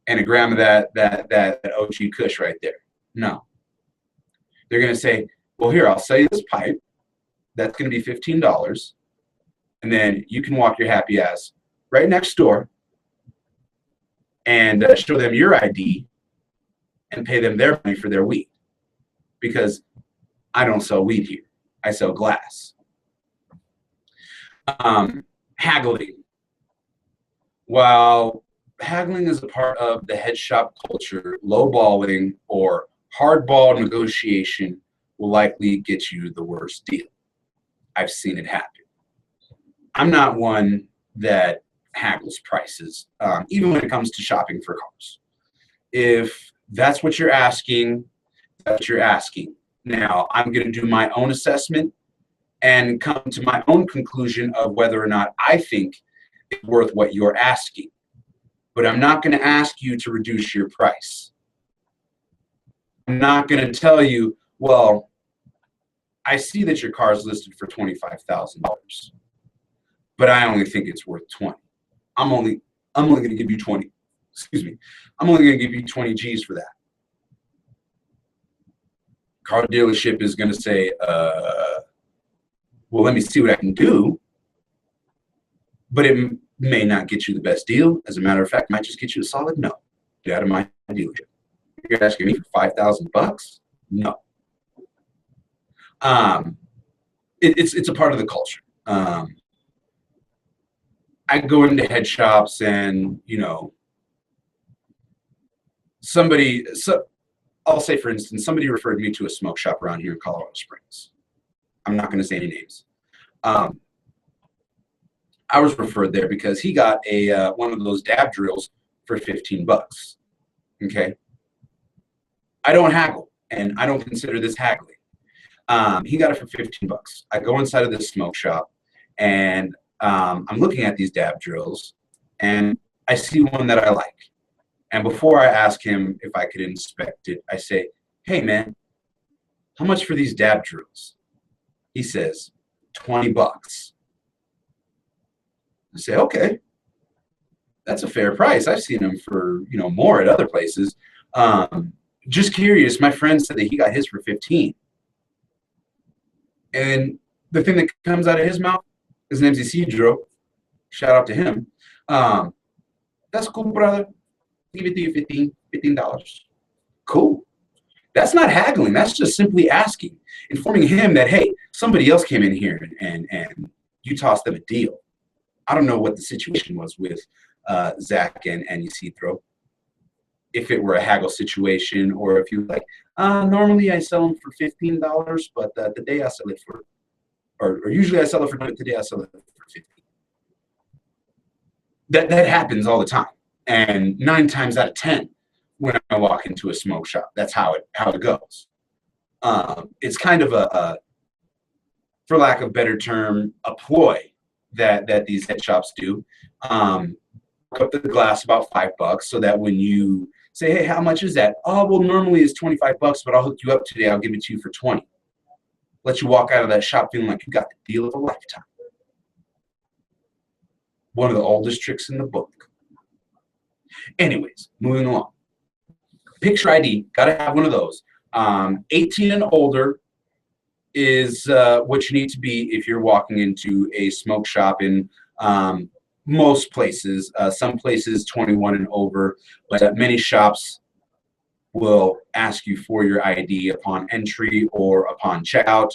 and a gram of that OG Kush right there." No. They're gonna say, "Well, here, I'll sell you this pipe. That's gonna be $15, and then you can walk your happy ass right next door and show them your ID and pay them their money for their weed." Because I don't sell weed here. I sell glass. Haggling. While haggling is a part of the head shop culture, lowballing or hardball negotiation will likely get you the worst deal. I've seen it happen. I'm not one that haggles prices, even when it comes to shopping for cars. If that's what you're asking, that's what you're asking. Now, I'm going to do my own assessment and come to my own conclusion of whether or not I think it's worth what you're asking. But I'm not going to ask you to reduce your price. I'm not going to tell you, well, I see that your car is listed for $25,000, but I only think it's worth 20. I'm only going to give you 20. Excuse me. I'm only going to give you 20 G's for that. Car dealership is going to say, well, let me see what I can do. But it may not get you the best deal. As a matter of fact, it might just get you a solid no. Get out of my dealership. You're asking me for $5,000? No. It's a part of the culture. I go into head shops and, I'll say, for instance, somebody referred me to a smoke shop around here in Colorado Springs. I'm not going to say any names. I was referred there because he got one of those dab drills for $15. Okay. I don't haggle, and I don't consider this haggling. He got it for $15. I go inside of this smoke shop, and I'm looking at these dab drills, and I see one that I like. And before I ask him if I could inspect it, I say, "Hey, man, how much for these dab drills?" He says, $20. I say, okay, that's a fair price. I've seen them for, more at other places. Just curious, my friend said that he got his for 15. And the thing that comes out of his mouth, his name's Isidro. Shout out to him. That's cool, brother. Give it to you $15. Cool. That's not haggling. That's just simply asking, informing him that, hey, somebody else came in here and you tossed them a deal. I don't know what the situation was with Zach and Isidro. If it were a haggle situation, or if you like, normally I sell them for $15, but the day I sell it for, or usually I sell it for $20, today I sell it for 15. That happens all the time, and 9 times out of 10, when I walk into a smoke shop, that's how it goes. It's kind of a, for lack of a better term, a ploy that these head shops do. Up the glass about $5, so that when you say, hey, how much is that? Oh, well, normally it's $25, but I'll hook you up today. I'll give it to you for 20. Let you walk out of that shop feeling like you got the deal of a lifetime. One of the oldest tricks in the book. Anyways, moving along. Picture ID, got to have one of those. 18 and older is what you need to be if you're walking into a smoke shop in most places. Some places 21 and over, but many shops will ask you for your ID upon entry or upon checkout,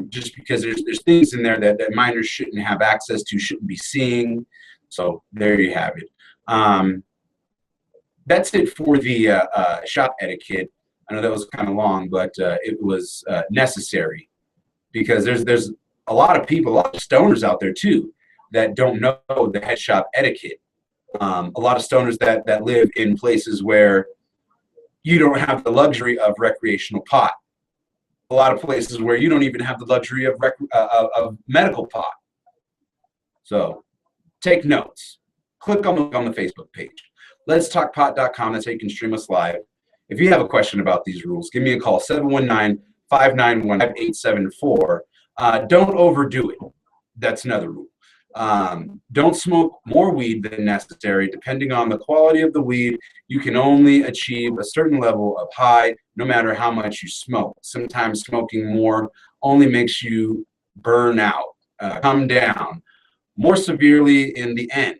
just because there's things in there that minors shouldn't have access to, shouldn't be seeing. So there you have it. That's it for the shop etiquette. I know that was kind of long, but it was necessary, because there's a lot of people, a lot of stoners out there too, that don't know the head shop etiquette. A lot of stoners that live in places where you don't have the luxury of recreational pot. A lot of places where you don't even have the luxury of medical pot. So take notes. Click on the Facebook page. Let'sTalkPot.com. That's how you can stream us live. If you have a question about these rules, give me a call, 719-591-5874. Don't overdo it. That's another rule. Don't smoke more weed than necessary. Depending on the quality of the weed, you can only achieve a certain level of high, no matter how much you smoke. Sometimes smoking more only makes you burn out, come down more severely in the end.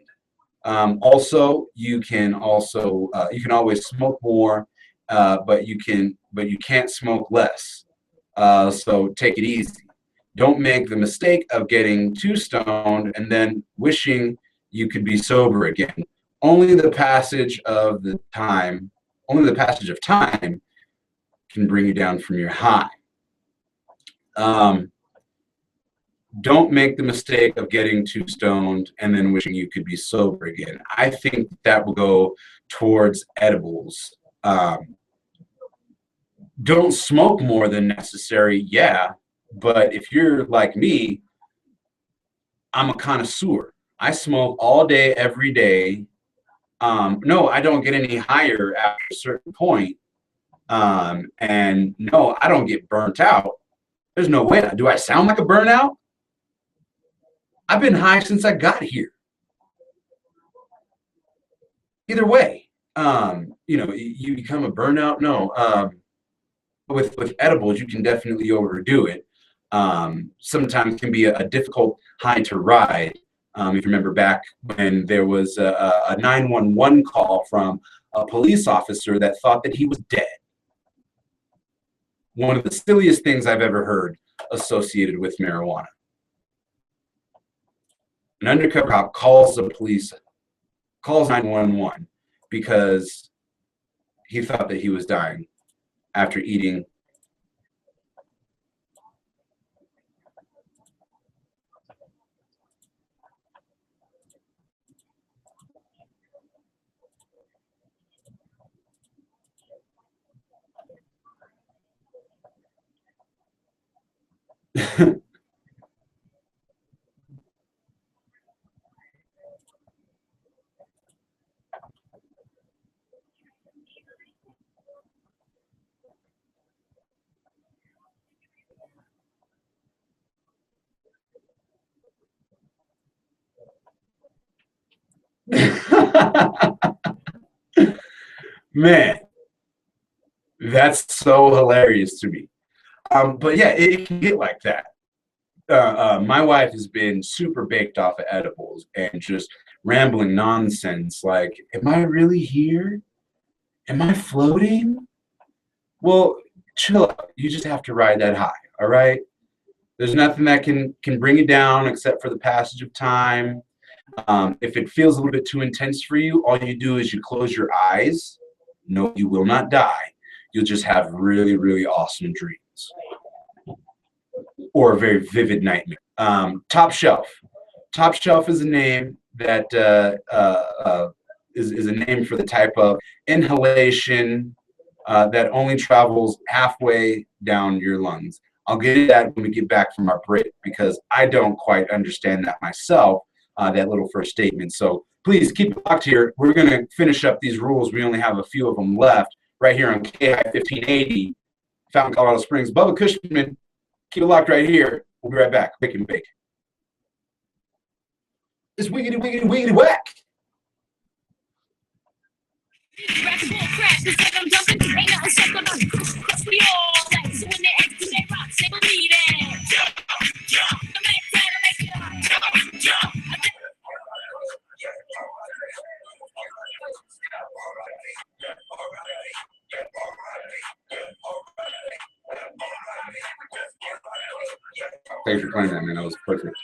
Also, you can always smoke more, but you can't smoke less. So take it easy. Don't make the mistake of getting too stoned and then wishing you could be sober again. Only the passage of time can bring you down from your high. Don't make the mistake of getting too stoned and then wishing you could be sober again. I think that will go towards edibles. Don't smoke more than necessary, yeah. But if you're like me, I'm a connoisseur. I smoke all day, every day. No, I don't get any higher after a certain point. And no, I don't get burnt out. There's no way. Do I sound like a burnout? I've been high since I got here. Either way, you become a burnout. No, with edibles, you can definitely overdo it. Sometimes can be a difficult high to ride. If you remember back when there was a 911 call from a police officer that thought that he was dead. One of the silliest things I've ever heard associated with marijuana. An undercover cop calls 911 because he thought that he was dying after eating Man, that's so hilarious to me. But yeah, it can get like that. My wife has been super baked off of edibles and just rambling nonsense like, am I really here? Am I floating? Well, chill out. You just have to ride that high, all right? There's nothing that can bring you down except for the passage of time. If it feels a little bit too intense for you, all you do is you close your eyes. No, you will not die. You'll just have really, really awesome dreams or a very vivid nightmare. Top Shelf. Top Shelf is a name that is a name for the type of inhalation that only travels halfway down your lungs. I'll get to that when we get back from our break because I don't quite understand that myself, that little first statement. So please keep it locked here. We're going to finish up these rules. We only have a few of them left right here on KI 1580, Fountain, Colorado Springs. Bubba Cushman, keep it locked right here. We'll be right back. Bake and bake. It's wiggity, wiggity, wiggity, whack. Thanks for playing that, man. That was perfect.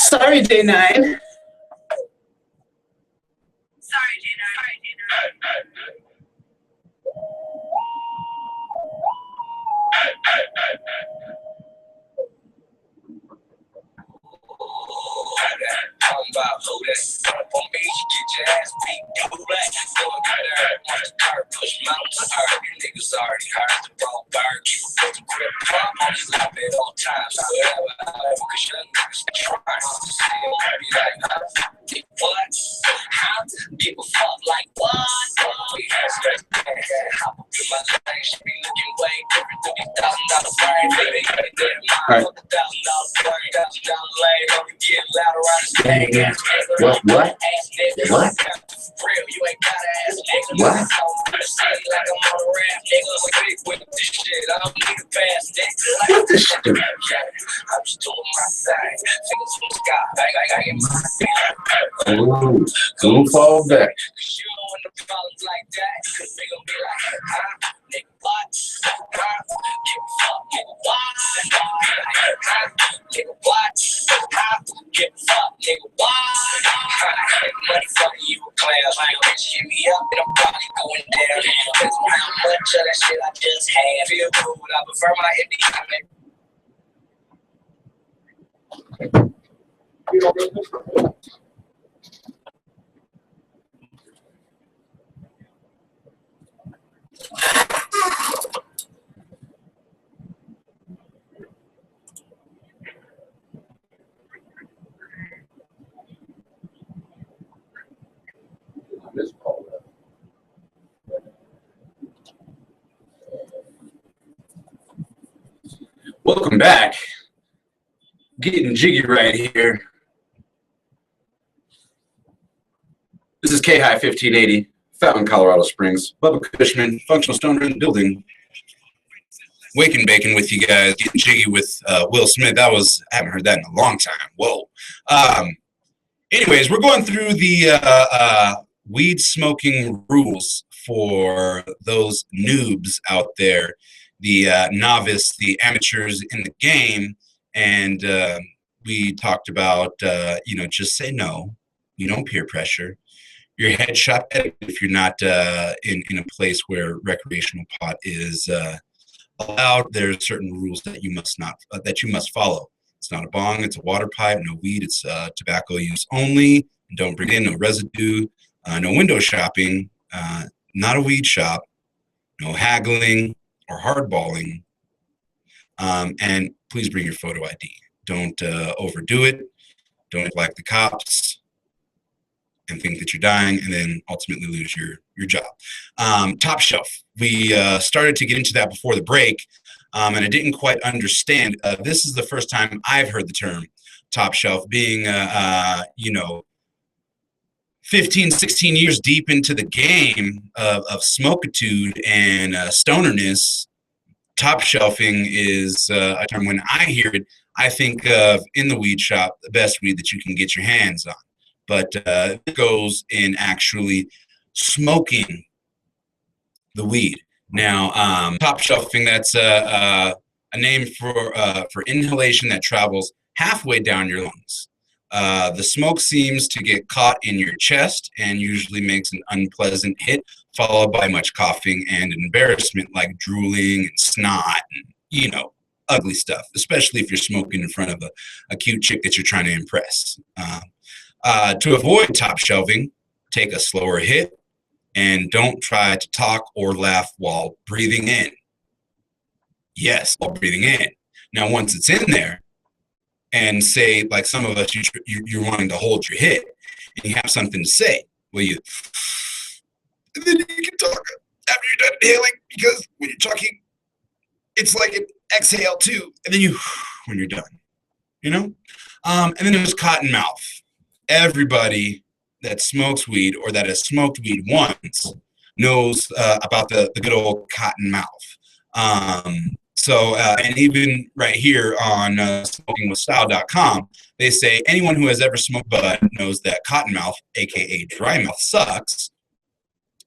Sorry, J9. What? What? What? Ooh, don't fall back. Welcome back. Getting jiggy right here. This is KHI 1580, Fountain, Colorado Springs. Bubba Cushman, functional stoner in the building. Waking Bacon with you guys, getting jiggy with Will Smith. I haven't heard that in a long time. Whoa. Anyways, we're going through the weed smoking rules for those noobs out there, the novice, the amateurs in the game. And we talked about, just say no. You don't peer pressure. Your head shop etiquette if you're not in a place where recreational pot is allowed. There are certain rules that you must follow. It's not a bong, it's a water pipe, no weed, it's tobacco use only. Don't bring in no residue, no window shopping, not a weed shop, no haggling or hardballing, and please bring your photo ID. Don't overdo it. Don't act like the cops and think that you're dying and then ultimately lose your job. Top shelf. We started to get into that before the break. And I didn't quite understand. This is the first time I've heard the term top shelf, being, 15, 16 years deep into the game of smokitude and stonerness. Top shelving is a term. When I hear it, I think of in the weed shop, the best weed that you can get your hands on. But it goes in actually smoking the weed. Now, top shelving, that's a name for inhalation that travels halfway down your lungs. The smoke seems to get caught in your chest and usually makes an unpleasant hit, followed by much coughing and embarrassment like drooling and snot and, ugly stuff, especially if you're smoking in front of a cute chick that you're trying to impress. To avoid top shelving, take a slower hit. And don't try to talk or laugh while breathing in. Yes, while breathing in. Now, once it's in there, and say, like some of us, you're wanting to hold your hit, and you have something to say, and then you can talk after you're done inhaling, because when you're talking, it's like an exhale too, and then when you're done, and then there's cotton mouth. Everybody that smokes weed or that has smoked weed once knows about the good old cotton mouth. And even right here on smokingwithstyle.com, they say anyone who has ever smoked bud knows that cotton mouth, aka dry mouth, sucks.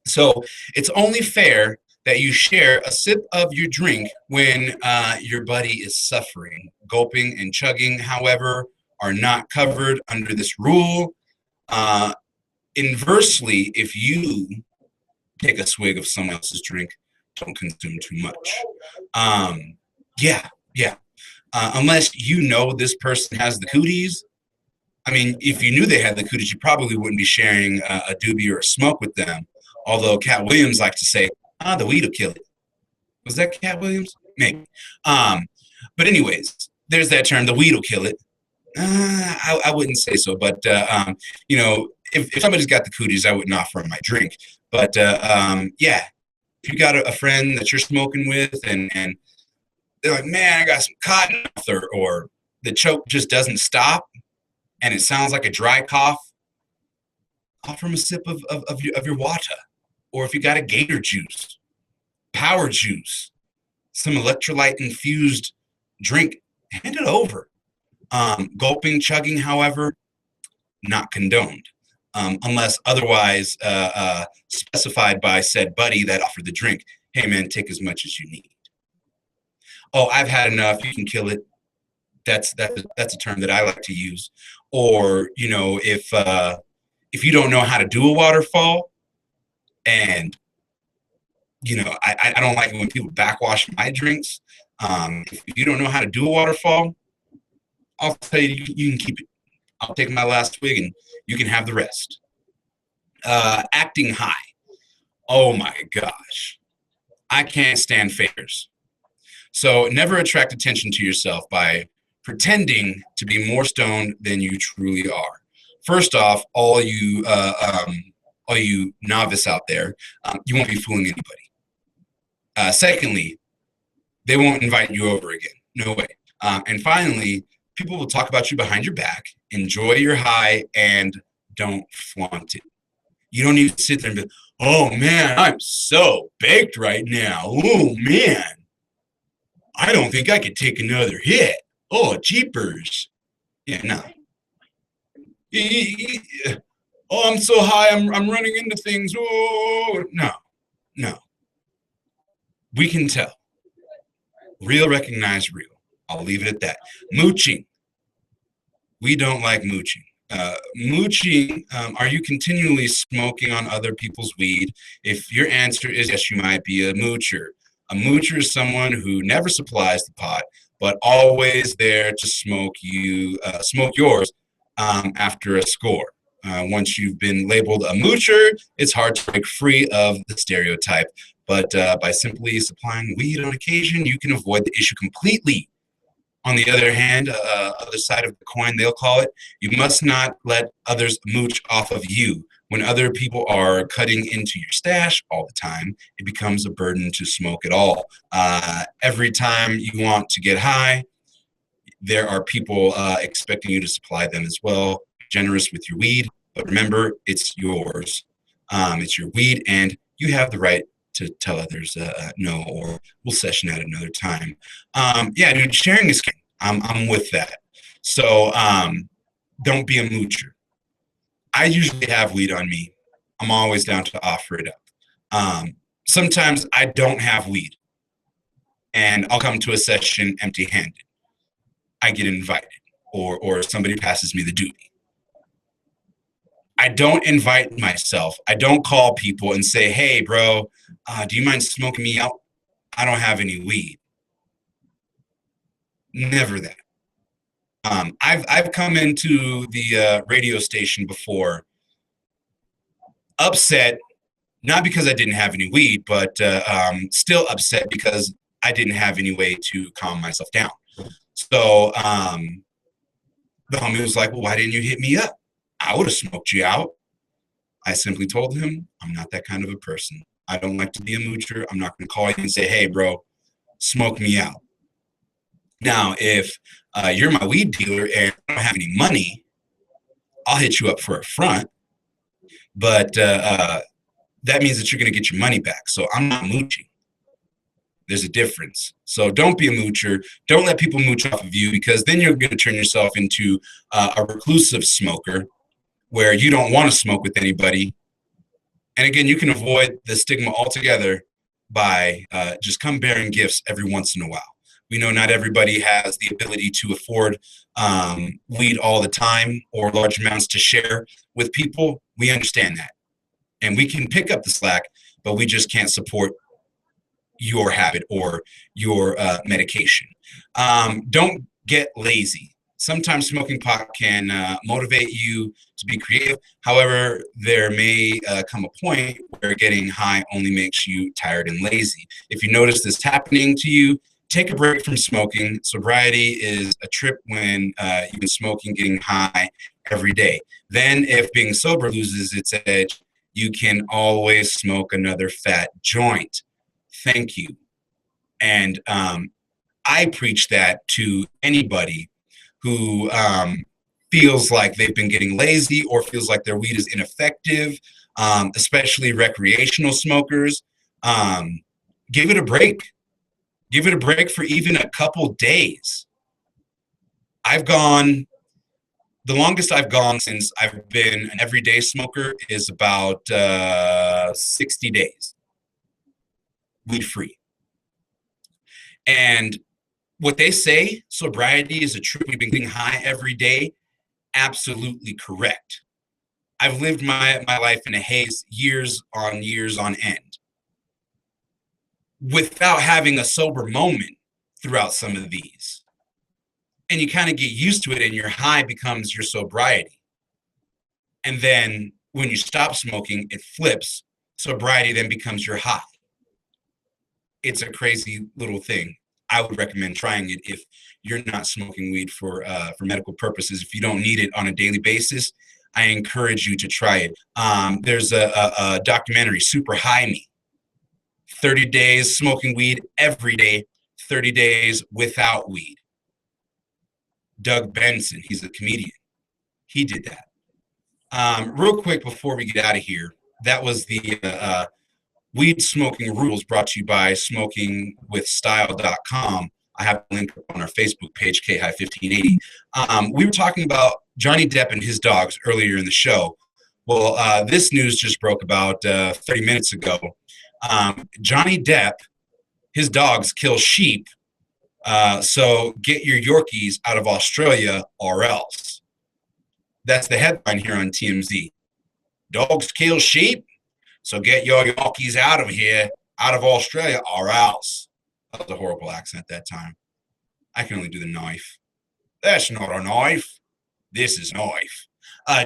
So it's only fair that you share a sip of your drink when your buddy is suffering. Gulping and chugging, however, are not covered under this rule. Inversely, if you take a swig of someone else's drink, don't consume too much. Unless this person has the cooties. I mean, if you knew they had the cooties, you probably wouldn't be sharing a doobie or a smoke with them. Although Cat Williams likes to say, the weed will kill it. Was that Cat Williams? Maybe. But anyways, there's that term, the weed will kill it. I wouldn't say so, but if somebody's got the cooties, I wouldn't offer them my drink. But if you got a friend that you're smoking with, and they're like, man, I got some cotton mouth, or the choke just doesn't stop, and it sounds like a dry cough, offer them a sip of your water, or if you got a Gator juice, Power Juice, some electrolyte infused drink, hand it over. Gulping, chugging, however, not condoned, unless otherwise specified by said buddy that offered the drink. Hey man, take as much as you need. Oh, I've had enough. You can kill it. That's a term that I like to use. Or if you don't know how to do a waterfall, and I don't like it when people backwash my drinks. If you don't know how to do a waterfall, I'll tell you, you can keep it. I'll take my last swig and you can have the rest. Acting high. Oh my gosh. I can't stand fakers. So never attract attention to yourself by pretending to be more stoned than you truly are. First off, all you novice out there, you won't be fooling anybody. Secondly, they won't invite you over again. No way. And finally, people will talk about you behind your back, enjoy your high, and don't flaunt it. You don't need to sit there and be, Oh man, I'm so baked right now. Oh man, I don't think I could take another hit. Oh, jeepers. Yeah, no. Oh, I'm so high, I'm running into things. Oh, no, no. We can tell. Real recognize real. I'll leave it at that. Mooching. We don't like mooching. Mooching, are you continually smoking on other people's weed? If your answer is yes, you might be a moocher. A moocher is someone who never supplies the pot, but always there to smoke yours after a score. Once you've been labeled a moocher, it's hard to break free of the stereotype. But by simply supplying weed on occasion, you can avoid the issue completely. On the other hand, other side of the coin, they'll call it, you must not let others mooch off of you. When other people are cutting into your stash all the time, it becomes a burden to smoke at all. Every time you want to get high, there are people expecting you to supply them as well. Generous with your weed, but remember, it's yours. It's your weed, and you have the right to tell others no, or we'll session at another time. Yeah, dude, sharing is king. I'm with that. So don't be a moocher. I usually have weed on me. I'm always down to offer it up. Sometimes I don't have weed, and I'll come to a session empty-handed. I get invited, or somebody passes me the duty. I don't invite myself. I don't call people and say, hey, bro, do you mind smoking me out? I don't have any weed. Never that. I've come into the radio station before upset, not because I didn't have any weed, but still upset because I didn't have any way to calm myself down. So the homie was like, well, why didn't you hit me up? I would have smoked you out. I simply told him, I'm not that kind of a person. I don't like to be a moocher. I'm not going to call you and say, hey, bro, smoke me out. Now, if you're my weed dealer and I don't have any money, I'll hit you up for a front. But that means that you're going to get your money back. So I'm not mooching. There's a difference. So don't be a moocher. Don't let people mooch off of you, because then you're going to turn yourself into a reclusive smoker where you don't want to smoke with anybody. And again, you can avoid the stigma altogether by just come bearing gifts every once in a while. We know not everybody has the ability to afford weed all the time or large amounts to share with people. We understand that. And we can pick up the slack, but we just can't support your habit or your medication. Don't get lazy. Sometimes smoking pot can motivate you to be creative. However, there may come a point where getting high only makes you tired and lazy. If you notice this happening to you, take a break from smoking. Sobriety is a trip when you've been smoking, getting high every day. Then if being sober loses its edge, you can always smoke another fat joint. Thank you. And I preach that to anybody who feels like they've been getting lazy or feels like their weed is ineffective, especially recreational smokers. Give it a break. Give it a break for even a couple days. The longest I've gone since I've been an everyday smoker is about 60 days, weed free. And what they say, sobriety is a trip we've been getting high every day, absolutely correct. I've lived my life in a haze years on end without having a sober moment throughout some of these. And you kind of get used to it, and your high becomes your sobriety. And then when you stop smoking, it flips. Sobriety then becomes your high. It's a crazy little thing. I would recommend trying it if you're not smoking weed for medical purposes. If you don't need it on a daily basis, I encourage you to try it. There's a documentary, Super High Me. 30 days smoking weed every day, 30 days without weed. Doug Benson, he's a comedian. He did that. Real quick before we get out of here, that was the weed smoking rules, brought to you by smokingwithstyle.com. I have a link on our Facebook page, KHI1580. We were talking about Johnny Depp and his dogs earlier in the show. Well, this news just broke about 30 minutes ago. Johnny Depp, his dogs kill sheep, so get your Yorkies out of Australia or else. That's the headline here on TMZ. Dogs kill sheep, so get your Yorkies out of here, out of Australia or else. That was a horrible accent that time. I can only do the knife. That's not a knife. This is knife.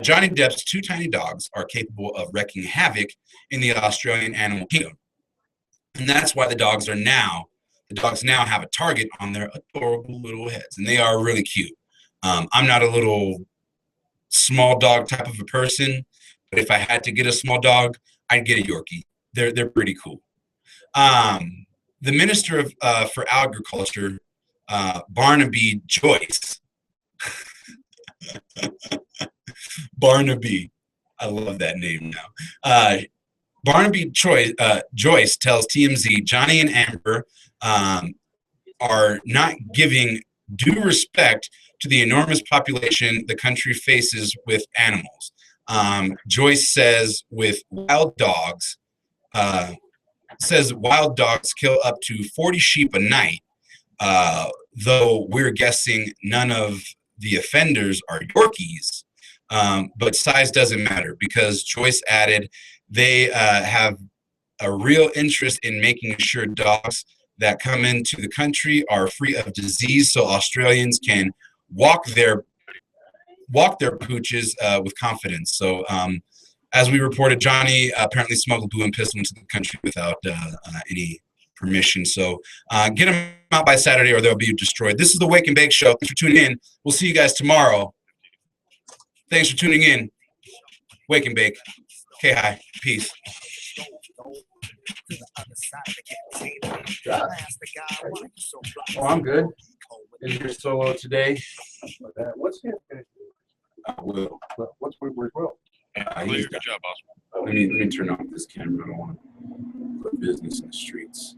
Johnny Depp's 2 tiny dogs are capable of wreaking havoc in the Australian animal kingdom. And that's why the dogs now have a target on their adorable little heads. And they are really cute. I'm not a little small dog type of a person, but if I had to get a small dog, I'd get a Yorkie. They're pretty cool. The Minister for Agriculture, Barnaby Joyce. Barnaby. I love that name now. Barnaby Joyce tells TMZ Johnny and Amber are not giving due respect to the enormous population the country faces with animals. Joyce says wild dogs kill up to 40 sheep a night, though we're guessing none of the offenders are Yorkies. But size doesn't matter because Joyce added they have a real interest in making sure dogs that come into the country are free of disease so Australians can walk their pooches with confidence. So as we reported, Johnny apparently smuggled glue and pistol into the country without any permission. So get them out by Saturday or they'll be destroyed. This is the Wake and Bake Show. Thanks for tuning in. We'll see you guys tomorrow. Thanks for tuning in. Wake and Bake. K-Hi. Peace. Oh, I'm good. Is your solo today? What's it? Will. What's Will? Good job, boss. Let me turn off this camera. I don't want to put business in the streets.